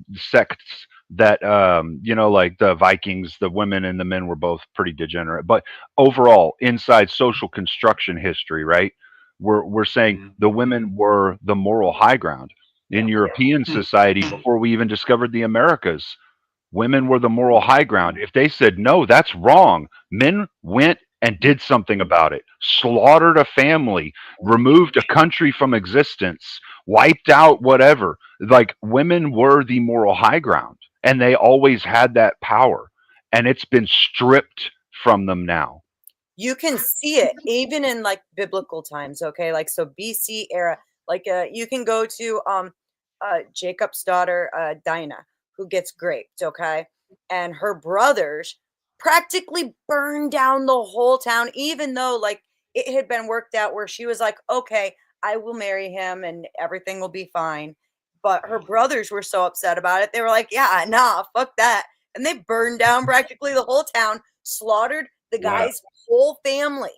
you know, like the Vikings, the women and the men were both pretty degenerate. But overall, inside social construction history, right, we're saying the women were the moral high ground in European society before we even discovered the Americas. women were the moral high ground. If they said, no, that's wrong, men went and did something about it, slaughtered a family, removed a country from existence, wiped out whatever. Like, women were the moral high ground, and they always had that power, and it's been stripped from them now. You can see it even in like biblical times, okay? Like, so BC era, like you can go to Jacob's daughter Dinah, who gets raped, okay? And her brothers practically burned down the whole town, even though like it had been worked out where she was like, okay, I will marry him and everything will be fine. But her brothers were so upset about it, they were like, yeah, nah, fuck that. And they burned down practically the whole town, slaughtered the Wow. guy's whole family.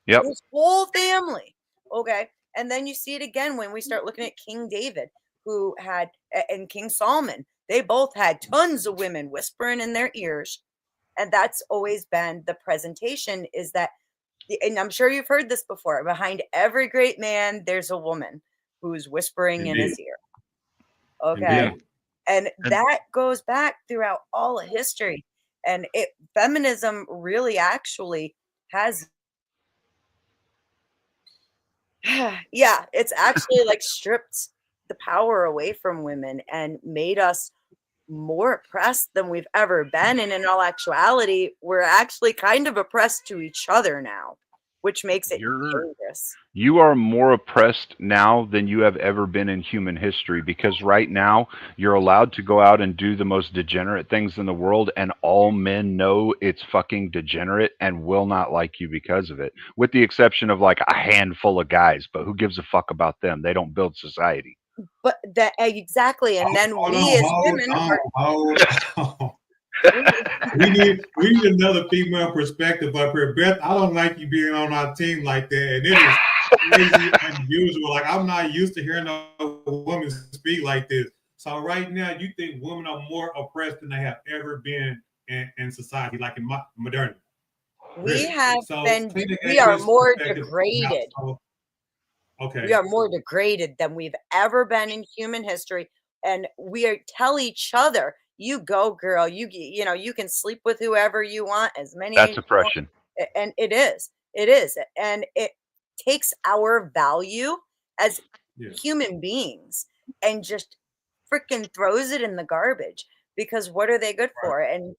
Yep. His whole family. Okay. And then you see it again when we start looking at King David, who had, and King Solomon. They both had tons of women whispering in their ears. And that's always been the presentation, is that, and I'm sure you've heard this before, behind every great man, there's a woman who's whispering in his ear. Okay. Indeed. And that goes back throughout all of history. And feminism really actually has, yeah, it's actually like stripped the power away from women and made us more oppressed than we've ever been. And in all actuality, we're actually kind of oppressed to each other now, which makes it dangerous. You are more oppressed now than you have ever been in human history, because right now you're allowed to go out and do the most degenerate things in the world, and all men know it's fucking degenerate and will not like you because of it, with the exception of like a handful of guys. But who gives a fuck about them? They don't build society. But that exactly, and then we as women are, we need another female perspective up here. Beth, I don't like you being on our team like that, and it is crazy and unusual. Like, I'm not used to hearing a woman speak like this. So right now, you think women are more oppressed than they have ever been in society, like in modernity? We have So, been, take we are this more perspective. degraded. Okay. We are more degraded than we've ever been in human history, and tell each other, "You go, girl. You know, you can sleep with whoever you want, as many." That's oppression. And it is, and it takes our value as human beings and just freaking throws it in the garbage, because what are they good for? And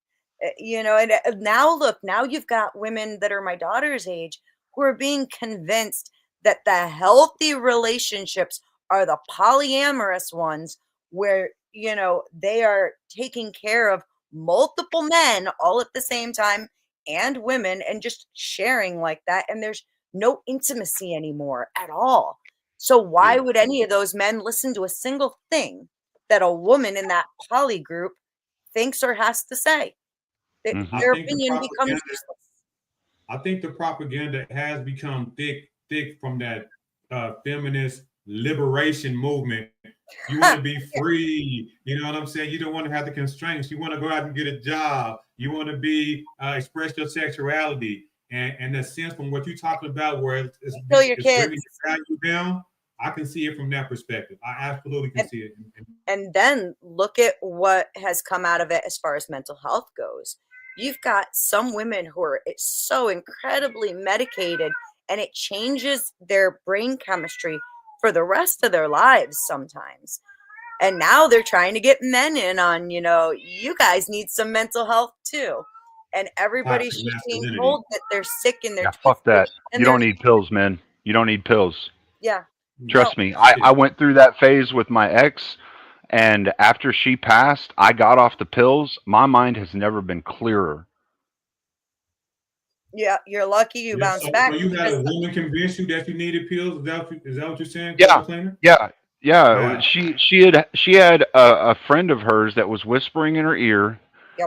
you know, and now look, now you've got women that are my daughter's age who are being convinced that the healthy relationships are the polyamorous ones, where, you know, they are taking care of multiple men all at the same time, and women, and just sharing like that. And there's no intimacy anymore at all. So why would any of those men listen to a single thing that a woman in that poly group thinks or has to say? Their opinion becomes useless. I think the propaganda has become thick from that feminist liberation movement. You want to be free, you know what I'm saying? You don't want to have the constraints. You want to go out and get a job. You want to be express your sexuality, and the sense from what you're talking about, where it's kill your it's kids, bringing your value down. I can see it from that perspective. I absolutely can see it. And then look at what has come out of it as far as mental health goes. You've got some women who are so incredibly medicated, and it changes their brain chemistry for the rest of their lives sometimes. And now they're trying to get men in on, you know, you guys need some mental health too. And everybody's just being told that they're sick and they're fuck that. You don't need pills, man. You don't need pills. Yeah. Trust me. I went through that phase with my ex, and after she passed, I got off the pills. My mind has never been clearer. Yeah, you're lucky you bounced back. So you had a woman convince you that you needed pills? Is that what you're saying? Yeah. Wow. She had a friend of hers that was whispering in her ear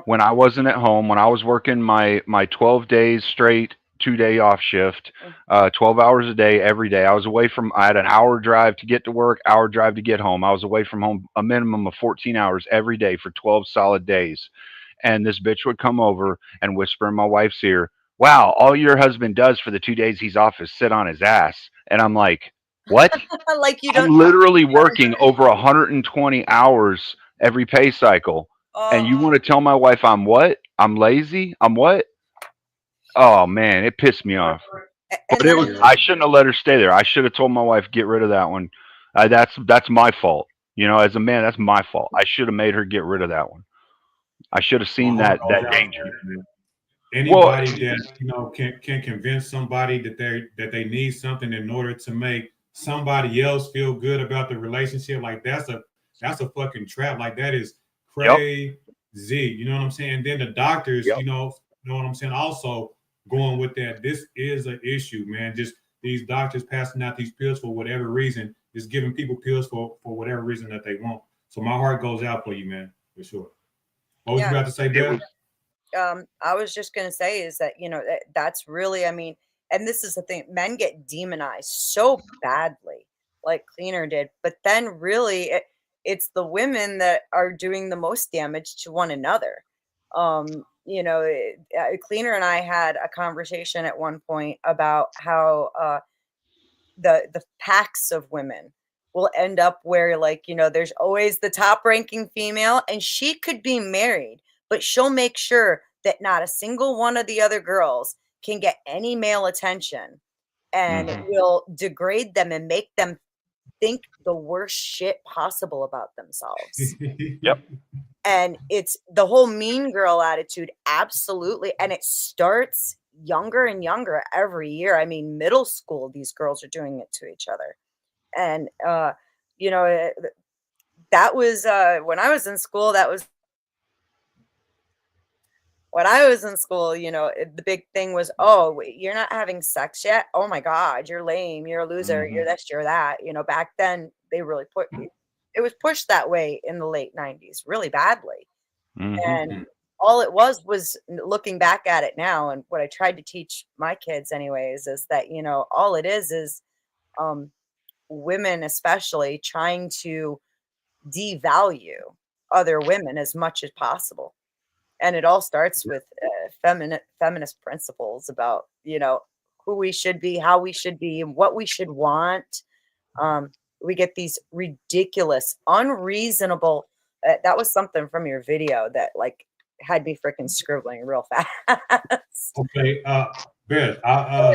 when I wasn't at home, when I was working my 12 days straight, 2-day off shift, 12 hours a day, every day. I had an hour drive to get to work, hour drive to get home. I was away from home a minimum of 14 hours every day for 12 solid days. And this bitch would come over and whisper in my wife's ear, "Wow, all your husband does for the 2 days he's off is sit on his ass." And I'm like, what? Like, you don't. I'm literally working over 120 hours every pay cycle. And you Oh, want to tell my wife I'm what? I'm lazy? I'm what? Oh man, it pissed me off. and But it then was Yeah. I shouldn't have let her stay there. I should have told my wife get rid of that one. That's my fault. You know, as a man, that's my fault. I should have made her get rid of that one. I should have My seen heart that goes out to danger. you, man. Well, Anybody that can convince somebody that they need something in order to make somebody else feel good about the relationship, like that's a fucking trap. Like that is yep, crazy. You know what I'm saying? And then the doctors, yep. know what I'm saying, also going with that. This is an issue, man. Just these doctors passing out these pills for whatever reason, just giving people pills for whatever reason that they want. So my heart goes out for you, man, for sure. What was you yeah, about to say, It was Beth? I was just gonna say is that that's really, I mean, and this is the thing, men get demonized so badly, like Cleaner did, but then really it's the women that are doing the most damage to one another. Cleaner and I had a conversation at one point about how the packs of women will end up where, like, there's always the top ranking female and she could be married, but she'll make sure that not a single one of the other girls can get any male attention, and hmm will degrade them and make them think the worst shit possible about themselves. Yep. And it's the whole mean girl attitude, absolutely. And it starts younger and younger every year. I mean, middle school, these girls are doing it to each other. And you know, that was when I was in school, that was when I was in school, the big thing was, oh, wait, you're not having sex yet? Oh my God, you're lame, you're a loser, you're hmm this, you're that. Back then they really put it was pushed that way in the late 90s really badly. hmm And all it was looking back at it now, and what I tried to teach my kids anyways, is that, all it is um, women especially trying to devalue other women as much as possible. And it all starts with feminist principles about, who we should be, how we should be, and what we should want. Um, we get these ridiculous, unreasonable. That was something from your video that like had me freaking scribbling real fast. Okay, Beth,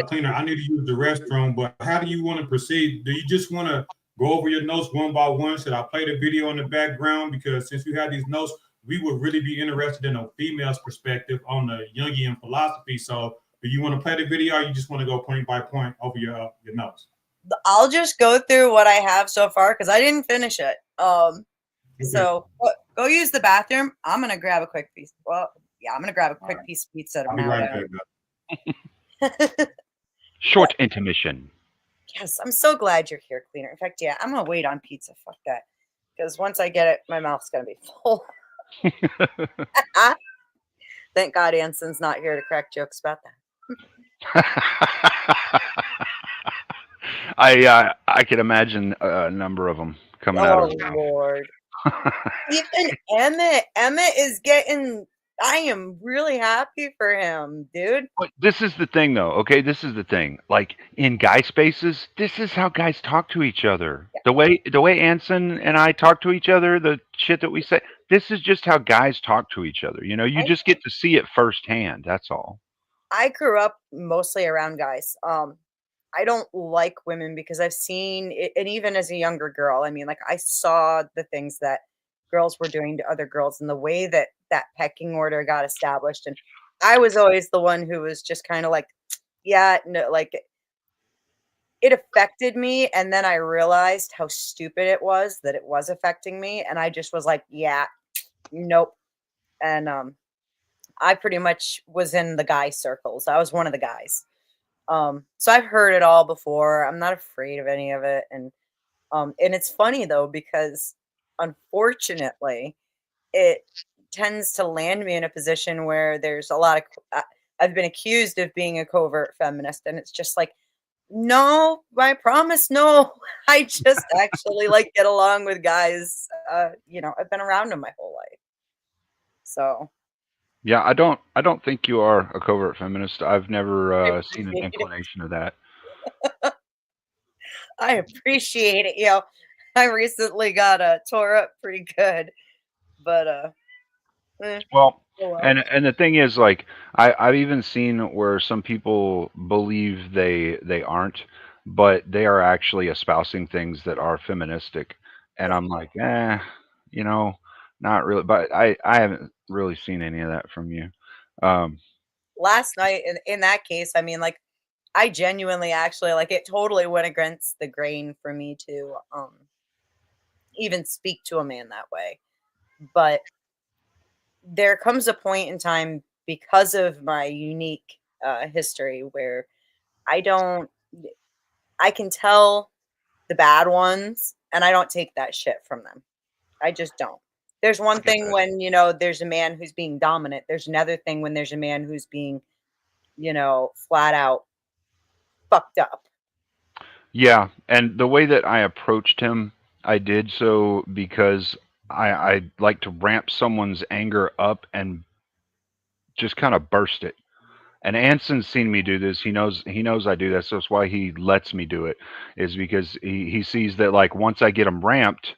Cleaner, I need to use the restroom, but how do you want to proceed? Do you just want to go over your notes one by one? Should I play the video in the background? Because since you have these notes, we would really be interested in a female's perspective on the Jungian philosophy. So, do you want to play the video, or you just want to go point by point over your notes? I'll just go through what I have so far because I didn't finish it. Okay. So go use the bathroom. I'm gonna grab a quick piece. Well, yeah, I'm gonna grab a quick right. piece of pizza to I'll be mount right back. out. Short intermission. Yes, I'm so glad you're here, Cleaner. In fact, yeah, I'm gonna wait on pizza. Fuck that. Because once I get it, my mouth's gonna be full. Thank God Anson's not here to crack jokes about that. I can imagine a number of them coming out Oh of his mouth. Lord. Even Emmett is getting. I am really happy for him, dude. But this is the thing, though. Okay, this is the thing. Like in guy spaces, this is how guys talk to each other. The way Anson and I talk to each other, the shit that we say. This is just how guys talk to each other. You just get to see it firsthand. That's all. I grew up mostly around guys. I don't like women because I've seen it, and even as a younger girl, I mean, like I saw the things that girls were doing to other girls and the way that that pecking order got established. And I was always the one who was just kind of like, yeah, no, like it affected me. And then I realized how stupid it was that it was affecting me. And I just was like, yeah, nope. And I pretty much was in the guy circles. I was one of the guys. So I've heard it all before. I'm not afraid of any of it. And it's funny though, because unfortunately, it tends to land me in a position where there's a lot of, I've been accused of being a covert feminist. And it's just like, no, I promise, no. I just actually like get along with guys. I've been around them my whole life. So Yeah, I don't think you are a covert feminist. I've never seen an appreciate it. inclination of that. I appreciate it. I recently got tore up pretty good, but Well, Oh, well. and the thing is, like, I've even seen where some people believe they aren't, but they are actually espousing things that are feministic, and Yeah. I'm like, you know, not really. But I haven't really seen any of that from you. Um, Last night in that case, I mean, like, I genuinely actually like it totally went against the grain for me to even speak to a man that way. But there comes a point in time because of my unique history where I don't I can tell the bad ones and I don't take that shit from them. I just don't. There's I one get thing that. when, there's a man who's being dominant. There's another thing when there's a man who's being, flat out fucked up. Yeah, and the way that I approached him, I did so because I like to ramp someone's anger up and just kind of burst it. And Anson's seen me do this. He knows I do that. So that's why he lets me do it. Is because he sees that, like, once I get them ramped,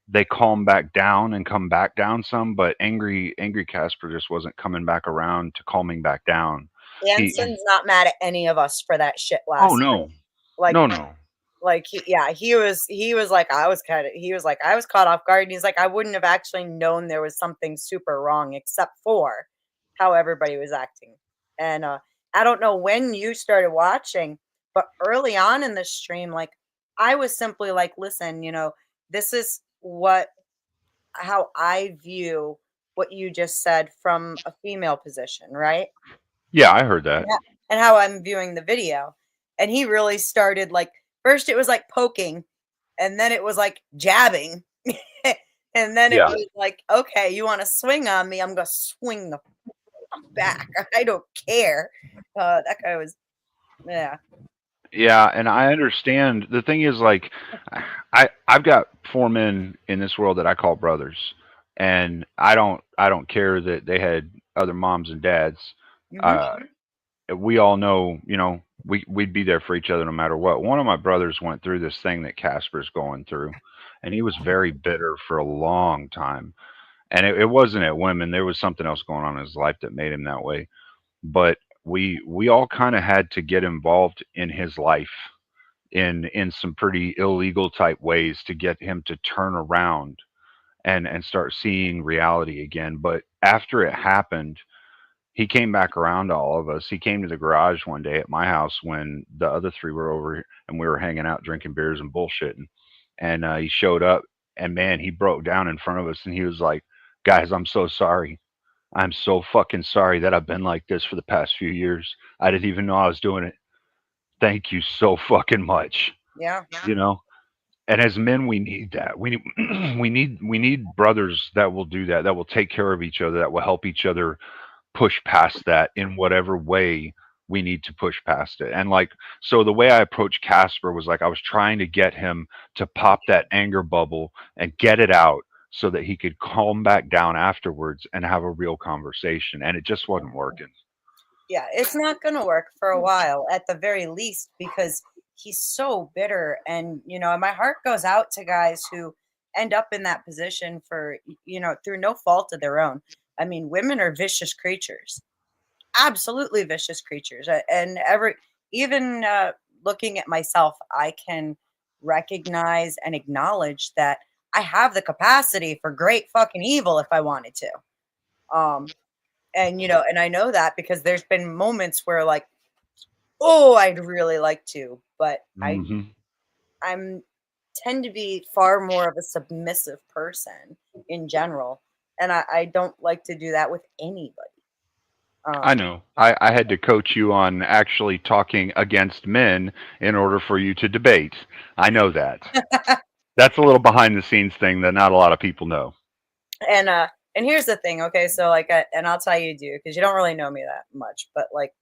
they calm back down and come back down some. But angry Casper just wasn't coming back around to calming back down. He Anson's not mad at any of us for that shit Oh last night. no, Like, no. he was like, he was like, I was caught off guard. And he's like, I wouldn't have actually known there was something super wrong except for how everybody was acting. And I don't know when you started watching, but early on in the stream, like, I was simply like, listen, this is how I view what you just said from a female position, right? Yeah, I heard that. Yeah, and how I'm viewing the video. And he really started like first it was like poking, and then it was like jabbing. And then it Yeah. was like, okay, you want to swing on me? I'm gonna swing the fuck back. I don't care. That guy was, yeah, Yeah, and I understand. The thing is, like, I've got four men in this world that I call brothers, and I don't care that they had other moms and dads. hmm Uh, we all know, we'd be there for each other no matter what. One of my brothers went through this thing that Casper's going through, and he was very bitter for a long time. And it wasn't at women. There was something else going on in his life that made him that way. But we all kind of had to get involved in his life in some pretty illegal type ways to get him to turn around and start seeing reality again. But after it happened, he came back around to all of us. He came to the garage one day at my house when the other three were over and we were hanging out drinking beers and bullshitting. And he showed up, and man, he broke down in front of us and he was like, "Guys, I'm so sorry. I'm so fucking sorry that I've been like this for the past few years. I didn't even know I was doing it. Thank you so fucking much." yeah, You know? And as men, we need that. We need we need brothers that will do that, that will take care of each other, that will help each other push past that in whatever way we need to push past it. And, like, so the way I approached Casper was like I was trying to get him to pop that anger bubble and get it out so that he could calm back down afterwards and have a real conversation. And it just wasn't working. yeah. It's not gonna work for a while, at the very least, because he's so bitter. And my heart goes out to guys who end up in that position for through no fault of their own. I mean, women are vicious creatures, absolutely vicious creatures. And even looking at myself, I can recognize and acknowledge that I have the capacity for great fucking evil if I wanted to. And I know that because there's been moments where, like, oh, I'd really like to, but Hmm. I'm tend to be far more of a submissive person in general, and I don't like to do that with anybody. I Um, know. I had to coach you on actually talking against men in order for you to debate. I know that. That's a little behind the scenes thing that not a lot of people know. and here's the thing, okay? So, like, and I'll tell you, dude, because you don't really know me that much, but, like,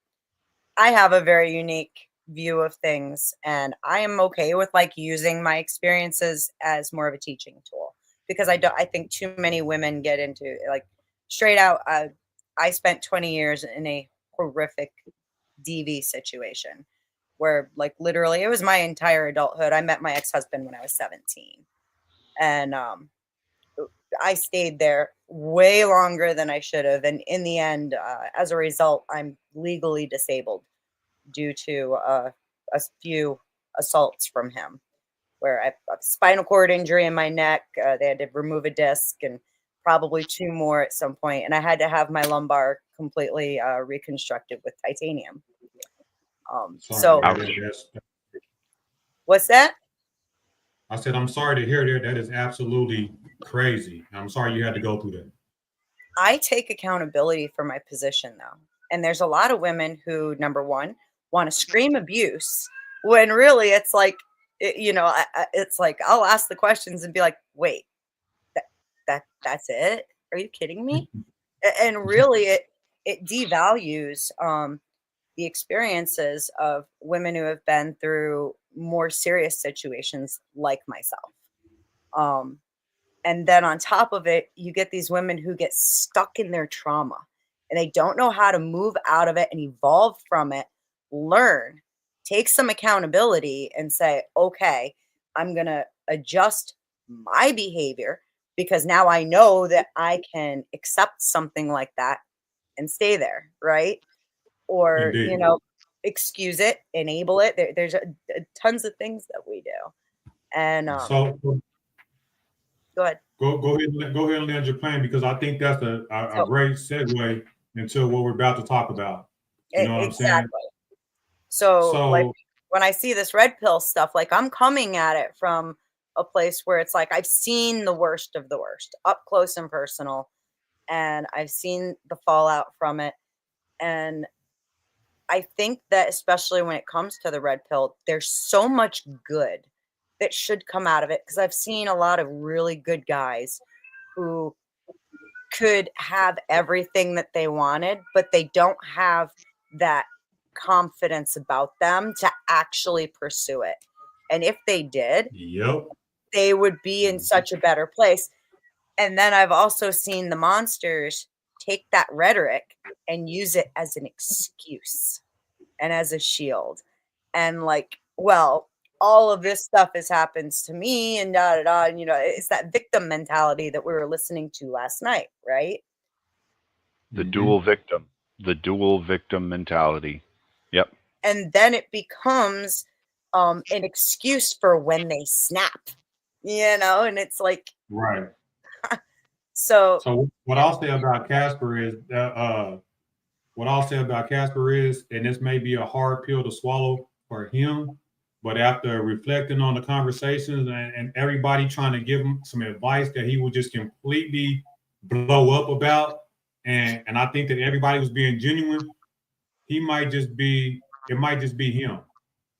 I have a very unique view of things, and I am okay with, like, using my experiences as more of a teaching tool because I think too many women get into, like, straight out. I spent 20 years in a horrific DV situation where, like, literally it was my entire adulthood. I met my ex-husband when I was 17, and I stayed there way longer than I should have. And in the end, as a result, I'm legally disabled due to a few assaults from him, where I have a spinal cord injury in my neck. They had to remove a disc and probably 2 more at some point. And I had to have my lumbar completely reconstructed with titanium. So what's that? I said, I'm sorry to hear that. That is absolutely crazy. I'm sorry you had to go through that. I take accountability for my position, though. And there's a lot of women who, number one, want to scream abuse when really it's like, it's like I'll ask the questions and be like, wait, that's it? Are you kidding me? And really it devalues the experiences of women who have been through more serious situations like myself. And then on top of it, you get these women who get stuck in their trauma and they don't know how to move out of it and evolve from it, learn, take some accountability and say, okay, I'm going to adjust my behavior because now I know that I can accept something like that and stay there, right? Or, Indeed. excuse it, enable it. There's tons of things that we do. And So go ahead. Go ahead and land your plane, because I think that's a great segue into what we're about to talk about. You know what I'm saying? Exactly. So like when I see this red pill stuff, like I'm coming at it from a place where it's like I've seen the worst of the worst up close and personal, and I've seen the fallout from it. And I think that especially when it comes to the red pill, there's so much good that should come out of it, because I've seen a lot of really good guys who could have everything that they wanted, but they don't have that confidence about them to actually pursue it. And if they did, they would be in such a better place. And then I've also seen the monsters take that rhetoric and use it as an excuse and as a shield. And like, well, all of this stuff happens to me and da da da. And, it's that victim mentality that we were listening to last night, right? The dual victim mentality. Yep. And then it becomes an excuse for when they snap, and it's like, right. So what I'll say about Casper is and this may be a hard pill to swallow for him, but after reflecting on the conversations and everybody trying to give him some advice that he would just completely blow up about, and I think that everybody was being genuine, it might just be him.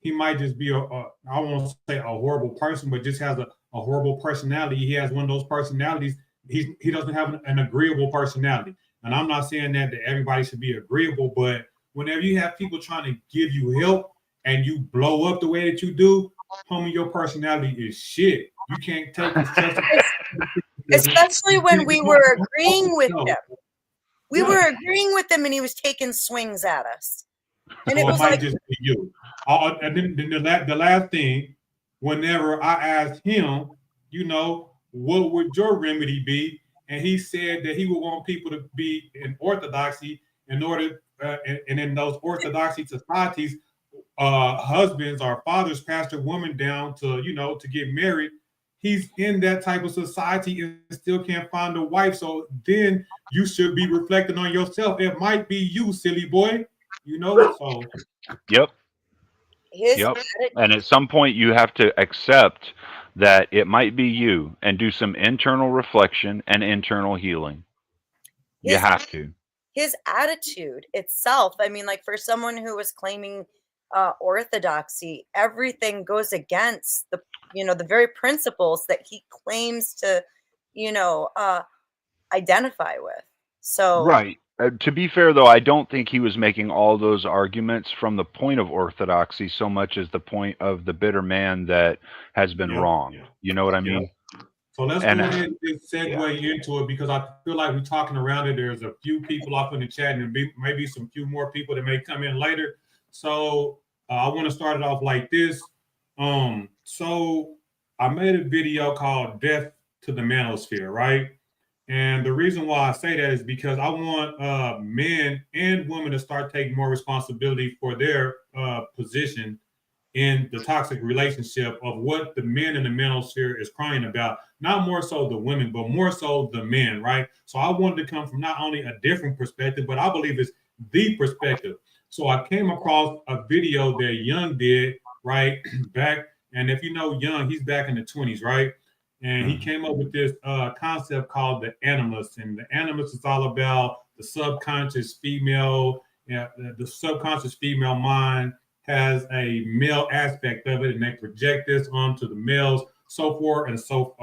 He might just be I won't say a horrible person, but just has a horrible personality. He has one of those personalities. He doesn't have an agreeable personality. And I'm not saying that everybody should be agreeable, but whenever you have people trying to give you help and you blow up the way that you do, homie, your personality is shit. You can't take this. Especially when we were agreeing with him. We were agreeing with him and he was taking swings at us. And it was might like, just be you. And then the last thing, whenever I asked him, what would your remedy be? And he said that he would want people to be in orthodoxy in order, and in those orthodoxy societies, husbands or fathers pass their woman down to get married. He's in that type of society and still can't find a wife. So then you should be reflecting on yourself. It might be you, silly boy. So. Yep. And at some point you have to accept that it might be you and do some internal reflection and internal healing. You have to. His attitude itself, I mean, like for someone who was claiming orthodoxy, everything goes against the very principles that he claims to, identify with. So right. To be fair, though, I don't think he was making all those arguments from the point of orthodoxy so much as the point of the bitter man that has been wrong. Yeah. You know what I mean? So let's go ahead and segue into it, because I feel like we're talking around it. There's a few people up in the chat and maybe some few more people that may come in later. So I want to start it off like this. So I made a video called Death to the Manosphere, right? And the reason why I say that is because I want men and women to start taking more responsibility for their position in the toxic relationship of what the men in the manosphere is crying about. Not more so the women, but more so the men, right? So I wanted to come from not only a different perspective, but I believe it's the perspective. So I came across a video that Young did, right, back. And if you know Young, he's back in the 20s, right? And he came up with this concept called the animus. And the animus is all about the subconscious female, the subconscious female mind has a male aspect of it, and they project this onto the males, so forth and so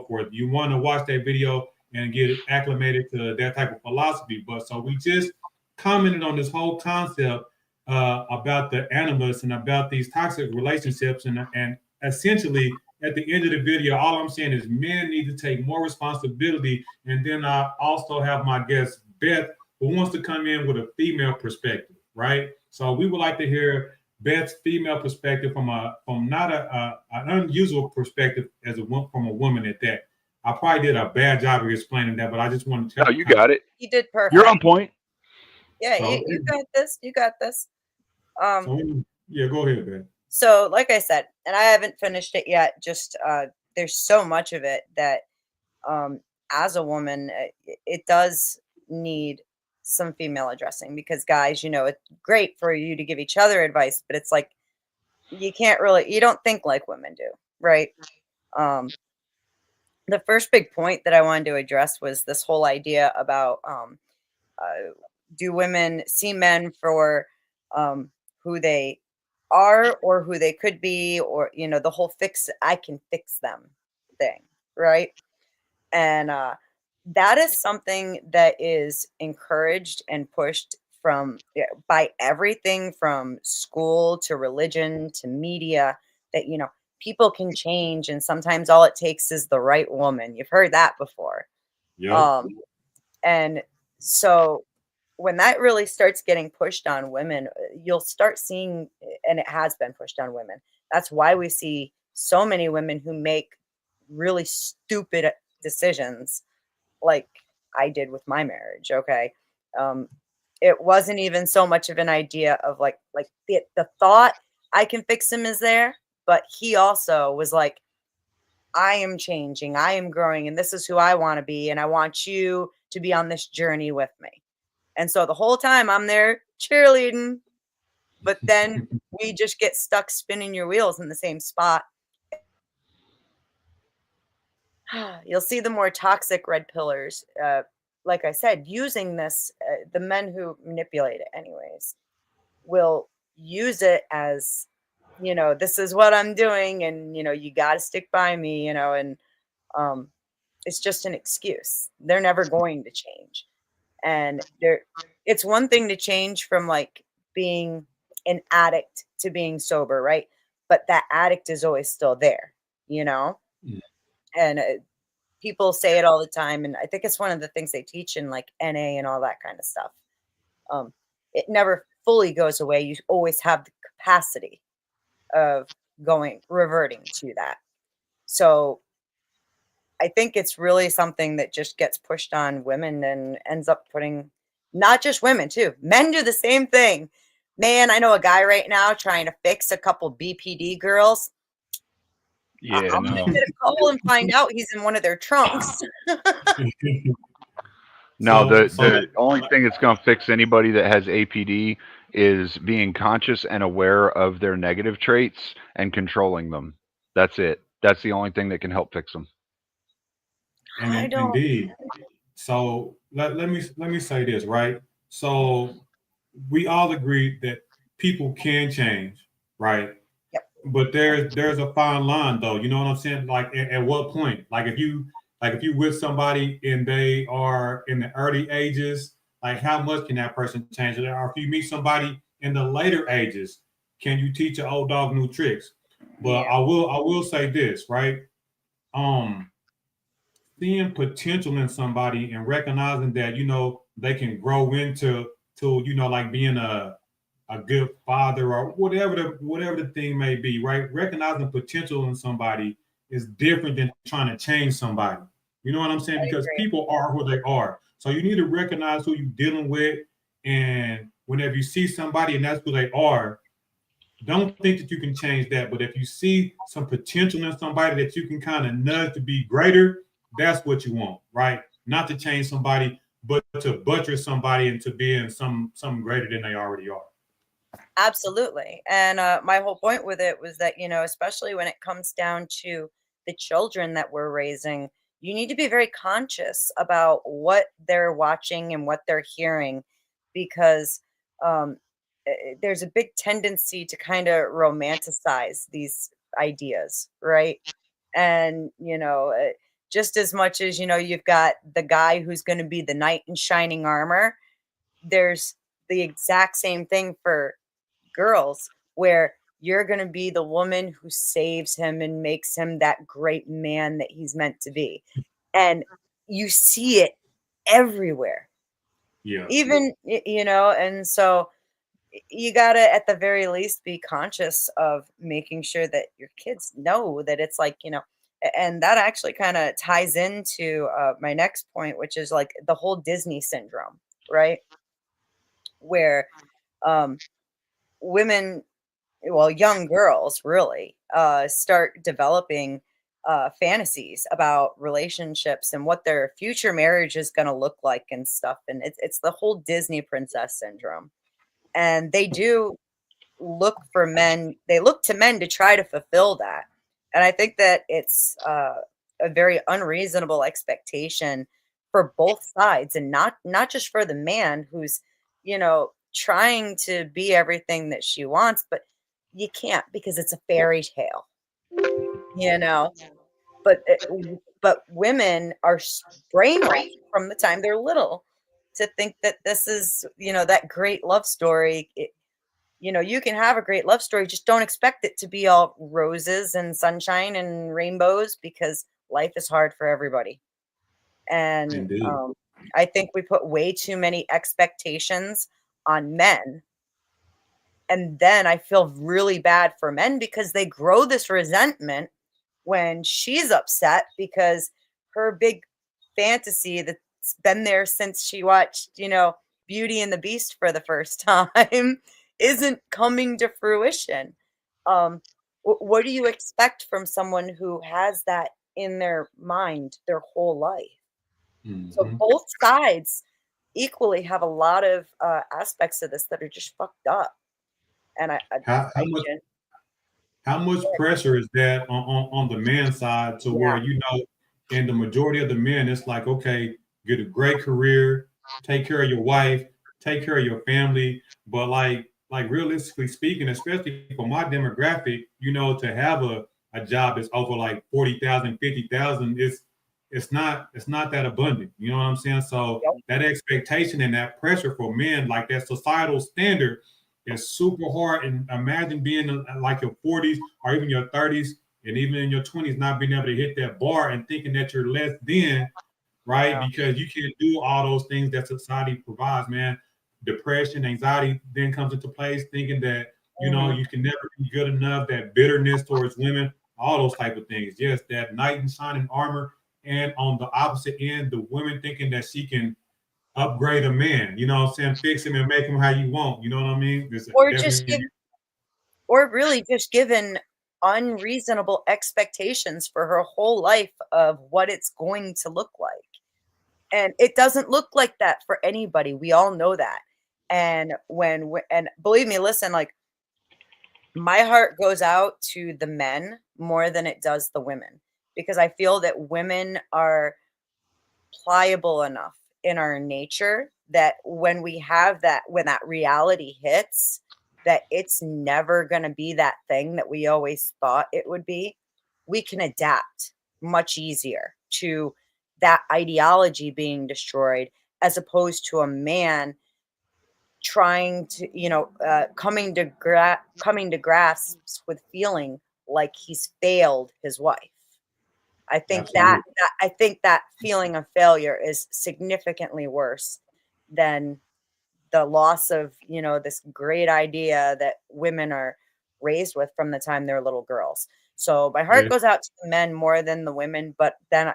forth. You want to watch that video and get acclimated to that type of philosophy. But so we just commented on this whole concept about the animus and about these toxic relationships, and essentially at the end of the video, all I'm saying is men need to take more responsibility. And then I also have my guest Beth, who wants to come in with a female perspective, right? So we would like to hear Beth's female perspective from not an unusual perspective from a woman at that. I probably did a bad job of explaining that, but I just want to tell No, you got it. You did perfect. You're on point. Yeah, So- you got this. You got this. Yeah, go ahead, Beth. So, like I said, and I haven't finished it yet. Just there's so much of it that, as a woman, it does need some female addressing, because guys, it's great for you to give each other advice, but it's like you don't think like women do, right? The first big point that I wanted to address was this whole idea about do women see men for who they are or who they could be, or the whole I can fix them thing, right? And that is something that is encouraged and pushed by everything from school to religion to media, that people can change, and sometimes all it takes is the right woman. You've heard that before. Yeah. And so when that really starts getting pushed on women, you'll start seeing, and it has been pushed on women. That's why we see so many women who make really stupid decisions, like I did with my marriage. Okay. It wasn't even so much of an idea of like the thought I can fix him is there, but he also was like, I am changing, I am growing, and this is who I want to be, and I want you to be on this journey with me. And so the whole time I'm there cheerleading, but then we just get stuck spinning your wheels in the same spot. You'll see the more toxic red pillars, like I said, using this, the men who manipulate it anyways, will use it as, this is what I'm doing, and, you got to stick by me, and it's just an excuse. They're never going to change. And it's one thing to change from like being an addict to being sober, right? But that addict is always still there, Yeah. And people say it all the time, and I think it's one of the things they teach in like NA and all that kind of stuff. It never fully goes away. You always have the capacity of reverting to that. So I think it's really something that just gets pushed on women and ends up putting, not just women too, men do the same thing. Man, I know a guy right now trying to fix a couple BPD girls. Yeah, I'm no. gonna get a call and find out he's in one of their trunks. No, So- the only thing that's going to fix anybody that has APD is being conscious and aware of their negative traits and controlling them. That's it. That's the only thing that can help fix them. I don't. Indeed. So let me say this, right? So we all agree that people can change, right? Yep. But there's a fine line, though. You know what I'm saying? Like at what point? Like if you with somebody and they are in the early ages, like how much can that person change? Or if you meet somebody in the later ages, can you teach an old dog new tricks? But I will say this, right? Seeing potential in somebody and recognizing that they can grow into like being a good father or whatever the thing may be, right? Recognizing potential in somebody is different than trying to change somebody. You know what I'm saying? I Because agree. people are who they are. So you need to recognize who you're dealing with. And whenever you see somebody and that's who they are, don't think that you can change that. But if you see some potential in somebody that you can kind of nudge to be greater, that's what you want, right? Not to change somebody, but to buttress somebody into being something greater than they already are. Absolutely. And my whole point with it was that, especially when it comes down to the children that we're raising, you need to be very conscious about what they're watching and what they're hearing because um, there's a big tendency to kind of romanticize these ideas, right? And, just as much as, you've got the guy who's going to be the knight in shining armor, there's the exact same thing for girls where you're going to be the woman who saves him and makes him that great man that he's meant to be. And you see it everywhere. Yeah. Even and so you got to at the very least be conscious of making sure that your kids know that it's like, and that actually kind of ties into my next point, which is like the whole Disney syndrome, right? Where um women, well, young girls really start developing fantasies about relationships and what their future marriage is going to look like and stuff. And it's the whole Disney princess syndrome. And they do look for men, they look to men to try to fulfill that. And I think that it's a very unreasonable expectation for both sides and not just for the man who's, trying to be everything that she wants, but you can't because it's a fairy tale, you know. But women are brainwashed from the time they're little to think that this is, that great love story. You can have a great love story, just don't expect it to be all roses and sunshine and rainbows because life is hard for everybody. And Indeed. I think we put way too many expectations on men. And then I feel really bad for men because they grow this resentment when she's upset because her big fantasy that's been there since she watched, Beauty and the Beast for the first time isn't coming to fruition. What do you expect from someone who has that in their mind their whole life? So Mhm. both sides equally have a lot of aspects of this that are just fucked up. And How I much just, how much pressure is that on the man side to where, yeah, in the majority of the men, it's like, okay, get a great career, take care of your wife, take care of your family. But like realistically speaking, especially for my demographic, to have a job that's over like 40,000, 50,000, it's not that abundant. You know what I'm saying? So yep, that expectation and that pressure for men, like that societal standard, is super hard. And imagine being like your 40s or even your 30s and even in your 20s not being able to hit that bar and thinking that you're less than, right? yeah, Because you can't do all those things that society provides, man. Depression, anxiety then comes into place, thinking that, mhm. you can never be good enough, that bitterness towards women, all those type of things. Yes, that knight in shining armor. And on the opposite end, the women thinking that she can upgrade a man, what I'm saying? Fix him and make him how you want. You know what I mean? There's Or just definitely. give, or really just given unreasonable expectations for her whole life of what it's going to look like. And it doesn't look like that for anybody. We all know that. And and believe me, listen, like my heart goes out to the men more than it does the women because I feel that women are pliable enough in our nature that when that reality hits, that it's never going to be that thing that we always thought it would be, we can adapt much easier to that ideology being destroyed as opposed to a man trying to, coming to grasps with feeling like he's failed his wife. Absolutely. I think that feeling of failure is significantly worse than the loss of, this great idea that women are raised with from the time they're little girls. So my heart Yeah. goes out to the men more than the women, but then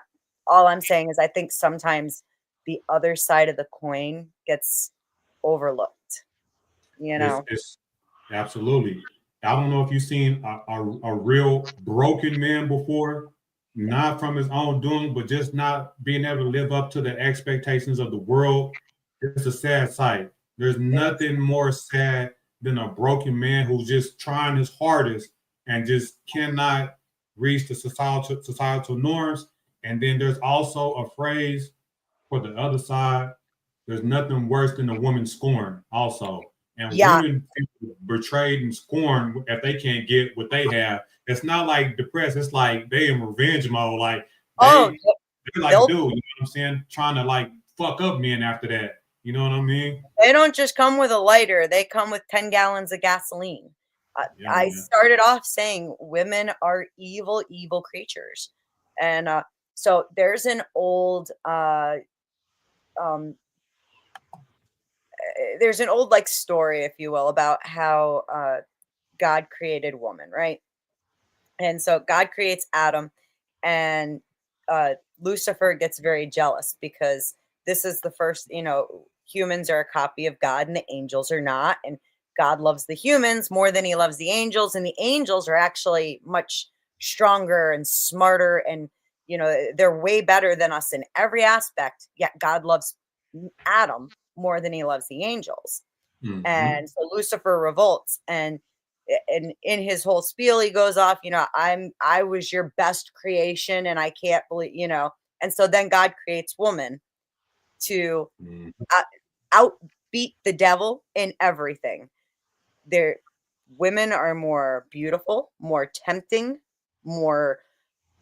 all I'm saying is I think sometimes the other side of the coin gets overlooked. You know? It's absolutely. I don't know if you've seen a real broken man before, not from his own doing, but just not being able to live up to the expectations of the world. It's a sad sight. There's nothing more sad than a broken man who's just trying his hardest and just cannot reach the societal norms. And then there's also a phrase for the other side. There's nothing worse than a woman scorned also. And Yeah. women feel betrayed and scorned if they can't get what they have. It's not like depressed. It's like they in revenge mode. Like Oh, they're like, dude, you know what I'm saying? Trying to like fuck up men after that. You know what I mean? they don't just come with a lighter, they come with 10 gallons of gasoline. Yeah, I man. started off saying women are evil, evil creatures. And so there's an old like story, if you will, about how God created woman, right? And so God creates Adam, and Lucifer gets very jealous because this is the first, humans are a copy of God and the angels are not. And God loves the humans more than he loves the angels. And the angels are actually much stronger and smarter. And, they're way better than us in every aspect. Yet God loves Adam more than he loves the angels. Mhm. And so Lucifer revolts, and in his whole spiel he goes off, I was your best creation and I can't believe, and so then God creates woman to Mhm. outbeat the devil in everything. Women are more beautiful, more tempting, more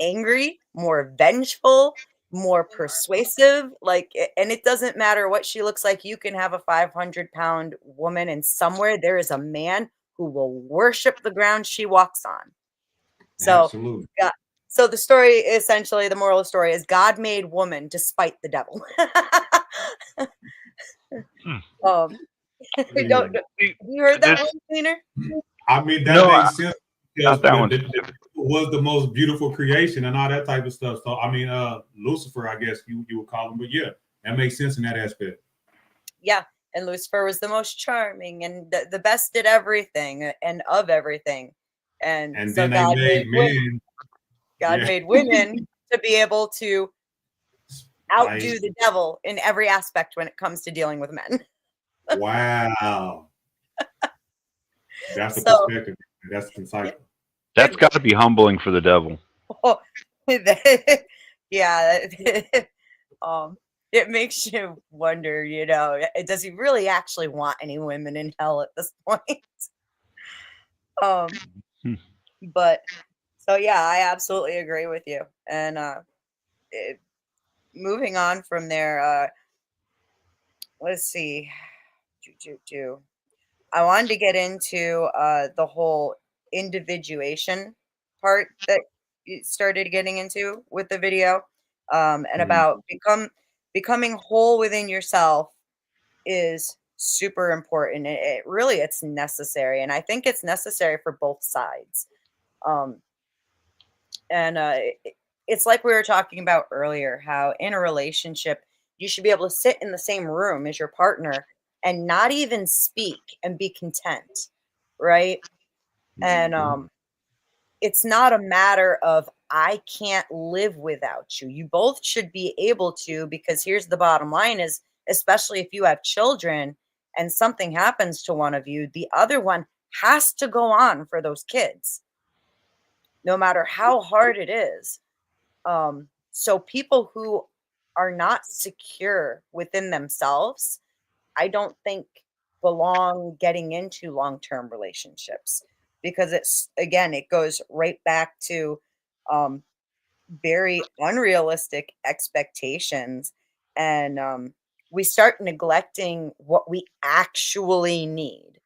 angry, more vengeful, more persuasive. And it doesn't matter what she looks like. You can have a 500-pound woman, and somewhere there is a man who will worship the ground she walks on. So, Absolutely. yeah. So the story, essentially, the moral of the story is God made woman despite the devil. Don't you heard that one, Cleaner? I mean, that No, makes sense because not that one. the was the most beautiful creation and all that type of stuff. So I mean, Lucifer, I guess you would call him, but yeah, that makes sense in that aspect. Yeah, and Lucifer was the most charming and the best at everything and of everything. And so then they God made men. God Yeah. made women to be able to outdo Like, the devil in every aspect when it comes to dealing with men. wow. That's the So- perspective. That's insightful. That's got to be humbling for the devil. Yeah. It makes you wonder, does he really actually want any women in hell at this point? But so yeah, I absolutely agree with you. And moving on from there, let's see. I wanted to get into the whole individuation part that you started getting into with the video, and about becoming whole within yourself is super important. It's necessary, and I think it's necessary for both sides. And it's like we were talking about earlier, how in a relationship you should be able to sit in the same room as your partner and not even speak and be content, right? And it's not a matter of I can't live without you. You both should be able to, because here's the bottom line is, especially if you have children and something happens to one of you, the other one has to go on for those kids, no matter how hard it is. So people who are not secure within themselves, I don't think belong getting into long-term relationships, because it goes right back to very unrealistic expectations, and we start neglecting what we actually need.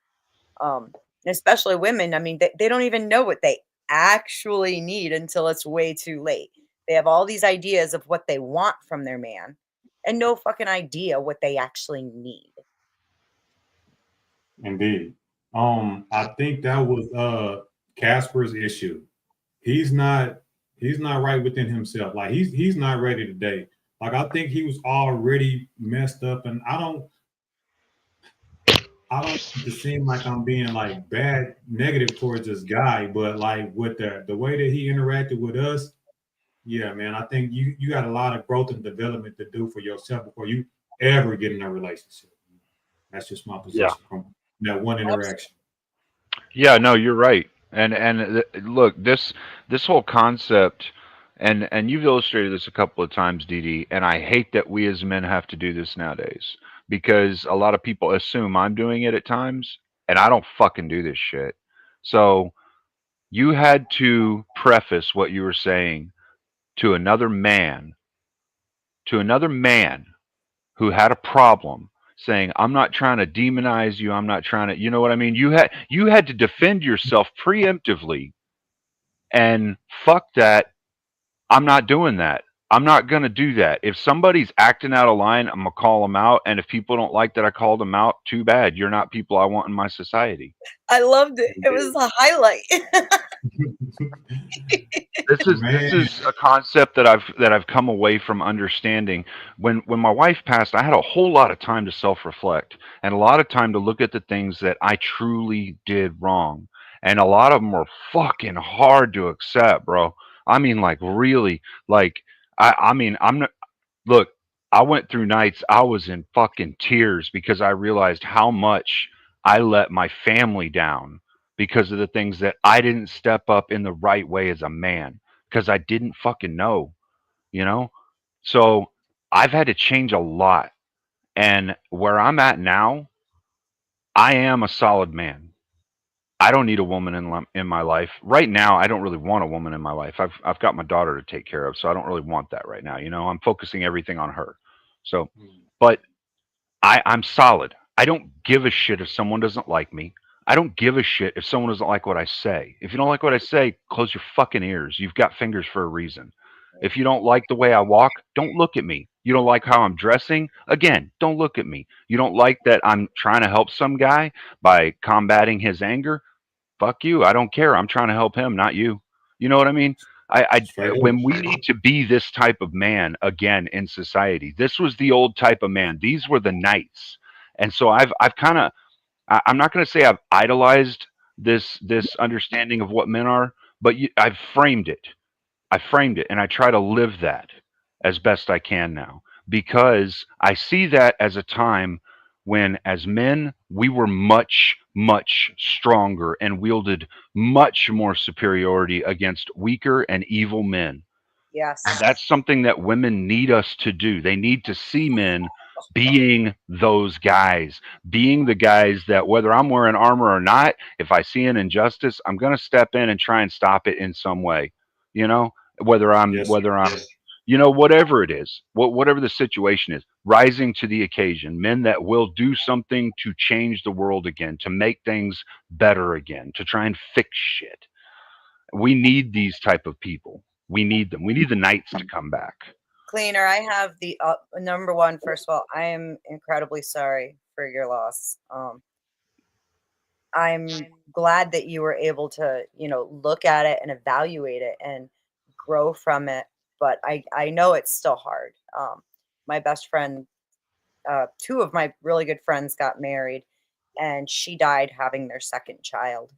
Especially women, I mean, they don't even know what they actually need until it's way too late. They have all these ideas of what they want from their man and no fucking idea what they actually need. Indeed. I think that was Casper's issue. He's not He's not right within himself. Like he's not ready to date. Like I think he was already messed up, and I don't want it to seem like I'm being like bad, negative towards this guy, but like with the way that he interacted with us, yeah, man, I think you got a lot of growth and development to do for yourself before you ever get in a relationship. That's just my Yeah. position from that one interaction. Yeah, no, you're right. Look, this whole concept, and you've illustrated this a couple of times, Dee, and I hate that we as men have to do this nowadays because a lot of people assume I'm doing it at times, and I don't fucking do this shit. So you had to preface what you were saying to another man who had a problem, saying, I'm not trying to demonize you, I'm not trying to, you know what I mean? You had to defend yourself preemptively, and fuck that. I'm not doing that. I'm not going to do that. If somebody's acting out of line, I'm going to call them out. And if people don't like that I called them out, too bad. You're not people I want in my society. I loved it. It was a highlight. This is a concept that I've come away from understanding. When my wife passed, I had a whole lot of time to self-reflect and a lot of time to look at the things that I truly did wrong. And a lot of them were fucking hard to accept, bro. I mean, like really, like I mean, I'm not. Look, I went through nights I was in fucking tears because I realized how much I let my family down because of the things that I didn't step up in the right way as a man because I didn't fucking know, you know? So I've had to change a lot. And where I'm at now, I am a solid man. I don't need a woman in my life right now. I don't really want a woman in my life. I've got my daughter to take care of, so I don't really want that right now. You know, I'm focusing everything on her. So, but I'm solid. I don't give a shit if someone doesn't like me. I don't give a shit if someone doesn't like what I say. If you don't like what I say, close your fucking ears. You've got fingers for a reason. If you don't like the way I walk, don't look at me. You don't like how I'm dressing? Again, don't look at me. You don't like that I'm trying to help some guy by combating his anger? Fuck you. I don't care. I'm trying to help him, not you. You know what I mean? When we need to be this type of man again in society, this was the old type of man. These were the knights. And so I've kind of, I'm not going to say I've idolized this understanding of what men are, but I've framed it. I framed it and I try to live that as best I can now because I see that as a time when, as men, we were much, much stronger and wielded much more superiority against weaker and evil men. Yes. And that's something that women need us to do. They need to see men being those guys, being the guys that whether I'm wearing armor or not, if I see an injustice, I'm going to step in and try and stop it in some way. You know, whether I'm you know, whatever it is, whatever the situation is, rising to the occasion, men that will do something to change the world again, to make things better again, to try and fix shit. We need these type of people. We need them. We need the knights to come back. Cleaner, I have the number one. First of all, I am incredibly sorry for your loss. I'm glad that you were able to, look at it and evaluate it and grow from it. But I know it's still hard. My best friend, two of my really good friends got married, and she died having their second child.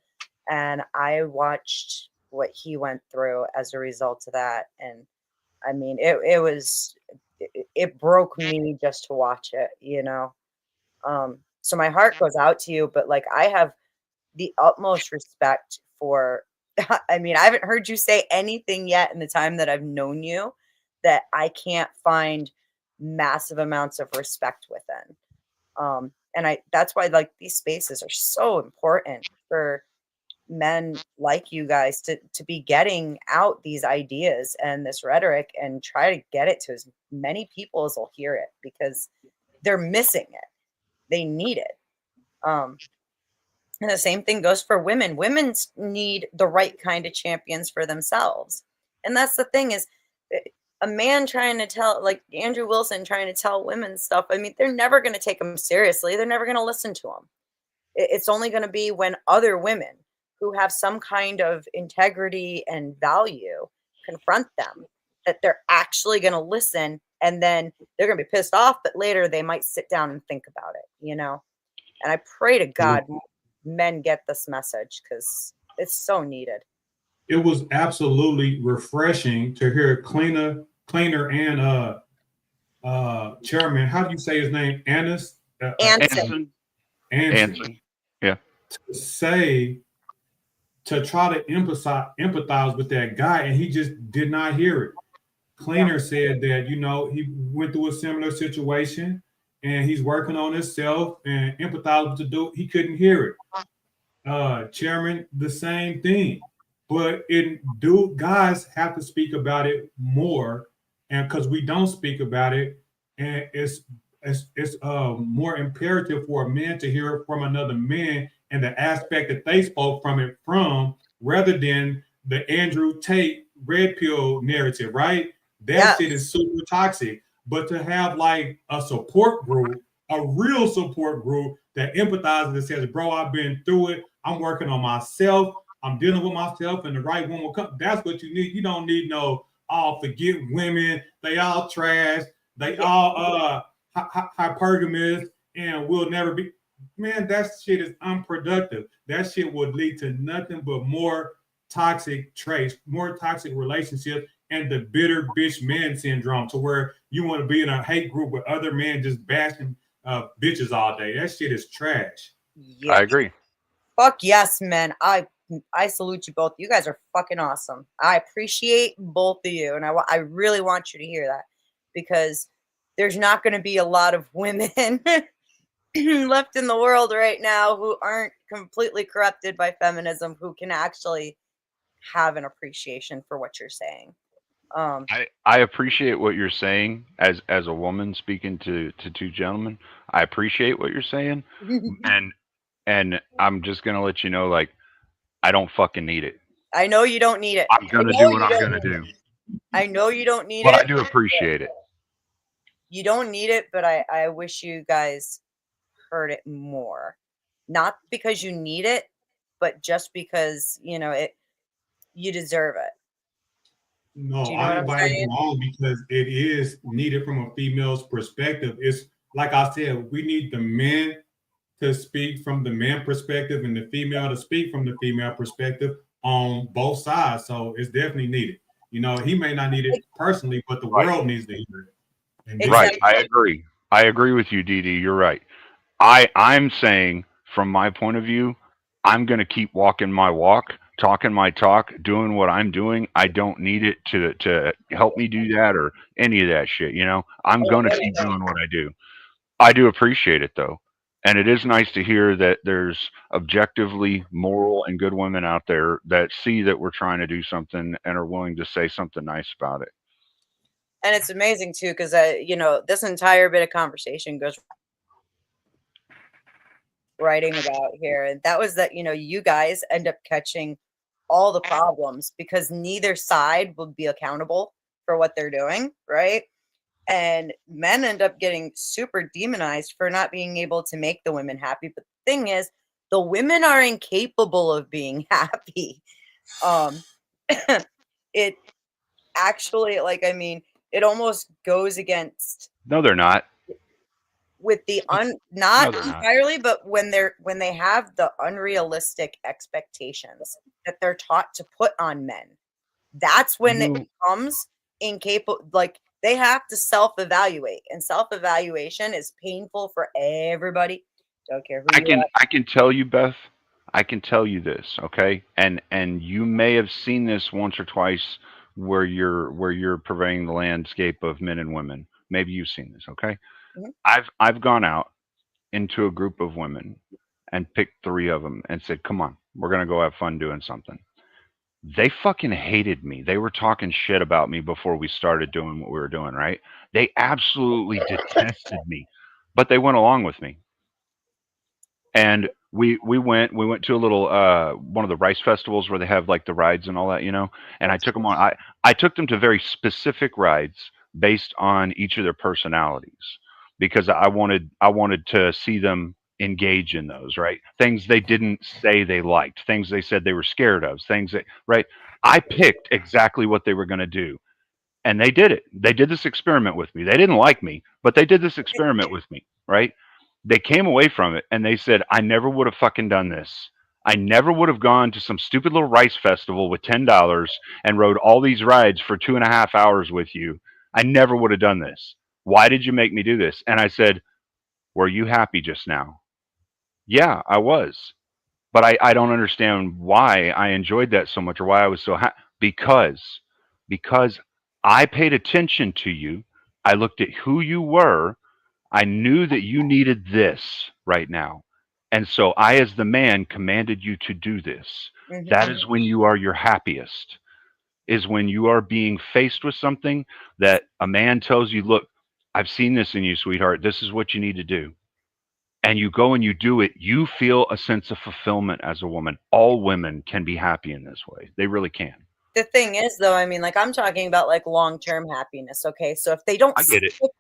And I watched what he went through as a result of that. And I mean, it broke me just to watch it, So my heart goes out to you, but like I have the utmost respect for, I mean, I haven't heard you say anything yet in the time that I've known you that I can't find massive amounts of respect within. And that's why like these spaces are so important for men like you guys to be getting out these ideas and this rhetoric and try to get it to as many people as will hear it because they're missing it. They need it. And the same thing goes for women. Women need the right kind of champions for themselves. And that's the thing is a man trying to tell, like Andrew Wilson trying to tell women stuff. I mean, they're never going to take him seriously. They're never going to listen to him. It's only going to be when other women who have some kind of integrity and value confront them, that they're actually going to listen, and then they're going to be pissed off, but later they might sit down and think about it, you know? And I pray to God men get this message because it's so needed. It was absolutely refreshing to hear Cleaner and Chairman, how do you say his name? Anson. Anson. Yeah. Say, to try to empathize with that guy, and he just did not hear it. Cleaner said that, you know, he went through a similar situation and he's working on himself and empathize with the dude. He couldn't hear it. Chairman, the same thing. But guys have to speak about it more, and because we don't speak about it, and it's more imperative for a man to hear it from another man and the aspect that they spoke from it from, rather than the Andrew Tate red pill narrative, right? That shit is super toxic. But to have like a support group, a real support group that empathizes and says, bro, I've been through it. I'm working on myself. I'm dealing with myself, and the right one will come. That's what you need. You don't need no, forget women. They all trash. They all hypergamous and will never be. Man, that shit is unproductive. That shit would lead to nothing but more toxic traits, more toxic relationships, and the bitter bitch man syndrome, to where you want to be in a hate group with other men just bashing bitches all day. That shit is trash. Yeah. I agree. Fuck yes, man. I salute you both. You guys are fucking awesome. I appreciate both of you, and I really want you to hear that, because there's not going to be a lot of women left in the world right now who aren't completely corrupted by feminism, who can actually have an appreciation for what you're saying. I appreciate what you're saying as a woman speaking to two gentlemen. I appreciate what you're saying, and I'm just gonna let you know, like, I don't fucking need it. I know you don't need it. I'm gonna do what I'm gonna do. I know you don't need But it. I do appreciate it. You don't need it, but I wish you guys heard it more. Not because you need it, but just because, you know, you deserve it. No, Do you know what I'm I'm saying? wrong, because it is needed from a female's perspective. It's like I said, we need the men to speak from the man perspective and the female to speak from the female perspective on both sides. So it's definitely needed. You know, he may not need it personally, but the world needs to hear it. And Right. I agree. I agree with you, Dee Dee. You're right. I'm saying, from my point of view, I'm going to keep walking my walk, talking my talk, doing what I'm doing. I don't need it to help me do that or any of that shit. You know, I'm going to keep doing what I do. I do appreciate it, though. And it is nice to hear that there's objectively moral and good women out there that see that we're trying to do something and are willing to say something nice about it. And it's amazing too, because you know, this entire bit of conversation goes writing about here, and that was that, you know, you guys end up catching all the problems because neither side will be accountable for what they're doing, right? And men end up getting super demonized for not being able to make the women happy. But the thing is, the women are incapable of being happy. It actually, like, I mean, it almost goes against. No, they're not. With the not entirely, but when they have the unrealistic expectations that they're taught to put on men, that's when it becomes incapable. Like, they have to self-evaluate, and self-evaluation is painful for everybody. Don't care who I can tell you, Beth. I can tell you this, okay? And you may have seen this once or twice where you're pervading the landscape of men and women. Maybe you've seen this, okay? Mm-hmm. I've gone out into a group of women and picked 3 of them and said, "Come on, we're gonna go have fun doing something." They fucking hated me. They were talking shit about me before we started doing what we were doing, right? They absolutely detested me, but they went along with me. And we went to a little one of the rice festivals where they have like the rides and all that, you know. And I took them on. I took them to very specific rides based on each of their personalities, because I wanted to see them engage in those, right? Things they didn't say they liked, things they said they were scared of, things that, right? I picked exactly what they were going to do. And they did it. They did this experiment with me. They didn't like me, but they did this experiment with me, right? They came away from it and they said, I never would have fucking done this. I never would have gone to some stupid little rice festival with $10 and rode all these rides for 2.5 hours with you. I never would have done this. Why did you make me do this? And I said, were you happy just now? Yeah, I was. But I don't understand why I enjoyed that so much or why I was so happy. Because I paid attention to you. I looked at who you were. I knew that you needed this right now. And so I, as the man, commanded you to do this. Mhm. That is when you are your happiest, is when you are being faced with something that a man tells you, look, I've seen this in you, sweetheart. This is what you need to do. And you go and you do it. You feel a sense of fulfillment as a woman. All women can be happy in this way. They really can. The thing is, though, I mean, like, I'm talking about like long-term happiness. Okay. So if they don't I get it. stick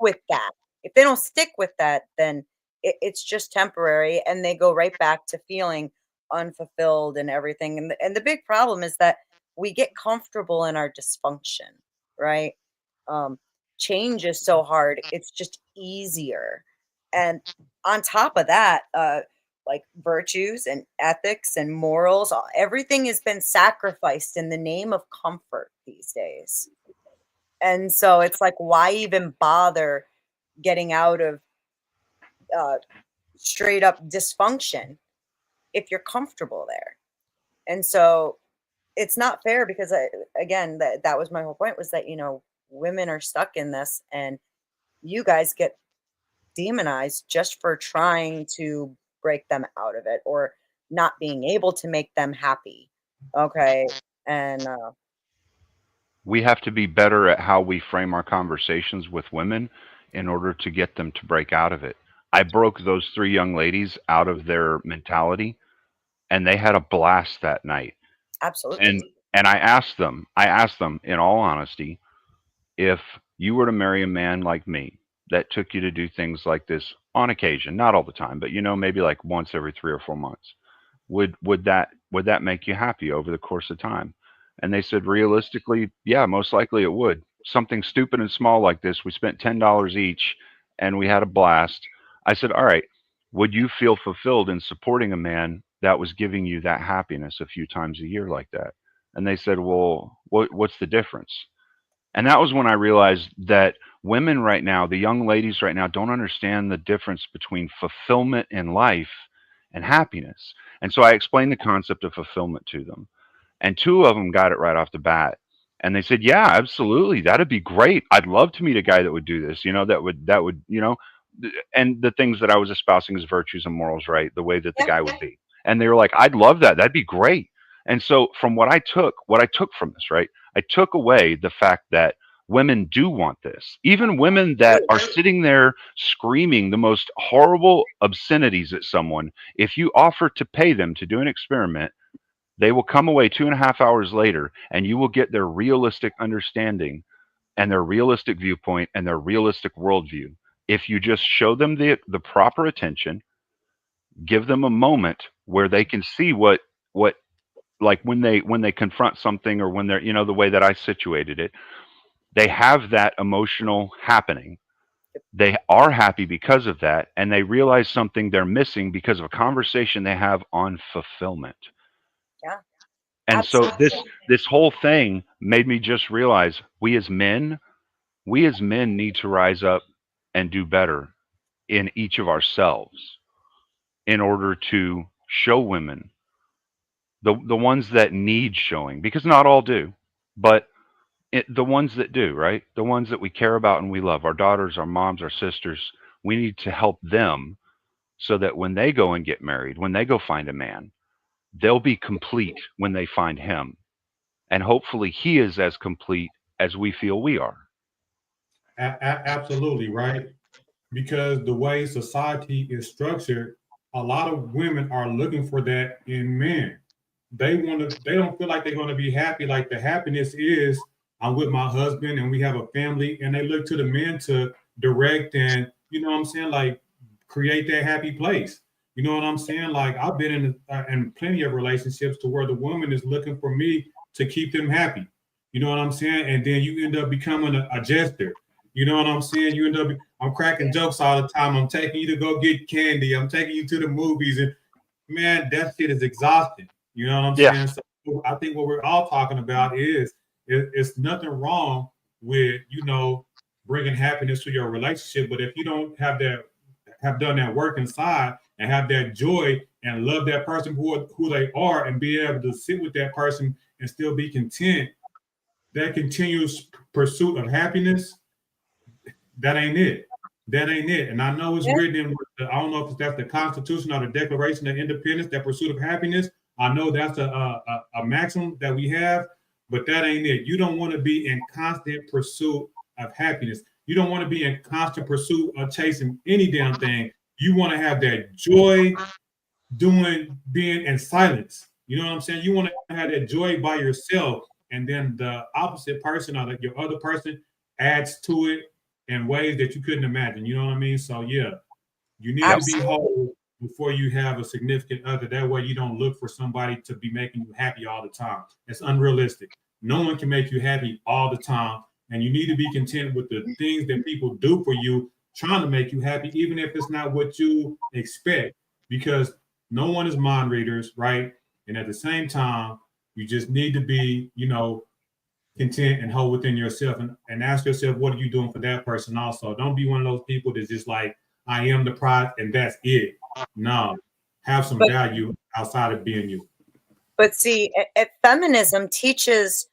with that, then it's just temporary and they go right back to feeling unfulfilled and everything. And the big problem is that we get comfortable in our dysfunction, right? Change is so hard. It's just easier. And on top of that, like virtues and ethics and morals, everything has been sacrificed in the name of comfort these days. And so it's like, why even bother getting out of straight up dysfunction if you're comfortable there? And so it's not fair because again, that was my whole point, was that, women are stuck in this and you guys get demonized just for trying to break them out of it or not being able to make them happy. Okay. And We have to be better at how we frame our conversations with women in order to get them to break out of it. I broke those 3 young ladies out of their mentality and they had a blast that night. absolutely. And I asked them in all honesty, if you were to marry a man like me that took you to do things like this on occasion, not all the time, but maybe like once every 3 or 4 months, would that make you happy over the course of time? And they said, realistically, yeah, most likely it would. Something stupid and small like this, we spent $10 each and we had a blast. I said, all right, would you feel fulfilled in supporting a man that was giving you that happiness a few times a year like that? And they said, well, what's the difference? And that was when I realized that women right now, the young ladies right now, don't understand the difference between fulfillment in life and happiness. And so I explained the concept of fulfillment to them. And 2 of them got it right off the bat. And they said, yeah, absolutely. That'd be great. I'd love to meet a guy that would do this, that would, and the things that I was espousing as virtues and morals, right? The way that the guy would be. And they were like, I'd love that. That'd be great. And so from what I took from this, right? I took away the fact that women do want this. Even women that are sitting there screaming the most horrible obscenities at someone, if you offer to pay them to do an experiment, they will come away 2.5 hours later and you will get their realistic understanding and their realistic viewpoint and their realistic worldview. If you just show them the proper attention, give them a moment where they can see what like when they confront something, or when they're, the way that I situated it, they have that emotional happening. They are happy because of that, and they realize something they're missing because of a conversation they have on fulfillment. Yeah. And Absolutely. so this whole thing made me just realize we as men need to rise up and do better in each of ourselves in order to show women, the ones that need showing, because not all do, but the ones that do, right? The ones that we care about and we love, our daughters, our moms, our sisters, we need to help them so that when they go and get married, when they go find a man, they'll be complete when they find him. And hopefully he is as complete as we feel we are. Absolutely, right? Because the way society is structured, a lot of women are looking for that in men. They don't feel like they're going to be happy. Like, the happiness is, I'm with my husband and we have a family, and they look to the men to direct and, like, create that happy place. You know what I'm saying? Like I've been in plenty of relationships to where the woman is looking for me to keep them happy. You know what I'm saying? And then you end up becoming a jester. You know what I'm saying? You end up, I'm cracking jokes all the time. I'm taking you to go get candy. I'm taking you to the movies. And man, that shit is exhausting. You know what I'm saying? So I think what we're all talking about is it's nothing wrong with, you know, bringing happiness to your relationship. But if you don't have done that work inside and have that joy and love that person who they are and be able to sit with that person and still be content, that continuous pursuit of happiness, that ain't it. That ain't it. And I know it's written in, I don't know if that's the Constitution or the Declaration of Independence, that pursuit of happiness. I know that's a maximum that we have, but that ain't it. You don't want to be in constant pursuit of happiness. You don't want to be in constant pursuit of chasing any damn thing. You want to have that joy being in silence. You know what I'm saying? You want to have that joy by yourself, and then the opposite person or your other person adds to it in ways that you couldn't imagine. You know what I mean? So yeah, you need to be whole before you have a significant other. That way you don't look for somebody to be making you happy all the time. It's unrealistic. No one can make you happy all the time. And you need to be content with the things that people do for you, trying to make you happy, even if it's not what you expect, because no one is mind readers, right? And at the same time, you just need to be, you know, content and whole within yourself, and ask yourself, what are you doing for that person also? Don't be one of those people that's just like, I am the prize and that's it. No, have some value outside of being you. But see, feminism teaches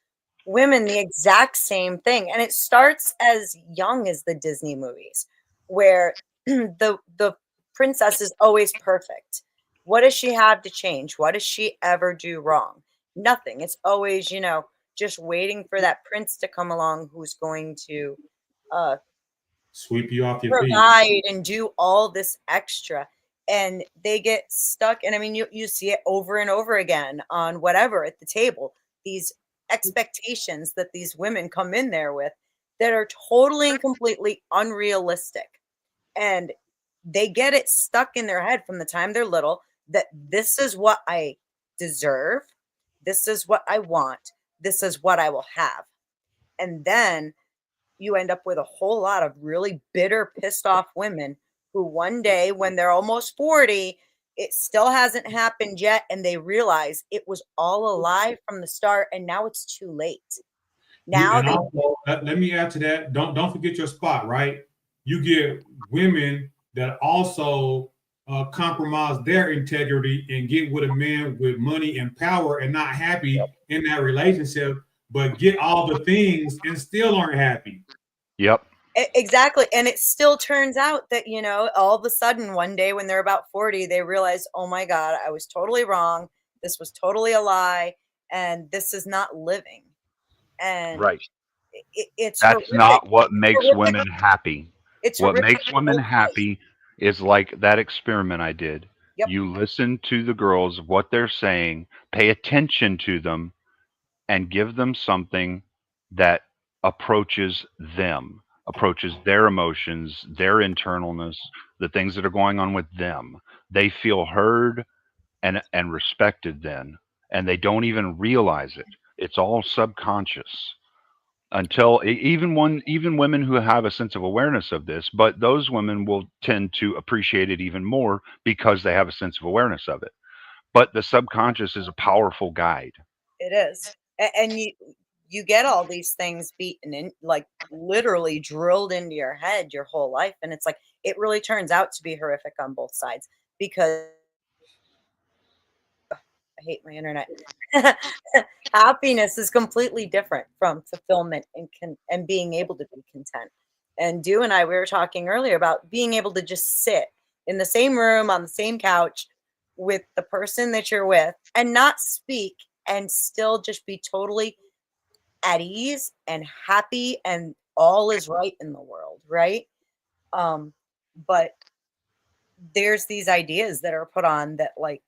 women the exact same thing, and it starts as young as the Disney movies, where the princess is always perfect. What does she have to change? What does she ever do wrong? Nothing. It's always, you know, just waiting for that prince to come along who's going to sweep you off your feet, provide and do all this extra. And they get stuck. And I mean, you see it over and over again on whatever at the table, these expectations that these women come in there with that are totally and completely unrealistic. And they get it stuck in their head from the time they're little that this is what I deserve. This is what I want. This is what I will have. And then you end up with a whole lot of really bitter, pissed off women who one day when they're almost 40, it still hasn't happened yet. And they realize it was all a lie from the start. And now it's too late. Now let me add to that. Don't forget your spot, right? You get women that also compromise their integrity and get with a man with money and power and not happy in that relationship, but get all the things and still aren't happy. Yep. Exactly. And it still turns out that, you know, all of a sudden one day when they're about 40, they realize, oh my God, I was totally wrong. This was totally a lie. And this is not living. And right. It's that's horrific. Not what makes women happy. It's what horrific. Makes women happy is like that experiment I did. Yep. You listen to the girls, what they're saying, pay attention to them, and give them something that approaches them, approaches their emotions, their internalness, the things that are going on with them. They feel heard and respected then, and they don't even realize it. It's all subconscious. Until even women who have a sense of awareness of this, but those women will tend to appreciate it even more because they have a sense of awareness of it. But the subconscious is a powerful guide. It is. And you get all these things beaten in, like literally drilled into your head your whole life. And it's like, it really turns out to be horrific on both sides because I hate my internet. Happiness is completely different from fulfillment and being able to be content. And Du and I, we were talking earlier about being able to just sit in the same room on the same couch with the person that you're with and not speak and still just be totally at ease and happy and all is right in the world, right? But there's these ideas that are put on that like,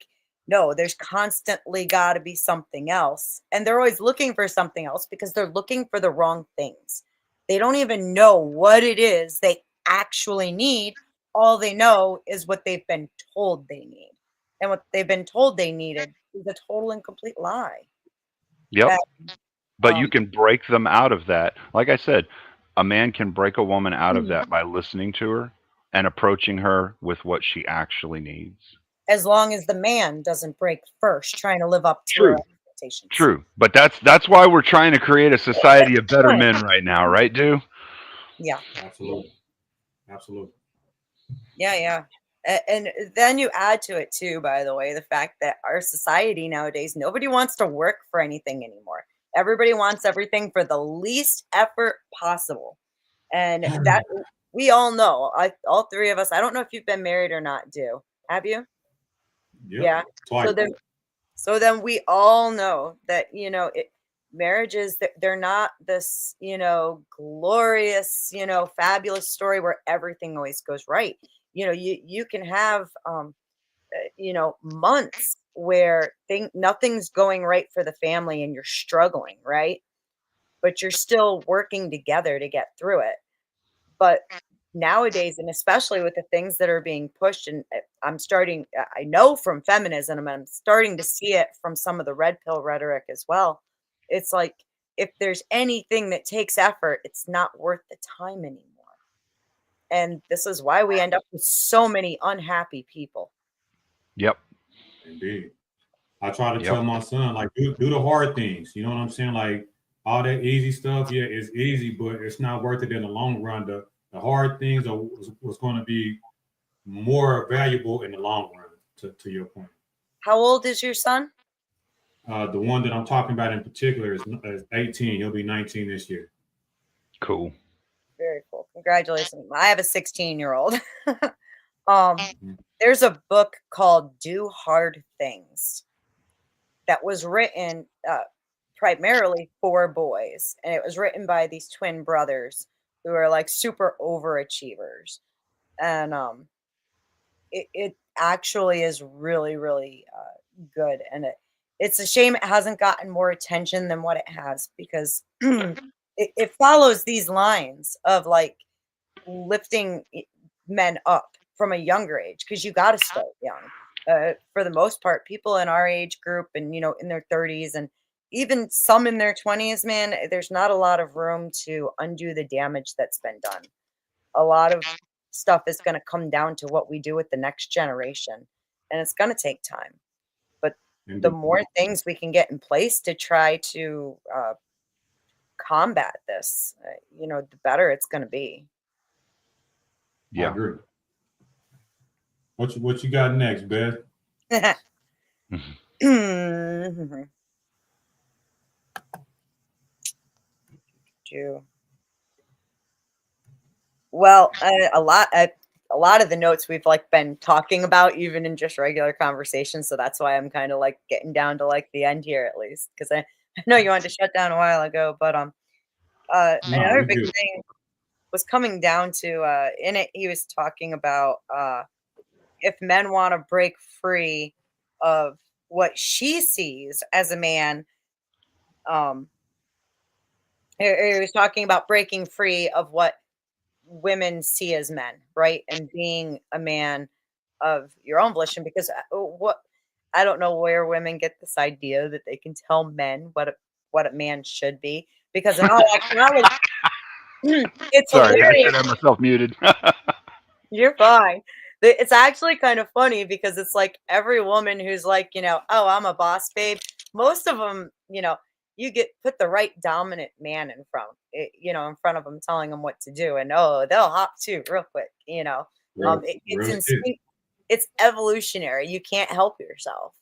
no, there's constantly got to be something else. And they're always looking for something else because they're looking for the wrong things. They don't even know what it is they actually need all they know is what they've been told they need. And what they've been told they needed is a total and complete lie. Yep. And, But you can break them out of that. Like I said, a man can break a woman out of Mm. that by listening to her and approaching her with what she actually needs. as long as the man doesn't break first, trying to live up to True. her expectations. True. But that's why we're trying to create a society of better men right now, right, Du? Yeah. Absolutely. Absolutely. Yeah. And then you add to it too, by the way, the fact that our society nowadays, nobody wants to work for anything anymore. Everybody wants everything for the least effort possible. And that we all know, all three of us, I don't know if you've been married or not, Do. Have you? Yep. Yeah. Twice. So then we all know that, marriages, they're not this, glorious, fabulous story where everything always goes right. You can have, months where nothing's going right for the family and you're struggling, right? But you're still working together to get through it. But nowadays, and especially with the things that are being pushed, and I know from feminism, and I'm starting to see it from some of the red pill rhetoric as well. It's like, if there's anything that takes effort, it's not worth the time anymore. And this is why we end up with so many unhappy people. Yep. Indeed. I try to tell my son, like, do the hard things. You know what I'm saying? Like, all that easy stuff, yeah, it's easy, but it's not worth it in the long run. The hard things are what's going to be more valuable in the long run, to your point. How old is your son? The one that I'm talking about in particular is 18. He'll be 19 this year. Cool. Very cool. Congratulations. I have a 16-year-old. There's a book called Do Hard Things that was written primarily for boys. And it was written by these twin brothers who are like super overachievers. And it actually is really, really good. And it's a shame it hasn't gotten more attention than what it has, because it follows these lines of like lifting men up from a younger age, because you got to start young. For the most part, people in our age group and, in their 30s and even some in their 20s, man, there's not a lot of room to undo the damage that's been done. A lot of stuff is going to come down to what we do with the next generation, and it's going to take time. But the more things we can get in place to try to combat this, the better it's going to be. Yeah. I agree. What you got next, Beth? Well, a lot of the notes we've like been talking about even in just regular conversation, so that's why I'm kind of like getting down to like the end here, at least, because I know you wanted to shut down a while ago. But another big thing was coming down to in it, he was talking about if men want to break free of what she sees as a man. He was talking about breaking free of what women see as men, right? And being a man of your own volition, because I don't know where women get this idea that they can tell men what a man should be, because in all actuality, it's sorry, hilarious. I should have myself muted. You're fine. It's actually kind of funny, because it's like every woman who's like, oh, I'm a boss babe. Most of them, you put the right dominant man in front of them, telling them what to do, and they'll hop too real quick. It's evolutionary. You can't help yourself.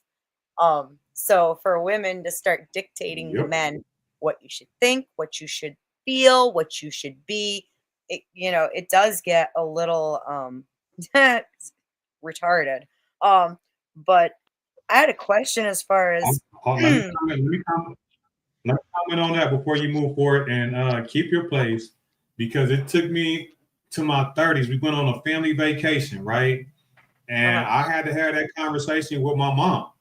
So for women to start dictating to men what you should think, what you should feel, what you should be, it does get a little retarded. But I had a question as far as let me comment on that before you move forward, and keep your place, because it took me to my 30s. We went on a family vacation, right? And I had to have that conversation with my mom.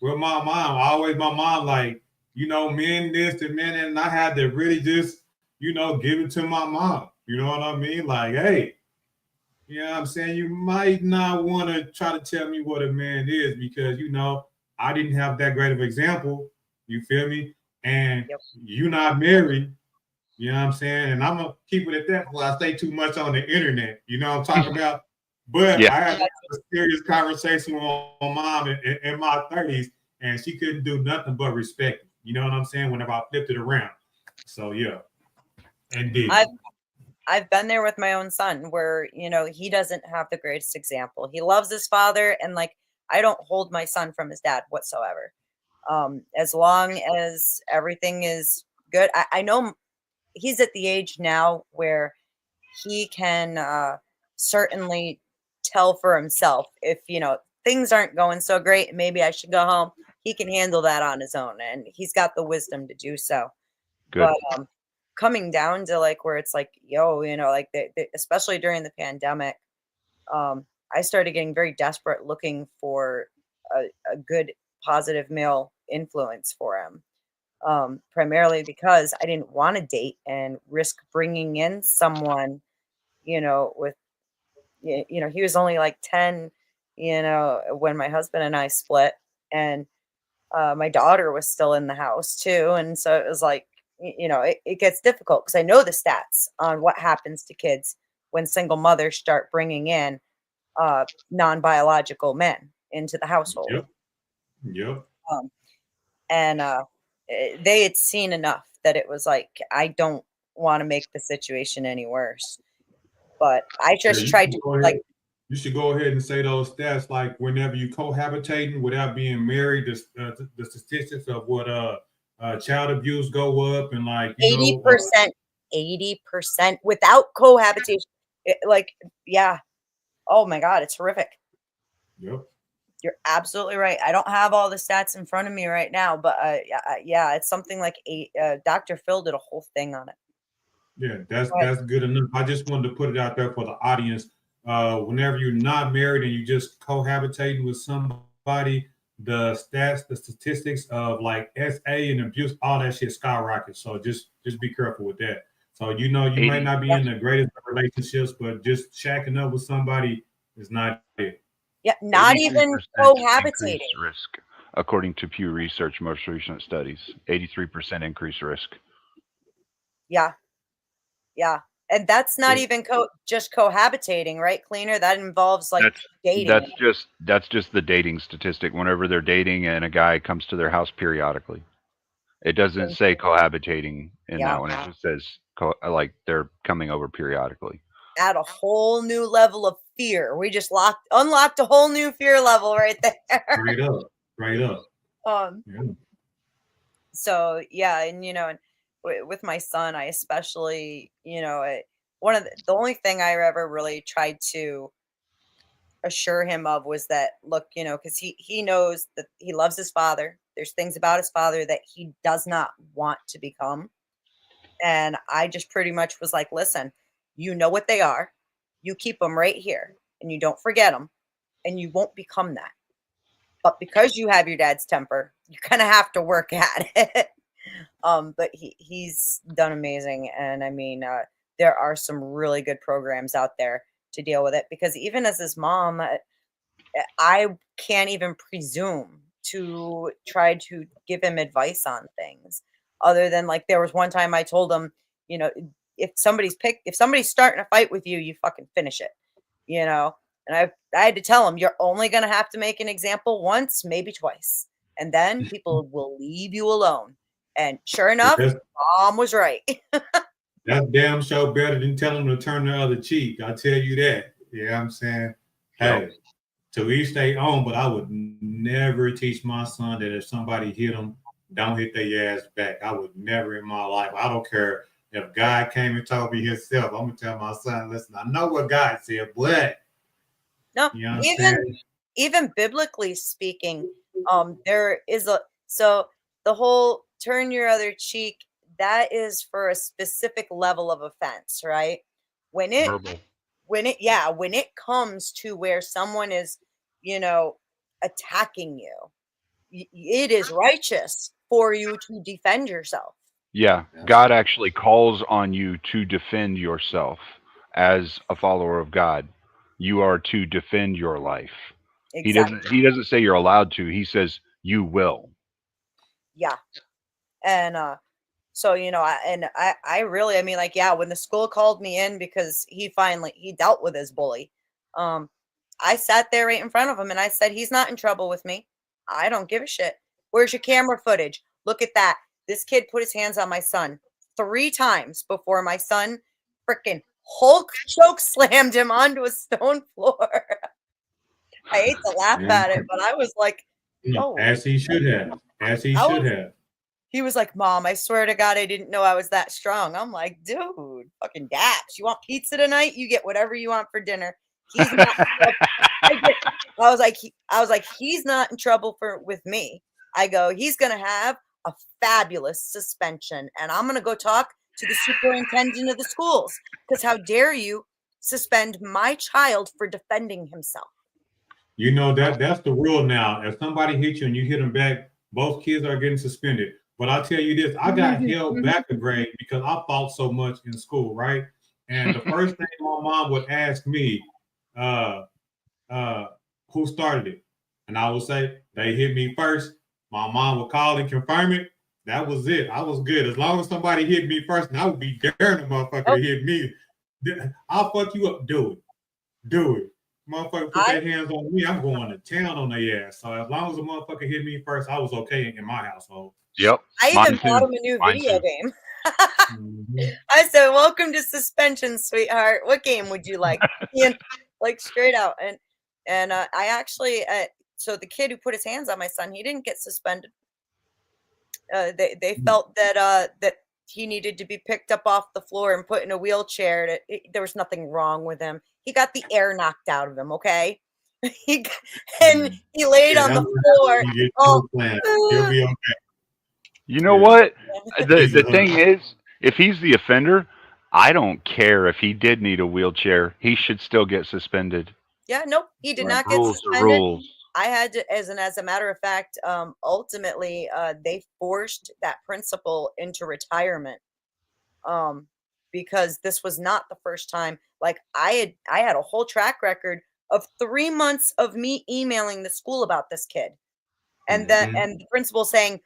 My mom, like, men this and men, and I had to really just, give it to my mom. You know what I mean? Like, hey, You know what I'm saying? You might not want to try to tell me what a man is because, you know, I didn't have that great of example. You feel me? And Yep. you not married. You know what I'm saying? And I'm going to keep it at that before I stay too much on the internet. You know what I'm talking about? But Yeah. I had a serious conversation with my mom in my 30s, and she couldn't do nothing but respect me. You know what I'm saying? Whenever I flipped it around. So, yeah. Indeed. I've been there with my own son where, you know, he doesn't have the greatest example. He loves his father, and like I don't hold my son from his dad whatsoever. As long as everything is good. I know he's at the age now where he can certainly tell for himself if, you know, things aren't going so great, maybe I should go home. He can handle that on his own, and he's got the wisdom to do so. Good. But coming down to like where it's like, yo, you know, like especially during the pandemic, I started getting very desperate looking for a good positive male influence for him. Primarily because I didn't want to date and risk bringing in someone, you know, with, you know, he was only like 10, you know, when my husband and I split, and my daughter was still in the house too. And so it was like, you know, it gets difficult because I know the stats on what happens to kids when single mothers start bringing in non-biological men into the household. Yep. Yep. And they had seen enough that it was like, I don't want to make the situation any worse. But I just tried to like. You should go ahead and say those stats, like whenever you cohabitating without being married, the statistics of what child abuse go up, and like 80% without cohabitation. Yeah. Oh my God, it's horrific. Yep. You're absolutely right. I don't have all the stats in front of me right now, but yeah, it's something like Dr. Phil did a whole thing on it. Yeah, that's good enough. I just wanted to put it out there for the audience. Whenever you're not married and you just cohabitating with somebody, the stats, the statistics of like SA and abuse, all that shit skyrockets. So just be careful with that. So you know you might not be in the greatest of relationships, but just shacking up with somebody is not it. Yeah, not even cohabitating. Risk, according to Pew Research, most recent studies, 83% increased risk. Yeah. And that's not even just cohabitating, right, Cleaner? That involves like dating. That's just the dating statistic. Whenever they're dating and a guy comes to their house periodically, it doesn't say cohabitating in that one. It just says like they're coming over periodically. Add a whole new level of fear. We just unlocked a whole new fear level right there. Right up. So yeah, and you know, and with my son, I especially, you know, the only thing I ever really tried to assure him of was that, look, you know, because he knows that he loves his father. There's things about his father that he does not want to become. And I just pretty much was like, listen, you know what they are. You keep them right here and you don't forget them and you won't become that. But because you have your dad's temper, you kind of have to work at it. But he's done amazing. And I mean, there are some really good programs out there to deal with it, because even as his mom, I can't even presume to try to give him advice on things other than like, there was one time I told him, you know, if somebody's starting a fight with you, you fucking finish it, you know? And I had to tell him, you're only going to have to make an example once, maybe twice. And then people will leave you alone. And sure enough, Mom was right. That's damn sure better than telling them to turn the other cheek. I tell you that. Yeah, I'm saying, hey, to each their own, but I would never teach my son that if somebody hit him, don't hit their ass back. I would never in my life. I don't care if God came and told me himself. I'm going to tell my son, listen, I know what God said, but no, you know even biblically speaking, there is so the whole turn your other cheek, that is for a specific level of offense, right? When it comes to where someone is, you know, attacking you, it is righteous for you to defend yourself. Yeah, God actually calls on you to defend yourself as a follower of God. you are to defend your life. Exactly. He doesn't say you're allowed to. He says you will. Yeah. And so, you know, I really, I mean, like, yeah, when the school called me in because he dealt with his bully, I sat there right in front of him and I said, he's not in trouble with me. I don't give a shit. Where's your camera footage? Look at that. This kid put his hands on my son 3 times before my son freaking Hulk choke slammed him onto a stone floor. I hate to laugh And, at it, but I was like, oh, as he should have. As he I should was have. he was like, Mom, I swear to God, I didn't know I was that strong. I'm like, dude, fucking daps. You want pizza tonight? You get whatever you want for dinner. He's not in trouble. I was like, he's not in trouble with me. I go, he's gonna have a fabulous suspension. And I'm gonna go talk to the superintendent of the schools. Because how dare you suspend my child for defending himself? You know that's the rule now. If somebody hits you and you hit them back, both kids are getting suspended. But I'll tell you this, I got held back a grade because I fought so much in school, right? And the first thing my mom would ask me, who started it? And I would say, they hit me first. My mom would call and confirm it. That was it. I was good. As long as somebody hit me first, and I would be daring the motherfucker to hit me. I'll fuck you up. Do it. Do it. Motherfucker put their hands on me, I'm going to town on their ass. So as long as a motherfucker hit me first, I was okay in my household. Yep. I even bought him a new video game. I said, "Welcome to suspension, sweetheart. What game would you like?" Like straight out. And I actually, so the kid who put his hands on my son, he didn't get suspended. They felt that he needed to be picked up off the floor and put in a wheelchair. There was nothing wrong with him. He got the air knocked out of him. Okay, he laid on the floor. He'll be okay. You know what? The thing is, if he's the offender, I don't care if he did need a wheelchair. He should still get suspended. Yeah, nope, he did not get Rules suspended. are rules. I had to, as a matter of fact, ultimately, they forced that principal into retirement, because this was not the first time. Like I had a whole track record of 3 months of me emailing the school about this kid, and and the principal saying,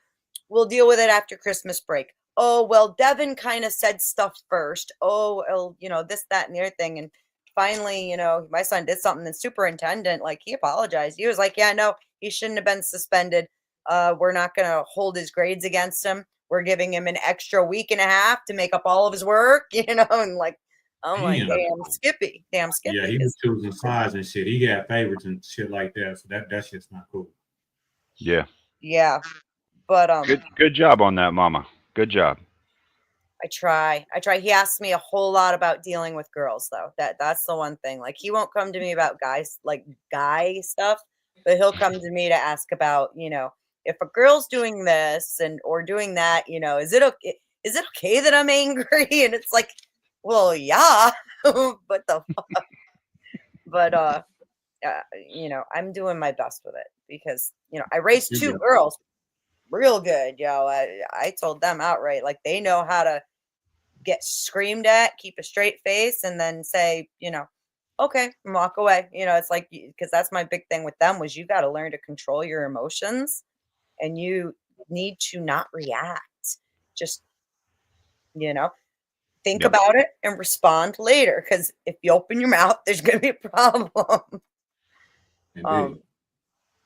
"We'll deal with it after Christmas break." Oh, well, Devin kind of said stuff first. Oh, well, you know, this, that, and the other thing, and finally, you know, my son did something. The superintendent, like, he apologized. He was like, yeah, no, he shouldn't have been suspended. We're not going to hold his grades against him. We're giving him an extra week and a half to make up all of his work, you know, and like, I'm like, damn Skippy. Yeah, he was choosing sides and shit. He got favorites and shit like that. So that shit's not cool. Yeah. Yeah. But good job on that, Mama. Good job. I try. He asks me a whole lot about dealing with girls, though. That's the one thing. Like, he won't come to me about guys, like guy stuff, but he'll come to me to ask about, you know, if a girl's doing this or doing that, you know, is it okay that I'm angry? And it's like, well, yeah, but the fuck. But you know, I'm doing my best with it because, you know, I raised 2 girls real good, yo. I told them outright, like, they know how to get screamed at, keep a straight face, and then say, you know, okay, and walk away. You know, it's like, because that's my big thing with them was you got to learn to control your emotions, and you need to not react. Just, you know, think about it and respond later. Because if you open your mouth, there's going to be a problem.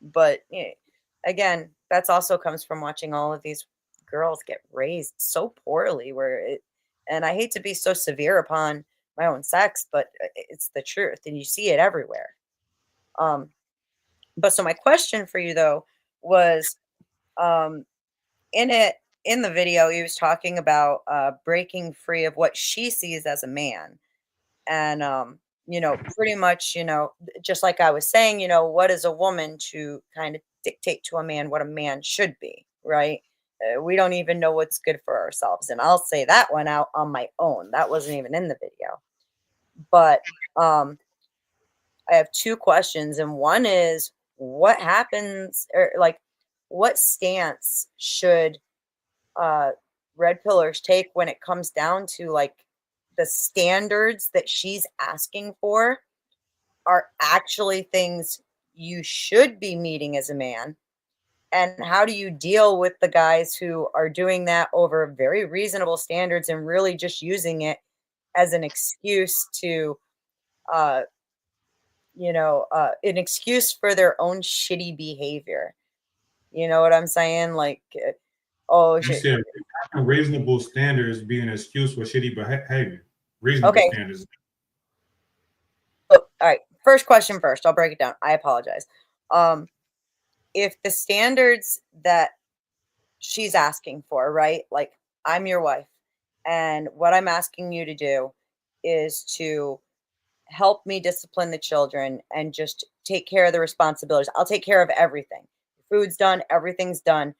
But you know, again, that's also comes from watching all of these girls get raised so poorly and I hate to be so severe upon my own sex, but it's the truth and you see it everywhere. But so my question for you though was, in the video, he was talking about breaking free of what she sees as a man. And you know, pretty much, you know, just like I was saying, you know, what is a woman to kind of dictate to a man what a man should be, right? We don't even know what's good for ourselves. And I'll say that one out on my own. That wasn't even in the video. But I have 2 questions. And one is, what happens, or like, what stance should Red Pillars take when it comes down to like the standards that she's asking for are actually things you should be meeting as a man? And how do you deal with the guys who are doing that over very reasonable standards and really just using it as an excuse to, uh, an excuse for their own shitty behavior? You know what I'm saying? Like, oh, You said reasonable standards be an excuse for shitty behavior. Reasonable okay. standards. Oh, all right. First question first. I'll break it down. I apologize. If the standards that she's asking for, right? Like, I'm your wife, and what I'm asking you to do is to help me discipline the children and just take care of the responsibilities. I'll take care of everything. Food's done, everything's done.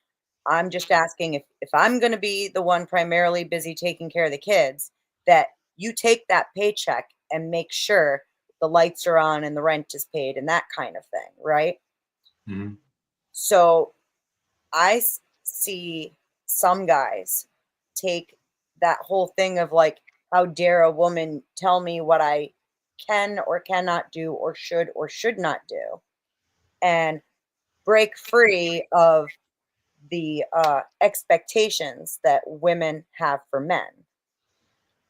I'm just asking if I'm going to be the one primarily busy taking care of the kids, that you take that paycheck and make sure the lights are on and the rent is paid and that kind of thing, right? Mhm. So I see some guys take that whole thing of like, how dare a woman tell me what I can or cannot do or should not do, and break free of the expectations that women have for men.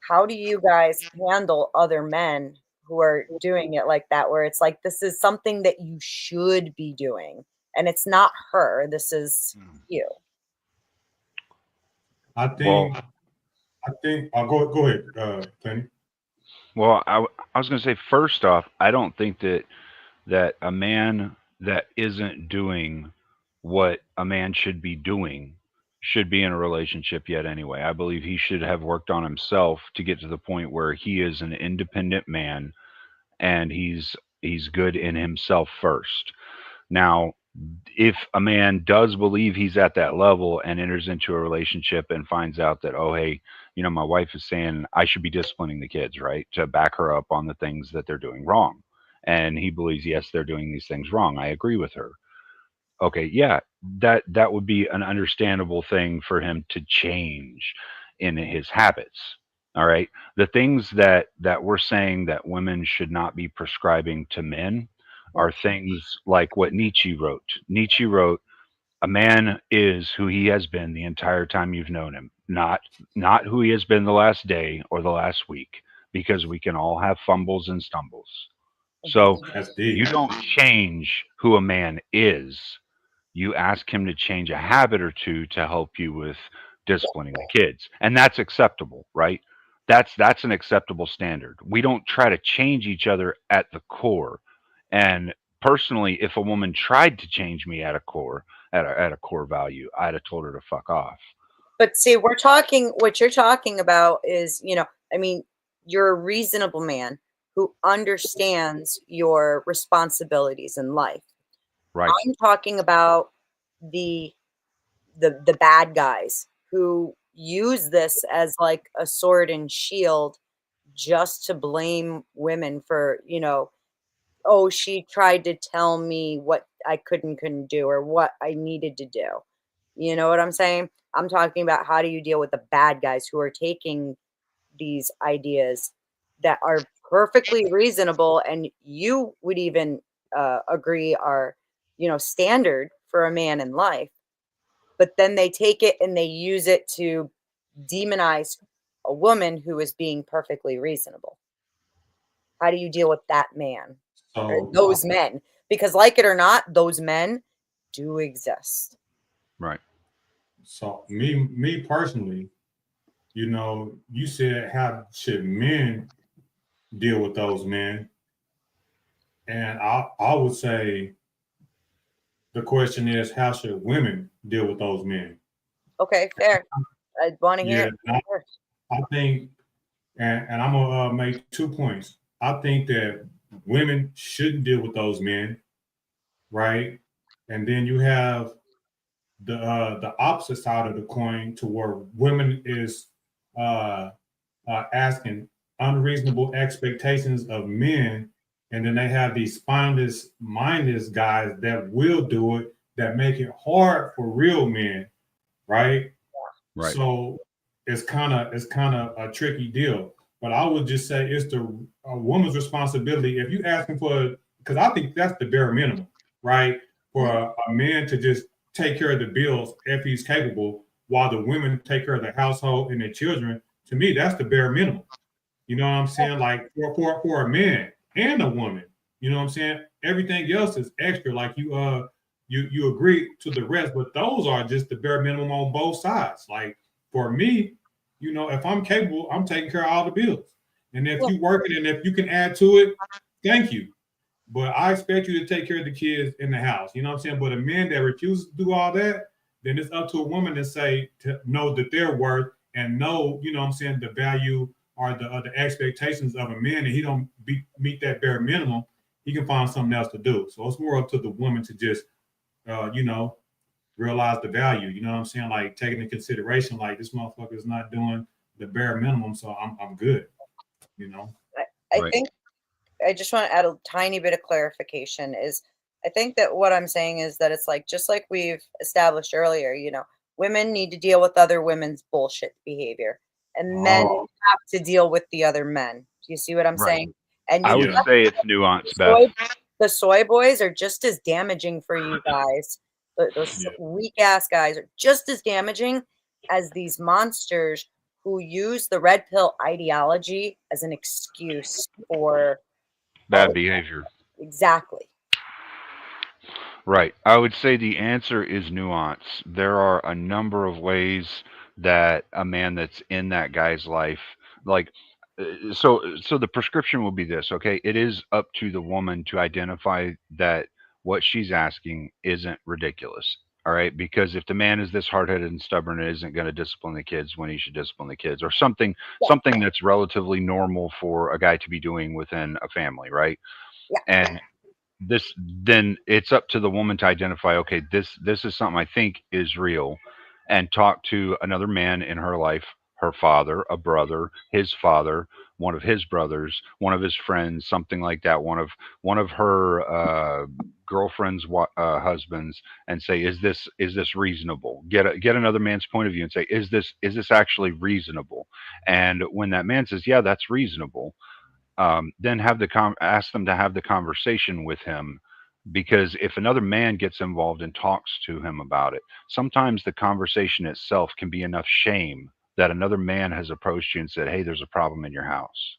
How do you guys handle other men who are doing it like that, where it's like, this is something that you should be doing, and it's not her, this is you? I think I'll go ahead, Tony. Well, I was going to say, first off, I don't think that a man that isn't doing what a man should be doing should be in a relationship yet anyway. I believe he should have worked on himself to get to the point where he is an independent man and he's good in himself first. Now, if a man does believe he's at that level and enters into a relationship and finds out that, oh, hey, my wife is saying I should be disciplining the kids, right, to back her up on the things that they're doing wrong. And he believes, yes, they're doing these things wrong. I agree with her. Okay, yeah, that would be an understandable thing for him to change in his habits. All right. The things that we're saying that women should not be prescribing to men are things like what Nietzsche wrote. Nietzsche wrote, a man is who he has been the entire time you've known him, not who he has been the last day or the last week, because we can all have fumbles and stumbles. So That's deep. you don't change who a man is. You ask him to change a habit or two to help you with disciplining the kids. And that's acceptable, right? That's an acceptable standard. We don't try to change each other at the core. And personally, if a woman tried to change me at a core value, I'd have told her to fuck off. But see, what you're talking about is, I mean, you're a reasonable man who understands your responsibilities in life. Right. I'm talking about the bad guys who use this as like a sword and shield just to blame women for, oh, she tried to tell me what I couldn't do or what I needed to do. You know what I'm saying? I'm talking about, how do you deal with the bad guys who are taking these ideas that are perfectly reasonable and you would even agree are, standard for a man in life, but then they take it and they use it to demonize a woman who is being perfectly reasonable. How do you deal with that man or So those men? Because, like it or not, those men do exist. Right. So me personally, you said, how should men deal with those men? And I would say the question is, how should women deal with those men? Okay, fair. I want to hear Yeah, it. I think, and I'm gonna make 2 points. I think that women shouldn't deal with those men, right? And then you have the opposite side of the coin, to where women is asking unreasonable expectations of men, and then they have these spineless, mindless guys that will do it, that make it hard for real men, right? Right. So it's kind of a tricky deal. but I would just say it's a woman's responsibility. If you asking for, because I think that's the bare minimum, right? For a man to just take care of the bills if he's capable, while the women take care of the household and the children. To me, that's the bare minimum. You know what I'm saying? Like for a man and a woman, you know what I'm saying? Everything else is extra. Like you agree to the rest, but those are just the bare minimum on both sides. Like for me, you know, if I'm capable, I'm taking care of all the bills. And if you working and if you can add to it, thank you. But I expect you to take care of the kids in the house. You know what I'm saying? But a man that refuses to do all that, then it's up to a woman to know that they're worth and know, you know what I'm saying, the value or the expectations of a man, and he don't meet that bare minimum, he can find something else to do. So it's more up to the woman to just, you know, realize the value. You know what I'm saying? Like taking into consideration, like this motherfucker is not doing the bare minimum, so I'm good. You know. I think I just want to add a tiny bit of clarification. Is I think that what I'm saying is that it's like just like we've established earlier. You know, women need to deal with other women's bullshit behavior, and men have to deal with the other men. Do you see what I'm saying? And I would say it's nuanced, Beth. The soy boys are just as damaging for you guys. Those weak ass guys are just as damaging as these monsters who use the red pill ideology as an excuse for bad behavior. Exactly. Right. I would say the answer is nuance. There are a number of ways that a man that's in that guy's life, like, so the prescription will be this, okay? It is up to the woman to identify that what she's asking isn't ridiculous. All right, because if the man is this hard-headed and stubborn and isn't going to discipline the kids when he should discipline the kids, or something that's relatively normal for a guy to be doing within a family, right? And then it's up to the woman to identify, okay, this is something I think is real, and talk to another man in her life, her father, a brother, his father, one of his brothers, one of his friends, something like that, one of her girlfriend's husbands, and say, is this reasonable? Get another man's point of view and say, is this actually reasonable? And when that man says, yeah, that's reasonable, then ask them to have the conversation with him. Because if another man gets involved and talks to him about it, sometimes the conversation itself can be enough shame that another man has approached you and said, hey, there's a problem in your house.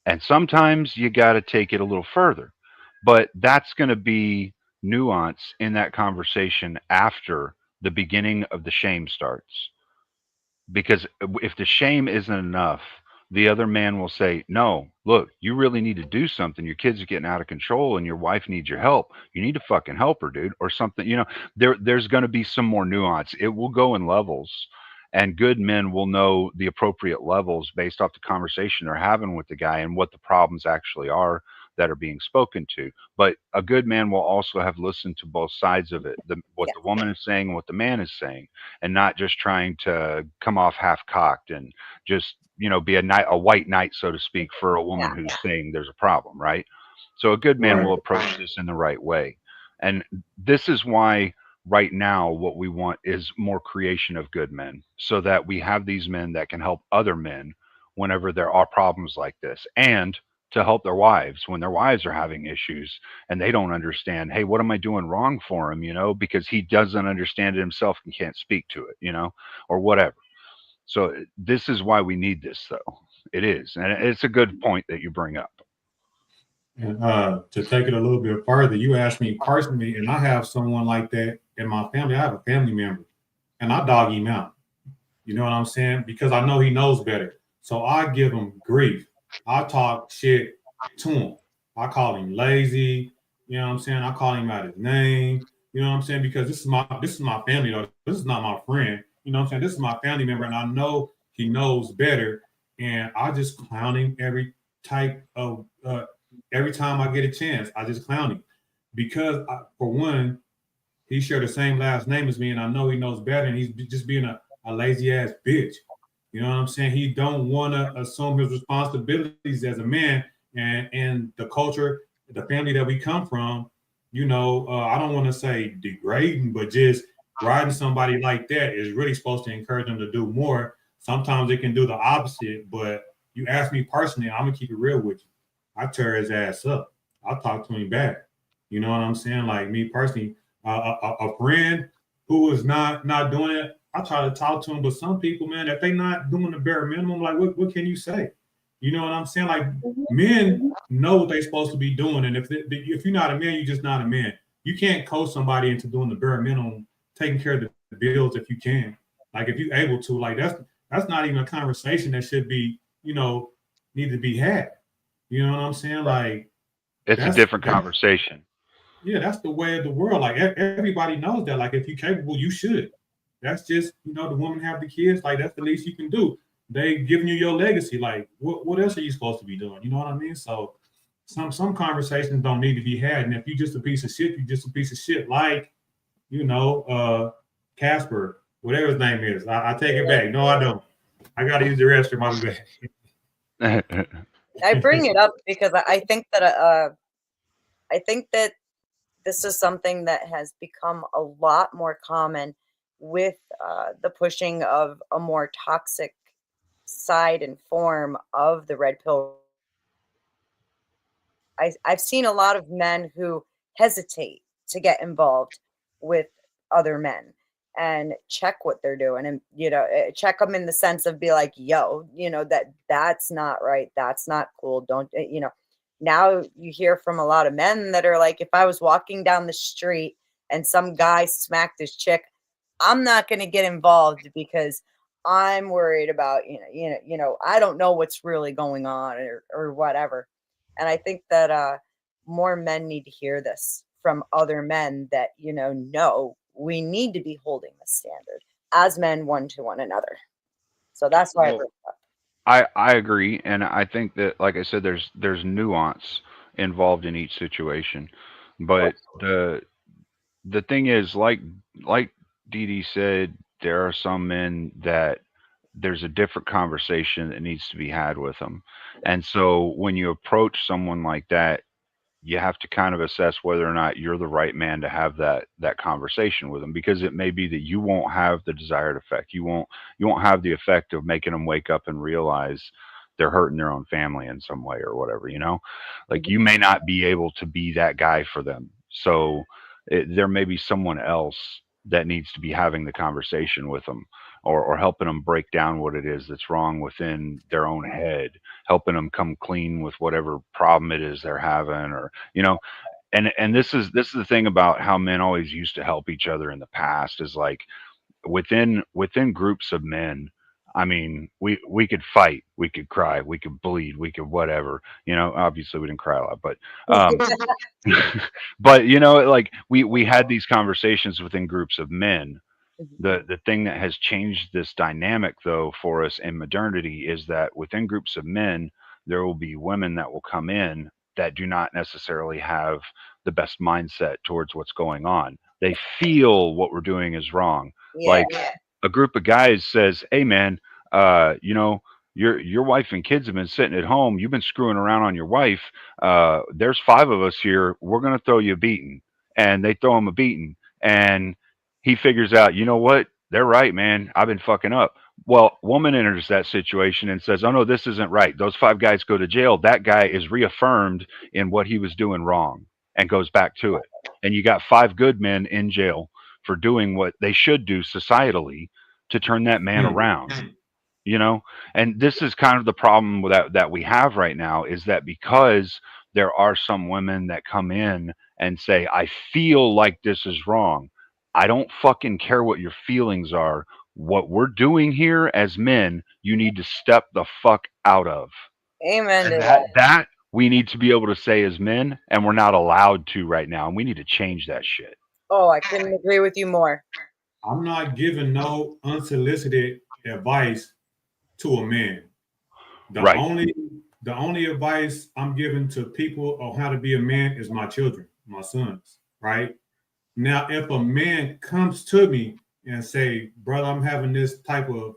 And sometimes you got to take it a little further, but that's going to be nuance in that conversation after the beginning of the shame starts. Because if the shame isn't enough, the other man will say, no, look, you really need to do something. Your kids are getting out of control and your wife needs your help. You need to fucking help her, dude, or something. You know, there's going to be some more nuance. It will go in levels, and good men will know the appropriate levels based off the conversation they're having with the guy and what the problems actually are that are being spoken to. But a good man will also have listened to both sides of it, what the woman is saying and what the man is saying, and not just trying to come off half-cocked and just, you know, be a white knight, so to speak, for a woman who's saying there's a problem, right? So a good man will approach this in the right way. And this is why right now what we want is more creation of good men, so that we have these men that can help other men whenever there are problems like this, and to help their wives when their wives are having issues and they don't understand, hey, what am I doing wrong for him, you know, because he doesn't understand it himself and can't speak to it, you know, or whatever. So this is why we need this, though. It is. And it's a good point that you bring up. And to take it a little bit further, you asked me personally, and I have someone like that in my family. I have a family member, and I dog him out. You know what I'm saying? Because I know he knows better. So I give him grief. I talk shit to him. I call him lazy. You know what I'm saying? I call him out his name. You know what I'm saying? Because this is my family, though. This is not my friend. You know what I'm saying? This is my family member, and I know he knows better. And I just clown him every time I get a chance. I just clown him because, for one, he shared the same last name as me, and I know he knows better. And he's just being a lazy ass bitch. You know what I'm saying? He don't want to assume his responsibilities as a man, and the culture, the family that we come from. You know, I don't want to say degrading, but just riding somebody like that is really supposed to encourage them to do more. Sometimes it can do the opposite, but You ask me personally, I'm gonna keep it real with you. I tear his ass up. I'll talk to him back. You know what I'm saying? Like me personally, a friend who is not doing it, I try to talk to him. But some people, man, if they not doing the bare minimum, like what can you say? You know what I'm saying? Like men know what they're supposed to be doing, and if you're not a man, you're just not a man. You can't coach somebody into doing the bare minimum, taking care of the bills if you can. Like if you're able to, like that's not even a conversation that should be, need to be had. You know what I'm saying? Like It's a different conversation. Yeah, that's the way of the world. Like everybody knows that. Like if you're capable, you should. That's just, the woman have the kids. Like that's the least you can do. They giving you your legacy. Like what else are you supposed to be doing? You know what I mean? So some conversations don't need to be had. And if you're just a piece of shit, you're just a piece of shit. Like, Casper, whatever his name is. I take it back. No, I don't. I gotta use the restroom. I'll be back. I bring it up because I think that this is something that has become a lot more common with the pushing of a more toxic side and form of the red pill. I've seen a lot of men who hesitate to get involved with other men and check what they're doing, and check them in the sense of be like, yo, that's not right, that's not cool, don't. Now you hear from a lot of men that are like, if I was walking down the street and some guy smacked his chick, I'm not going to get involved because I'm worried about, I don't know what's really going on or whatever. And I think that more men need to hear this from other men that, no, we need to be holding the standard as men one to one another. So that's why I bring it up. I agree, and I think that, like I said, there's nuance involved in each situation, but the thing is, like Dee Dee said, there are some men that there's a different conversation that needs to be had with them, and so when you approach someone like that, you have to kind of assess whether or not you're the right man to have that conversation with them, because it may be that you won't have the desired effect. You won't have the effect of making them wake up and realize they're hurting their own family in some way or whatever, like you may not be able to be that guy for them. So there may be someone else that needs to be having the conversation with them, or helping them break down what it is that's wrong within their own head, helping them come clean with whatever problem it is they're having, or and this is the thing about how men always used to help each other in the past, is like within groups of men. I mean, we could fight, we could cry, we could bleed, we could whatever, obviously we didn't cry a lot, but but like we had these conversations within groups of men. The thing that has changed this dynamic, though, for us in modernity is that within groups of men, there will be women that will come in that do not necessarily have the best mindset towards what's going on. They feel what we're doing is wrong. Yeah. Like a group of guys says, hey, man, your wife and kids have been sitting at home. You've been screwing around on your wife. There's 5 of us here. We're going to throw you a beating. And they throw him a beating. And he figures out, you know what? They're right, man. I've been fucking up. Well, woman enters that situation and says, oh, no, this isn't right. Those 5 guys go to jail. That guy is reaffirmed in what he was doing wrong and goes back to it. And you got 5 good men in jail for doing what they should do societally to turn that man around. And this is kind of the problem with that we have right now, is that because there are some women that come in and say, I feel like this is wrong. I don't fucking care what your feelings are. What we're doing here as men, you need to step the fuck out of. Amen. And that we need to be able to say as men, and we're not allowed to right now. And we need to change that shit. Oh, I couldn't agree with you more. I'm not giving no unsolicited advice to a man. The only advice I'm giving to people on how to be a man is my children, my sons, right? Now, if a man comes to me and say, brother, I'm having this type of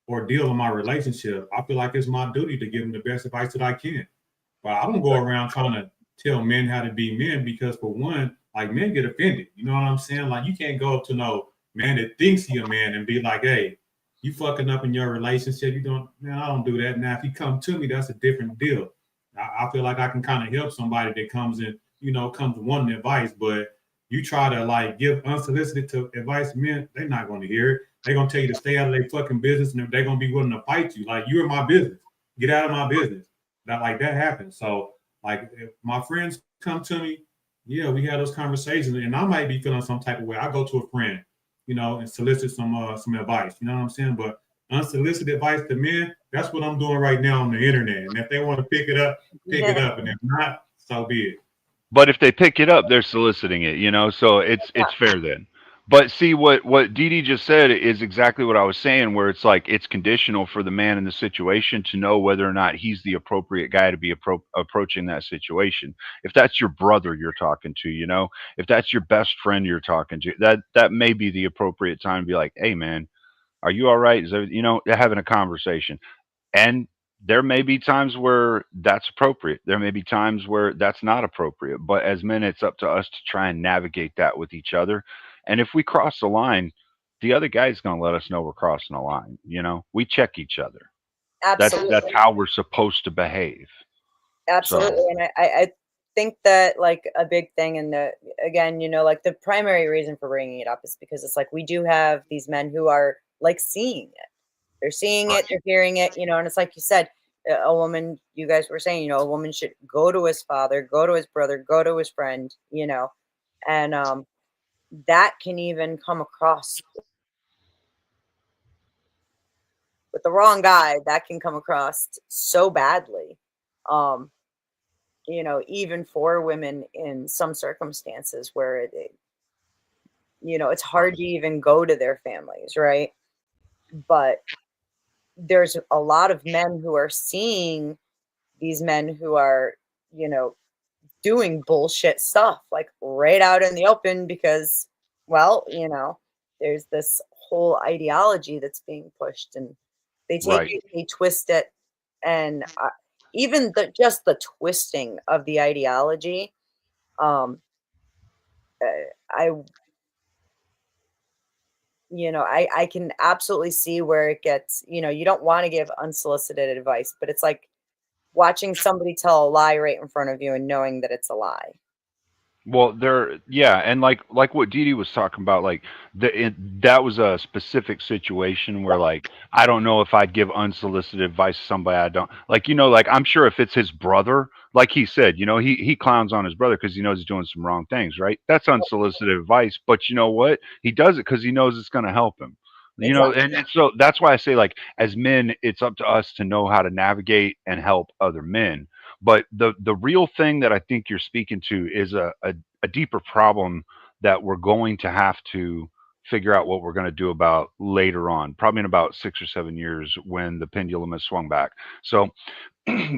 ordeal in my relationship, I feel like it's my duty to give him the best advice that I can. But I don't go around trying to tell men how to be men, because for one, like, men get offended. You know what I'm saying? Like, you can't go up to no man that thinks he a man and be like, hey, You fucking up in your relationship. You don't, man, I don't do that. Now, if you come to me, that's a different deal. I feel like I can kind of help somebody that comes in, comes wanting advice, but you try to like give unsolicited advice to men, they're not going to hear it. They're going to tell you to stay out of their fucking business, and they're going to be willing to fight you. Like, you're in my business. Get out of my business. That happens. So, like, if my friends come to me, yeah, we have those conversations, and I might be feeling some type of way. I go to a friend, and solicit some advice. You know what I'm saying? But unsolicited advice to men, that's what I'm doing right now on the internet. And if they want to pick it up, it up. And if not, so be it. But if they pick it up, they're soliciting it, so it's fair then. But see what Dee just said is exactly what I was saying, where it's like it's conditional for the man in the situation to know whether or not he's the appropriate guy to be approaching that situation. If that's your brother you're talking to, if that's your best friend you're talking to, that may be the appropriate time to be like, hey man, are you all right? Is there, having a conversation. And there may be times where that's appropriate. There may be times where that's not appropriate. But as men, it's up to us to try and navigate that with each other. And if we cross the line, the other guy's going to let us know we're crossing the line. We check each other. Absolutely. That's how we're supposed to behave. Absolutely. So, and I think that like a big thing, and again, like the primary reason for bringing it up is because it's like we do have these men who are like seeing it. They're seeing it, they're hearing it, and it's like you said, a woman, you guys were saying, a woman should go to his father, go to his brother, go to his friend, and that can even come across with the wrong guy. That can come across so badly, even for women in some circumstances where it's hard to even go to their families, right? But there's a lot of men who are seeing these men who are, doing bullshit stuff like right out in the open because, well, there's this whole ideology that's being pushed, and they take it, they twist it, and even just the twisting of the ideology, I can absolutely see where it gets, you don't want to give unsolicited advice, but it's like watching somebody tell a lie right in front of you and knowing that it's a lie. Well, and like what Dee was talking about, like that was a specific situation where, like, I don't know if I'd give unsolicited advice to somebody I don't like. Like I'm sure if it's his brother, like he said, he clowns on his brother because he knows he's doing some wrong things, right? That's unsolicited advice, but you know what? He does it because he knows it's going to help him. And so that's why I say, like, as men, it's up to us to know how to navigate and help other men. But the real thing that I think you're speaking to is a deeper problem that we're going to have to figure out what we're going to do about later on, probably in about 6 or 7 years when the pendulum has swung back. So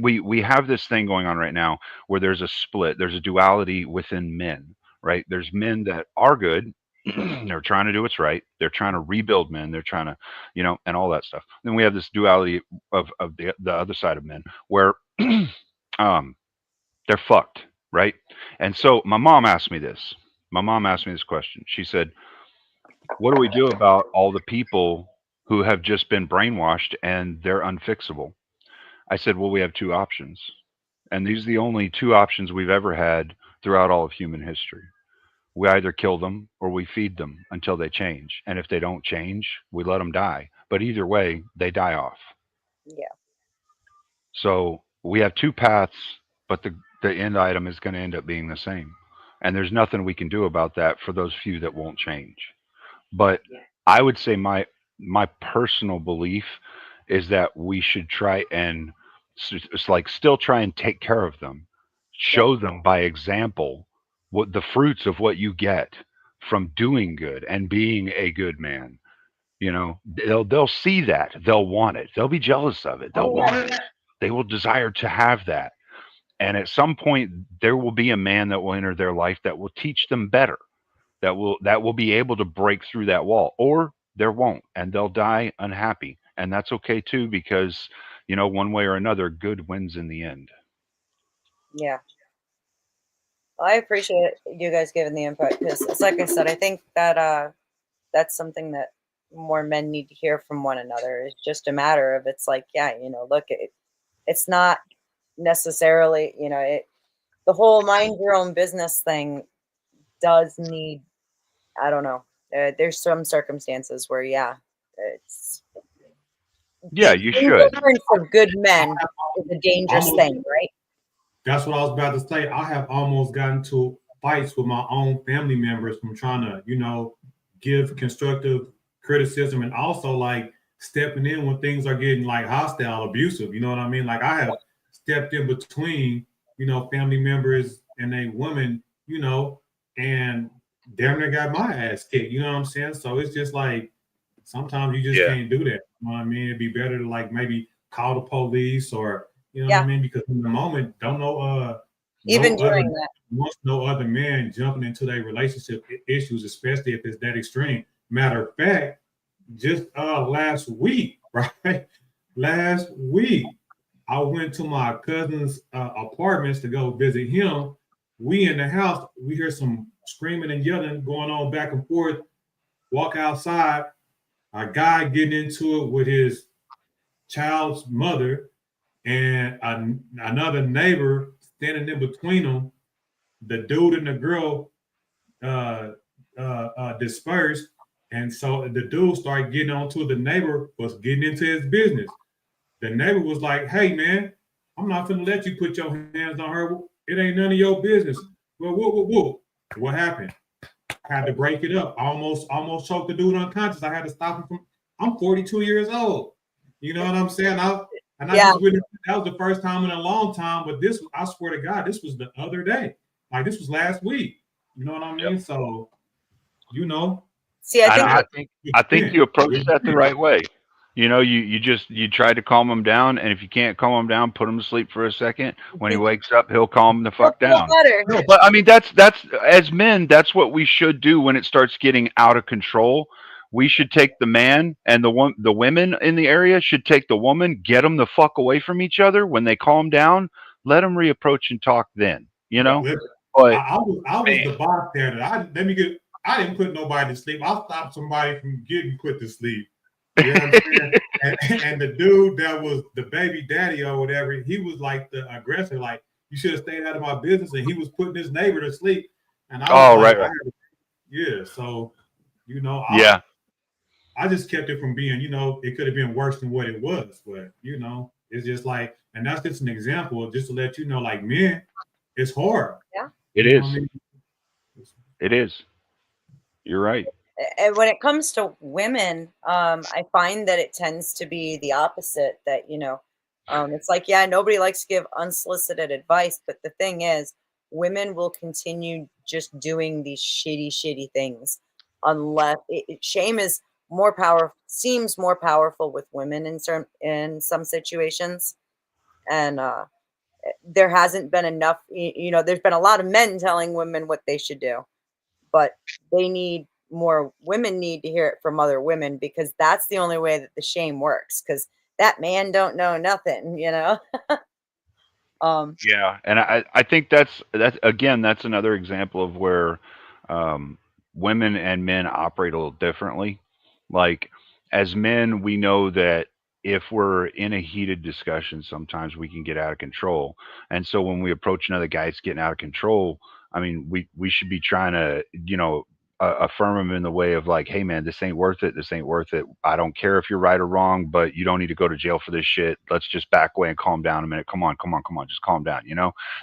we have this thing going on right now where there's a split, there's a duality within men, right? There's men that are good. They're trying to do what's right. They're trying to rebuild men. They're trying to, and all that stuff. Then we have this duality of the other side of men where they're fucked, right? And so my mom asked me this. My mom asked me this question. She said, what do we do about all the people who have just been brainwashed and they're unfixable? I said, well, we have two options. And these are the only two options we've ever had throughout all of human history. We either kill them or we feed them until they change. And if they don't change, we let them die. But either way, they die off. Yeah. So we have two paths, but the end item is going to end up being the same. And there's nothing we can do about that for those few that won't change. But I would say my personal belief is that we should try and still try and take care of them, show them by example what the fruits of what you get from doing good and being a good man. They'll see that, they'll want it, they'll be jealous of it, they'll want it, they will desire to have that. And at some point there will be a man that will enter their life that will teach them better, that will be able to break through that wall, or there won't, and they'll die unhappy. And that's okay too, because one way or another, good wins in the end. Yeah. Well, I appreciate you guys giving the input, because it's like I said, I think that that's something that more men need to hear from one another. It's just a matter of, it's like, yeah, look, it's not necessarily, the whole mind your own business thing does need, I don't know. There's some circumstances where, yeah, it's Yeah, you should. Ignorance of good men is a dangerous thing, right? That's what I was about to say. I have almost gotten to fights with my own family members from trying to, give constructive criticism and also like stepping in when things are getting like hostile, abusive. You know what I mean? Like I have stepped in between, family members and a woman, and damn near got my ass kicked. You know what I'm saying? So it's just like sometimes you just can't do that. You know what I mean? It'd be better to like maybe call the police or what I mean? Because in the moment, don't know even during that. Once no other man jumping into their relationship issues, especially if it's that extreme. Matter of fact, just last week, right? Last week, I went to my cousin's apartments to go visit him. We in the house, we hear some screaming and yelling going on back and forth. Walk outside, a guy getting into it with his child's mother, and another neighbor standing in between them. The dude and the girl dispersed, and so the dude started getting onto the neighbor, was getting into his business. The neighbor was like, "Hey man, I'm not gonna let you put your hands on her. It ain't none of your business." Well, whoa. What happened? I had to break it up. I almost choked the dude unconscious. I had to stop him from. I'm 42 years old. You know what I'm saying? That was the first time in a long time, but I swear to God, this was the other day. Like this was last week. You know what I mean? Yep. So, See, I think you approached that the right way. You try to calm him down, and if you can't calm him down, put him to sleep for a second. When he wakes up, he'll calm the fuck down. No, but I mean, that's as men, that's what we should do when it starts getting out of control. We should take the man, and the women in the area should take the woman, get them the fuck away from each other. When they calm down, let them reapproach and talk then. But I was the bystander. I didn't put nobody to sleep. I stopped somebody from getting put to sleep. You know what I'm saying? and the dude that was the baby daddy or whatever, he was like the aggressor. Like, you should have stayed out of my business. And he was putting his neighbor to sleep. And I was right. Yeah. So, I just kept it from being, it could have been worse than what it was. But, it's just like, and that's just an example, just to let you know, like, men, it's hard. Yeah. It is. It is. You're right. And when it comes to women, I find that it tends to be the opposite. That it's like, nobody likes to give unsolicited advice, but the thing is, women will continue just doing these shitty things unless shame is more powerful. Seems more powerful with women in some situations, and there hasn't been enough. There's been a lot of men telling women what they should do, but more women need to hear it from other women, because that's the only way that the shame works, because that man don't know nothing. Yeah, and I think that's another example of where women and men operate a little differently. Like, as men, we know that if we're in a heated discussion, sometimes we can get out of control. And so when we approach another guy that's getting out of control, I mean, we should be trying to, affirm him in the way of like, hey man, this ain't worth it. This ain't worth it. I don't care if you're right or wrong, but you don't need to go to jail for this shit. Let's just back away and calm down a minute. Come on. Just calm down.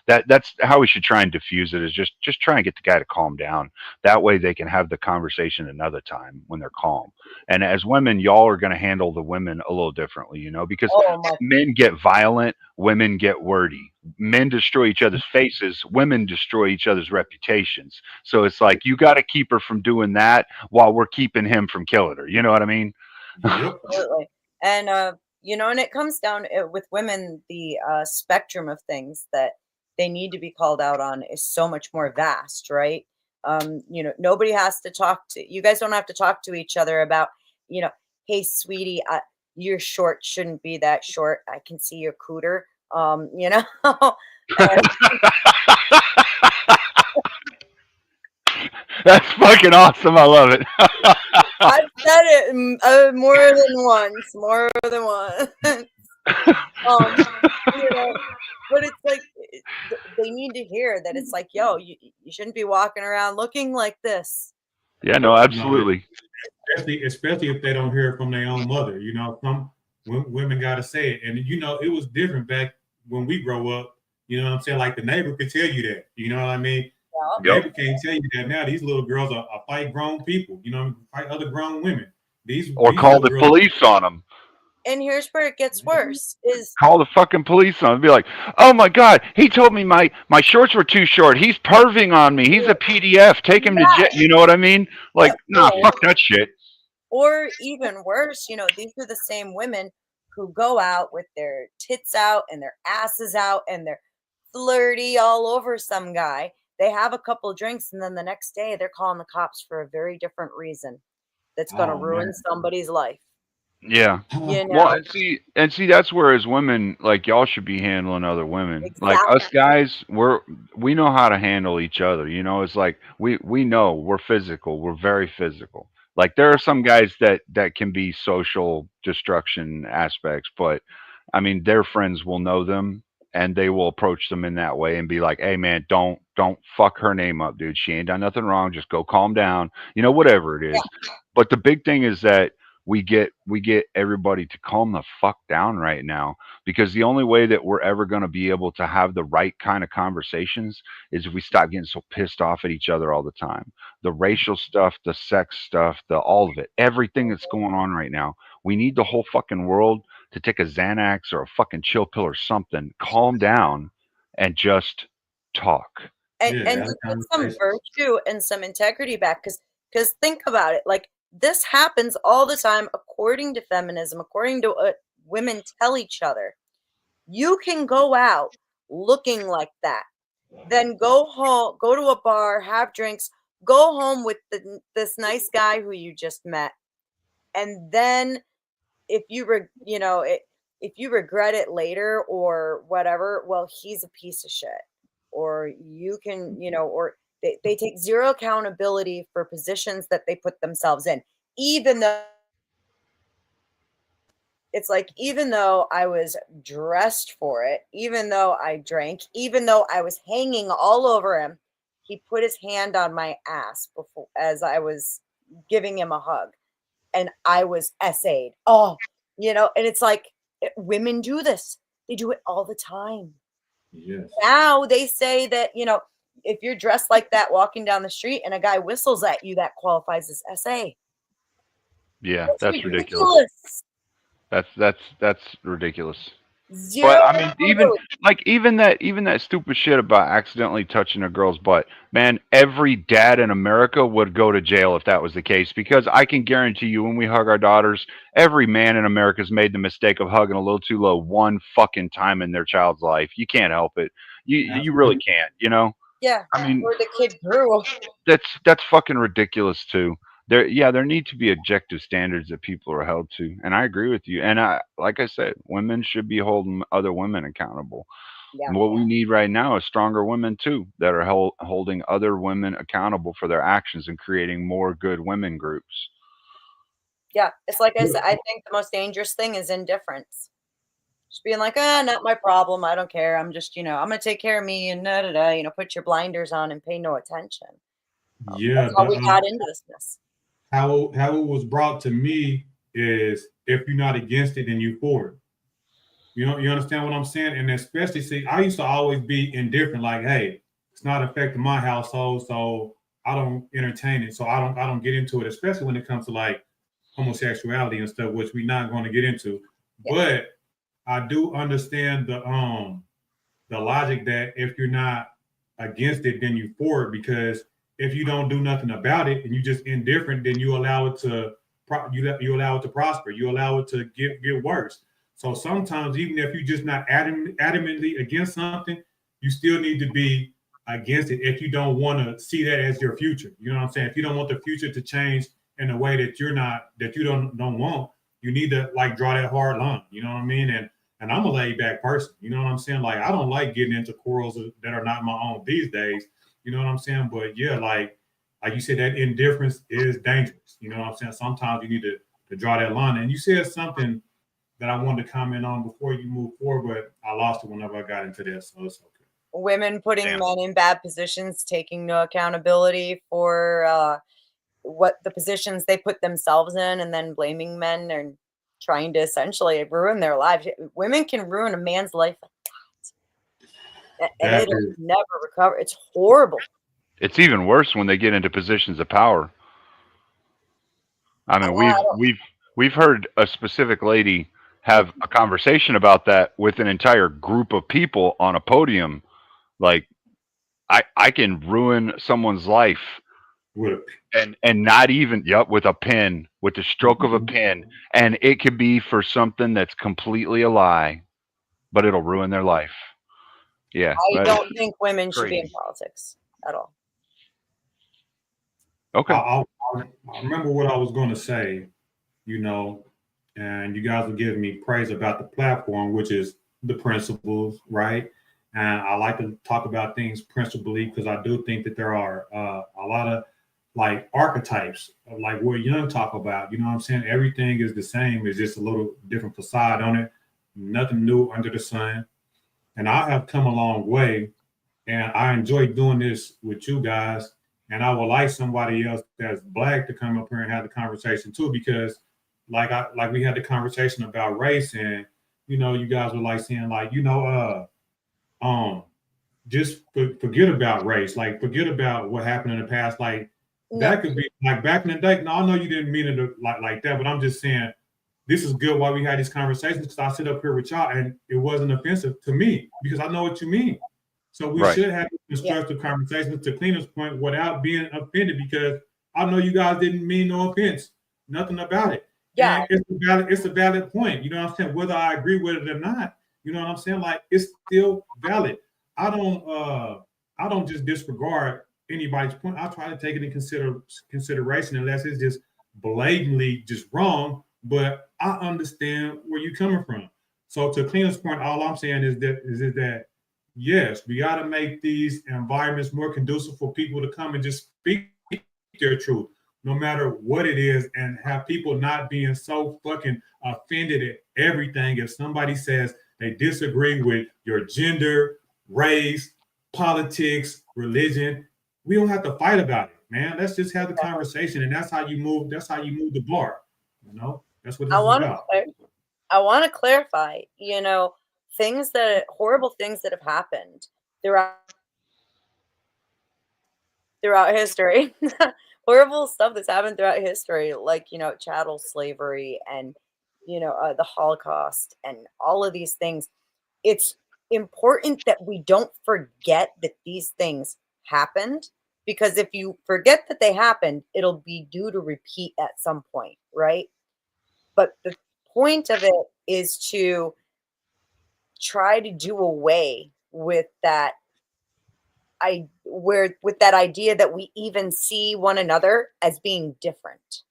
That's how we should try and diffuse it, is just try and get the guy to calm down. That way they can have the conversation another time when they're calm. And as women, y'all are going to handle the women a little differently, because men get violent, women get wordy. Men destroy each other's faces, women destroy each other's reputations. So it's like, you got to keep her from doing that while we're keeping him from killing her. You know what I mean? Absolutely. And and it comes down with women, the spectrum of things that they need to be called out on is so much more vast, right? Nobody has to you guys don't have to talk to each other about, hey sweetie, your short shouldn't be that short. I can see your cooter. That's fucking awesome. I love it. I've said it more than once, more than once. You know, but it's like they need to hear that it's like, yo, you shouldn't be walking around looking like this. Yeah, no, absolutely. Especially if they don't hear it from their own mother. Some women got to say it. And, it was different back when we grow up. You know what I'm saying? Like the neighbor could tell you that. You know what I mean? Yep. The neighbor can't tell you that now. These little girls are fight grown people. Fight other grown women. These Call the police on them. And here's where it gets worse: is call the fucking police on them. Be like, oh my god, he told me my shorts were too short. He's perving on me. He's a PDF. Take him to jail. You know what I mean? Like, nah, fuck that shit. Or even worse, these are the same women who go out with their tits out and their asses out and they're flirty all over some guy. They have a couple drinks and then the next day they're calling the cops for a very different reason that's going to ruin somebody's life. Yeah. Well, and see, that's where as women, like, y'all should be handling other women. Exactly. Like us guys, we know how to handle each other. It's like we know we're physical. We're very physical. Like there are some guys that can be social destruction aspects, but I mean, their friends will know them and they will approach them in that way and be like, hey man, don't fuck her name up, dude. She ain't done nothing wrong. Just go calm down. Whatever it is. Yeah. But the big thing is that we get everybody to calm the fuck down right now, because the only way that we're ever going to be able to have the right kind of conversations is if we stop getting so pissed off at each other all the time. The racial stuff, the sex stuff, all of it, everything that's going on right now. We need the whole fucking world to take a Xanax or a fucking chill pill or something, calm down, and just talk. And put some virtue and some integrity back, because think about it, like, this happens all the time, according to feminism, according to what women tell each other. You can go out looking like that, then go home, go to a bar, have drinks, go home with this nice guy who you just met, and then if you if you regret it later or whatever, well, he's a piece of shit, or you can, or they take zero accountability for positions that they put themselves in, even though it's like, even though I was dressed for it, even though I drank, even though I was hanging all over him, he put his hand on my ass before, as I was giving him a hug, and I was essayed. Oh, and it's like, women do this. They do it all the time. Yes. Now they say that, if you're dressed like that walking down the street and a guy whistles at you, that qualifies as SA. Yeah, that's ridiculous. That's ridiculous. Zero. But I mean, even that stupid shit about accidentally touching a girl's butt, man, every dad in America would go to jail if that was the case, because I can guarantee you, when we hug our daughters, every man in America's made the mistake of hugging a little too low one fucking time in their child's life. You can't help it. You really can't, Yeah. I mean, or the kid grew. That's fucking ridiculous too. There need to be objective standards that people are held to, and I agree with you. And like I said, women should be holding other women accountable. Yeah. And what we need right now is stronger women too, that are holding other women accountable for their actions and creating more good women groups. Yeah, it's like I said, I think the most dangerous thing is indifference. Just being like, not my problem. I don't care. I'm just, I'm going to take care of me and put your blinders on and pay no attention. Yeah, that's how we got into this mess. How it was brought to me is, if you're not against it, then you're for it. You understand what I'm saying? And especially, see, I used to always be indifferent, like, hey, it's not affecting my household, so I don't entertain it. So I don't get into it, especially when it comes to like homosexuality and stuff, which we're not going to get into. Yeah. But I do understand the logic that if you're not against it, then you're for it, because if you don't do nothing about it and you're just indifferent, then you allow it to you allow it to prosper. You allow it to get worse. So sometimes, even if you're just not adamantly against something, you still need to be against it if you don't want to see that as your future. You know what I'm saying? If you don't want the future to change in a way that you don't want, you need to like draw that hard line. You know what I mean? And I'm a laid back person. You know what I'm saying? Like, I don't like getting into quarrels that are not my own these days. You know what I'm saying? But yeah, like, like you said, that indifference is dangerous. You know what I'm saying? Sometimes you need to draw that line. And you said something that I wanted to comment on before you move forward, but I lost it whenever I got into this, so it's okay. Women putting Damn. men in bad positions, taking no accountability for what the positions they put themselves in, and then blaming men and trying to essentially ruin their lives. Women can ruin a man's life like that, and That it'll is, never recover. It's horrible. It's even worse when they get into positions of power. I mean, we've heard a specific lady have a conversation about that with an entire group of people on a podium. Like, I can ruin someone's life with and not even with a pen, with the stroke of a pen, and it could be for something that's completely a lie, but it'll ruin their life. Yeah, I that don't is think women should be in crazy. politics at all. Okay. I remember what I was going to say, you know, and you guys were giving me praise about the platform, which is the principles, right? And I like to talk about things principally because I do think that there are a lot of like archetypes of like what Young talk about. You know what I'm saying? Everything is the same. It's just a little different facade on it. Nothing new under the sun. And I have come a long way, and I enjoy doing this with you guys. And I would like somebody else that's black to come up here and have the conversation too, because like we had the conversation about race, and you know, you guys were like saying like, you know, just forget about race, like forget about what happened in the past, like that could be like back in the day. No, I know you didn't mean it like that, but I'm just saying this is good why we had these conversations, because I sit up here with y'all and it wasn't offensive to me because I know what you mean. So we Right. should have constructive conversations to Clena's point without being offended, because I know you guys didn't mean no offense, nothing about it. Yeah. And it's a valid point. You know what I'm saying? Whether I agree with it or not, you know what I'm saying? Like it's still valid. I don't just disregard anybody's point. I try to take it in consideration unless it's just blatantly just wrong. But I understand where you're coming from. So to Clena's point, all I'm saying is that yes, we got to make these environments more conducive for people to come and just speak their truth, no matter what it is, and have people not being so fucking offended at everything. If somebody says they disagree with your gender, race, politics, religion, we don't have to fight about it, man. Let's just have the conversation, and that's how you move. That's how you move the bar. You know, that's what this is about. I want to clarify, you know, horrible things that have happened throughout history. Horrible stuff that's happened throughout history, like, you know, chattel slavery and, you know, the Holocaust and all of these things. It's important that we don't forget that these things happened, because if you forget that they happened, it'll be due to repeat at some point, right? But the point of it is to try to do away with that with that idea that we even see one another as being different.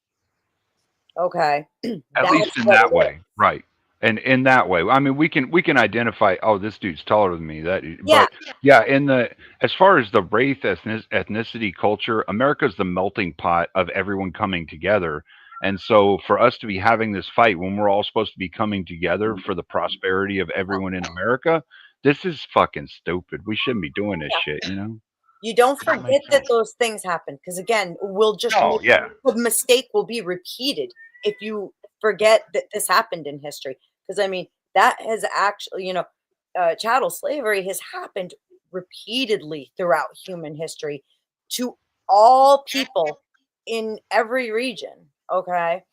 Okay. At least in that way, right? And in that way, I mean, we can identify. Oh, this dude's taller than me. That, Yeah. but yeah, as far as the race, ethnicity, culture, America's the melting pot of everyone coming together. And so, for us to be having this fight when we're all supposed to be coming together for the prosperity of everyone in America, this is fucking stupid. We shouldn't be doing this shit, you know? You don't Does that forget make that sense? those things happen, because again, Oh, yeah. the mistake will be repeated if you forget that this happened in history. Because I mean, that has actually, you know, chattel slavery has happened repeatedly throughout human history to all people in every region. Okay.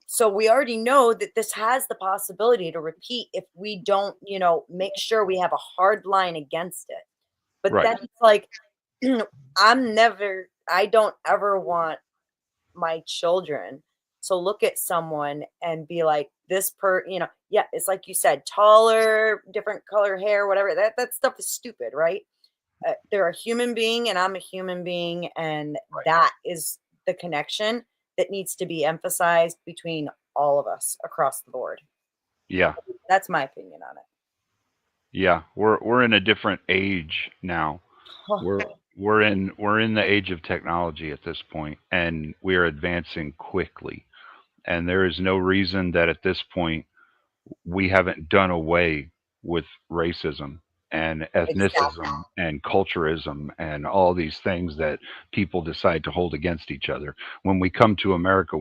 So we already know that this has the possibility to repeat if we don't, you know, make sure we have a hard line against it. But Right. then it's like, I don't ever want my children to look at someone and be like, you know, yeah, it's like you said, taller, different color hair, whatever. That stuff is stupid, right? They're a human being and I'm a human being. And that is the connection that needs to be emphasized between all of us across the board. Yeah. That's my opinion on it. Yeah. We're in a different age now. we're in the age of technology at this point, and we are advancing quickly. And there is no reason that at this point we haven't done away with racism and Exactly. ethnicism and culturism and all these things that people decide to hold against each other. When we come to America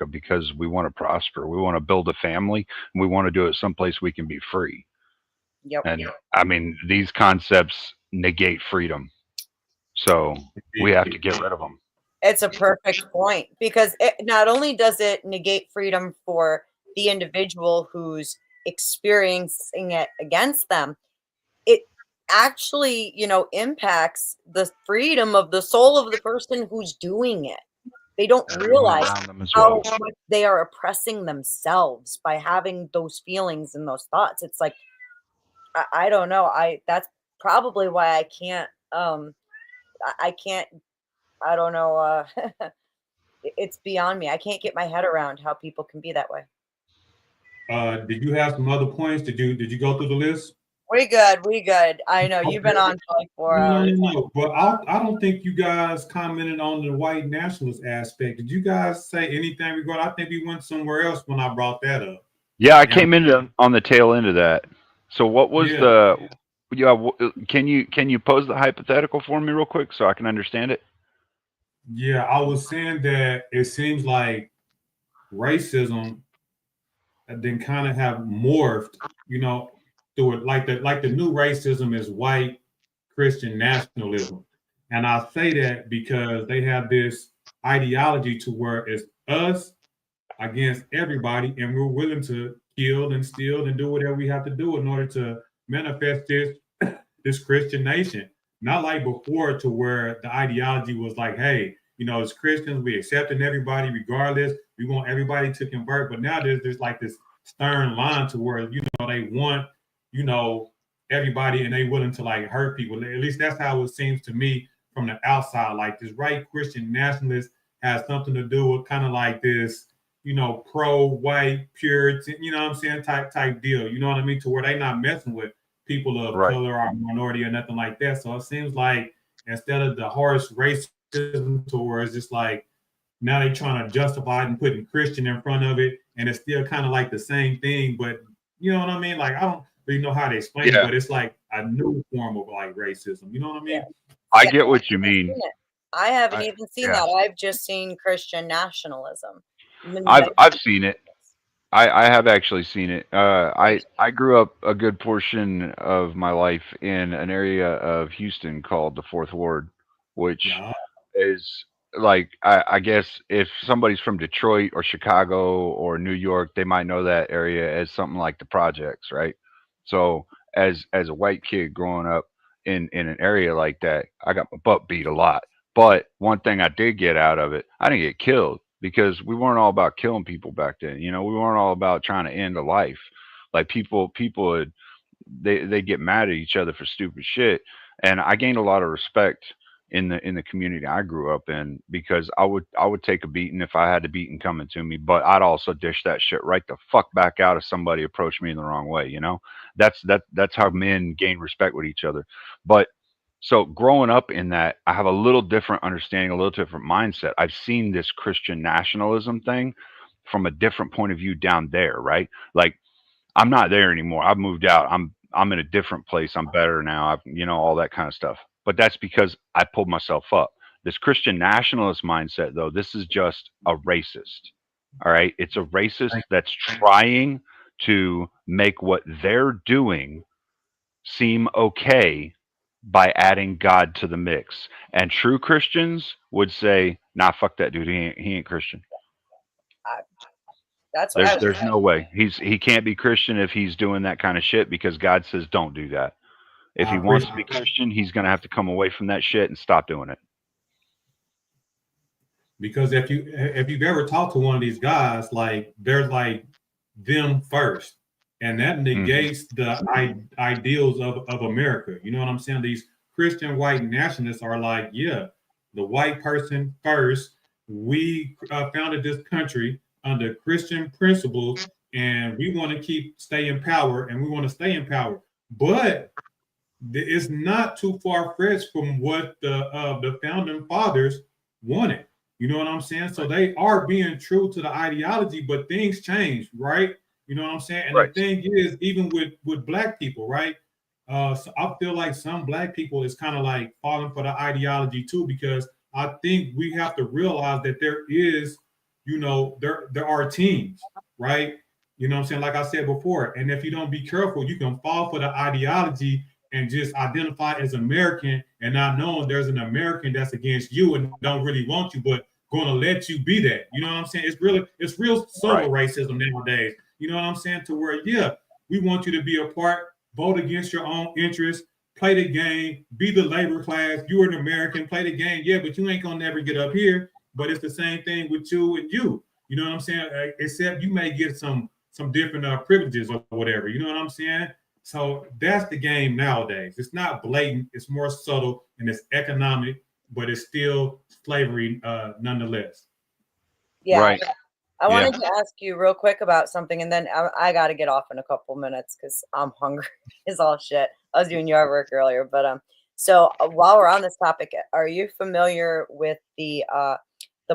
because we want to prosper, we want to build a family, and we want to do it someplace we can be free. Yep. And I mean, these concepts negate freedom. So we have to get rid of them. It's a perfect point because it not only does it negate freedom for the individual who's experiencing it against them, it actually, impacts the freedom of the soul of the person who's doing it. They don't Everyone realize around them as how well. much they are oppressing themselves by having those feelings and those thoughts. It's like I don't know. That's probably why I can't I can't I don't know it's beyond me. I can't get my head around how people can be that way. Did you have some other points? Did you go through the list? We good. I know you've been on for like 4 hours. No. But I don't think you guys commented on the white nationalist aspect. Did you guys say anything regarding? I think we went somewhere else when I brought that up. Yeah, I came in on the tail end of that. So what was can you pose the hypothetical for me real quick so I can understand it? Yeah, I was saying that it seems like racism then kind of have morphed, through it. Like the new racism is white Christian nationalism. And I say that because they have this ideology to where it's us against everybody, and we're willing to kill and steal and do whatever we have to do in order to manifest this Christian nation. Not like before, to where the ideology was like, hey, as Christians, we accepting everybody regardless. We want everybody to convert. But now there's like this stern line to where, they want, everybody, and they willing to like hurt people. At least that's how it seems to me from the outside. Like this right Christian nationalist has something to do with kind of like this, pro-white Puritan, type deal. You know what I mean? To where they not messing with people of color or minority or nothing like that. So it seems like instead of the harsh racism towards just like now they trying to justify it and putting Christian in front of it, and it's still kind of like the same thing, but you know what I mean? Like I don't really know how to explain it, but it's like a new form of like racism. You know what I mean? Yeah. I get what you mean. I haven't even seen that. I've just seen Christian nationalism. I've seen it. I have actually seen it. I grew up a good portion of my life in an area of Houston called the Fourth Ward, which is like I guess if somebody's from Detroit or Chicago or New York, they might know that area as something like the projects, right? So as a white kid growing up in an area like that, I got my butt beat a lot. But one thing I did get out of it, I didn't get killed because we weren't all about killing people back then. We weren't all about trying to end a life. Like people would they get mad at each other for stupid shit. And I gained a lot of respect in the community I grew up in because I would take a beating if I had a beating coming to me, but I'd also dish that shit right the fuck back out if somebody approached me in the wrong way. That's how men gain respect with each other. But so growing up in that, I have a little different understanding, a little different mindset. I've seen this Christian nationalism thing from a different point of view down there, right? Like I'm not there anymore. I've moved out. I'm in a different place. I'm better now. All that kind of stuff. But that's because I pulled myself up. This Christian nationalist mindset, though, this is just a racist. All right. It's a racist that's trying to make what they're doing seem okay by adding God to the mix. And true Christians would say, nah, fuck that dude. He ain't Christian. That's what there's no way. He can't be Christian if he's doing that kind of shit because God says don't do that. If he wants to be Christian, he's going to have to come away from that shit and stop doing it. Because if you've ever talked to one of these guys, like they're like them first, and that negates the ideals of America. You know what I'm saying? These Christian white nationalists are like, yeah, the white person first. We founded this country under Christian principles, and we want to stay in power, and we want to stay in power. But it's not too far fetched from what the founding fathers wanted. You know what I'm saying? So they are being true to the ideology, but things change, right? You know what I'm saying? And Right. the thing is, even with black people, right? So I feel like some black people is kind of like falling for the ideology too, because I think we have to realize that there is, you know, there are teams, right? You know what I'm saying? Like I said before, and if you don't be careful, you can fall for the ideology and just identify as American and not knowing there's an American that's against you and don't really want you, but going to let you be that. You know what I'm saying? It's real subtle racism nowadays. You know what I'm saying? To where, yeah, we want you to be a part, vote against your own interests, play the game, be the labor class. You're an American, play the game, yeah, but you ain't gonna never get up here. But it's the same thing with you and you. You know what I'm saying? Except you may get some different privileges or whatever. You know what I'm saying? So that's the game nowadays. It's not blatant. It's more subtle and it's economic, but it's still slavery nonetheless. Yeah. Right. I wanted to ask you real quick about something, and then I got to get off in a couple minutes because I'm hungry as all shit. I was doing yard work earlier, but so while we're on this topic, are you familiar with the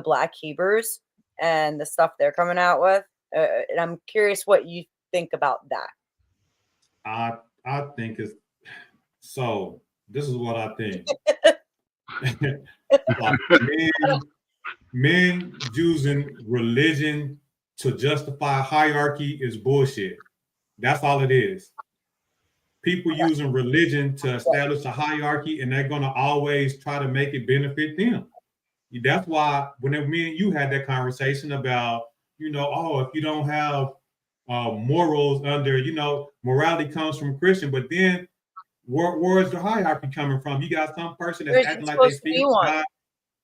Black Hebrews and the stuff they're coming out with? And I'm curious what you think about that. I think it's so. This is what I think. Like, men using religion to justify hierarchy is bullshit. That's all it is. People using religion to establish a hierarchy, and they're gonna always try to make it benefit them. That's why whenever me and you had that conversation about, you know, oh, if you don't have morals under, you know, morality comes from Christian, but then where is the hierarchy coming from? You got some person that's acting like they speak God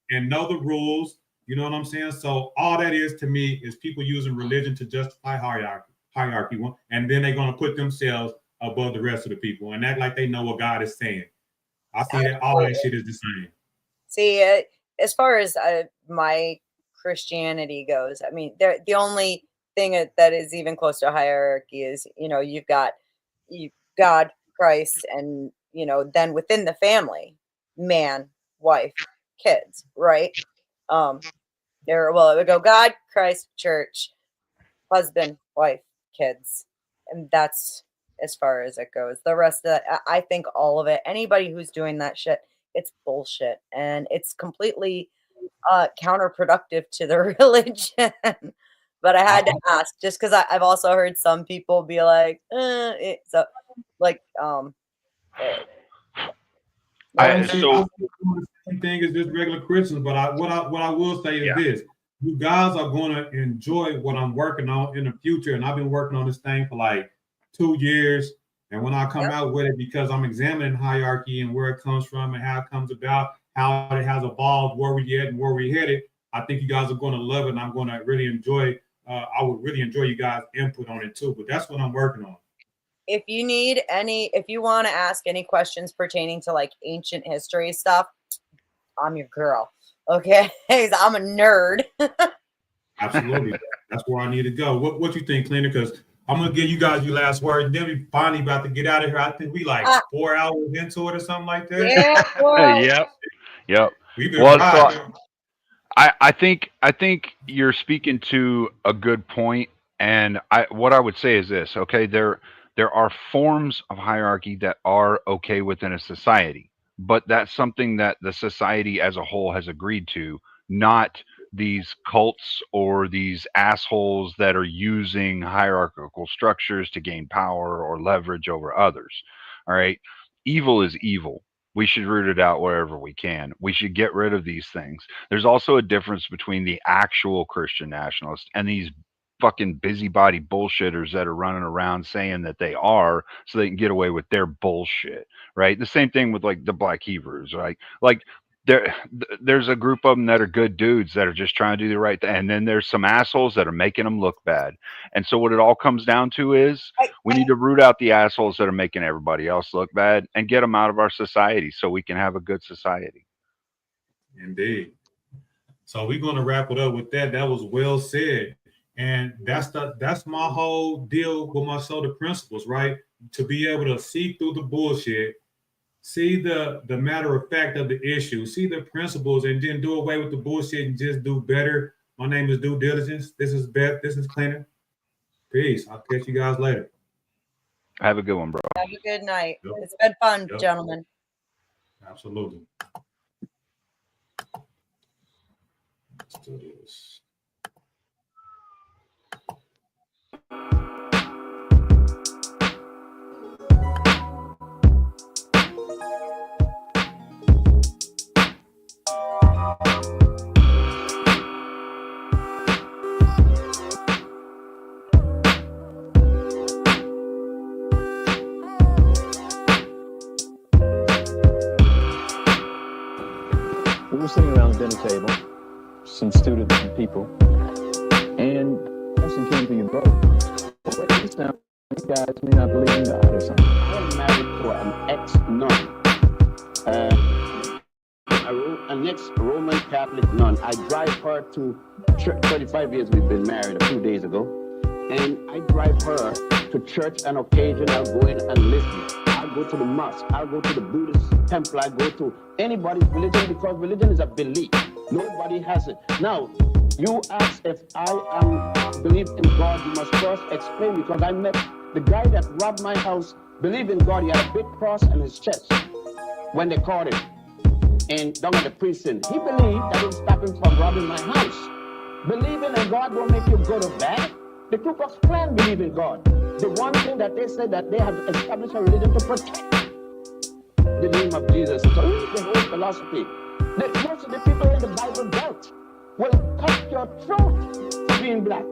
and know the rules. You know what I'm saying? So all that is to me is people using religion to justify hierarchy, and then they're gonna put themselves above the rest of the people and act like they know what God is saying. I see that all that shit is the same. See, as far as my Christianity goes, I mean, the only thing that is even close to hierarchy is, you know, you've got God, Christ, and, you know, then within the family, man, wife, kids, right? It would go God, Christ, church, husband, wife, kids, and that's as far as it goes. The rest of that, I think all of it, anybody who's doing that shit, it's bullshit, and it's completely counterproductive to the religion. But I had to ask just because I've also heard some people be like, so like I don't see the same thing as just regular Christians, but what I will say is this: you guys are going to enjoy what I'm working on in the future, and I've been working on this thing for like 2 years. And when I come out with it, because I'm examining hierarchy and where it comes from and how it comes about, how it has evolved, where we at and where we headed, I think you guys are going to love it, and I'm going to really enjoy. I would really enjoy you guys' input on it too. But that's what I'm working on. If you want to ask any questions pertaining to like ancient history stuff, I'm your girl. Okay, I'm a nerd. Absolutely, that's where I need to go. What you think, Cleaner? Because I'm gonna give you guys your last word, and then we finally about to get out of here. I think we like 4 hours into it or something like that. Yeah. Yep. We've been I think you're speaking to a good point, and what I would say is this. Okay, there are forms of hierarchy that are okay within a society, but that's something that the society as a whole has agreed to, not these cults or these assholes that are using hierarchical structures to gain power or leverage over others. All right. Evil is evil. We should root it out wherever we can. We should get rid of these things. There's also a difference between the actual Christian nationalists and these fucking busybody bullshitters that are running around saying that they are so they can get away with their bullshit, right? The same thing with like the Black Hebrews, right? Like there's a group of them that are good dudes that are just trying to do the right thing, and then there's some assholes that are making them look bad. And so what it all comes down to is we need to root out the assholes that are making everybody else look bad and get them out of our society so we can have a good society. Indeed. So we're going to wrap it up with that. That was well said. And that's my whole deal with my soda principles, right? To be able to see through the bullshit See the matter of fact of the issue. See the principles, and then do away with the bullshit and just do better. My name is Due Diligence. This is Beth. This is Cleaner. Peace. I'll catch you guys later. Have a good one, bro. Have a good night. Yep. It's been fun, Yep. gentlemen. Absolutely. Let's do this. We were sitting around the dinner table, some students and people, and the question came to you both. Well, wait, this now, you guys may not believe in God or something. I am married to an ex-nun, an ex-Roman Catholic nun. I drive her to church. 35 years we've been married a few days ago, and I drive her to church on occasion. I'll go in and listen. I'll go to the mosque. I'll go to the Buddhist temple. I go to anybody's religion because religion is a belief. Nobody has it. Now, you ask if I believe in God, you must first explain, because I met the guy that robbed my house, believed in God. He had a big cross on his chest when they caught him and down at the precinct. He believed that would stop him from robbing my house. Believing in God won't make you good or bad. The Ku Klux Klan believe in God. The one thing that they say that they have established a religion to protect the name of Jesus. So this is the whole philosophy. Most of the people in the Bible Belt will cut your throat for being black.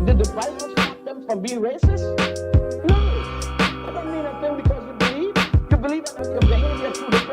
Did the Bible stop them from being racist? No. That don't mean a thing because you believe. You believe in your behavior through the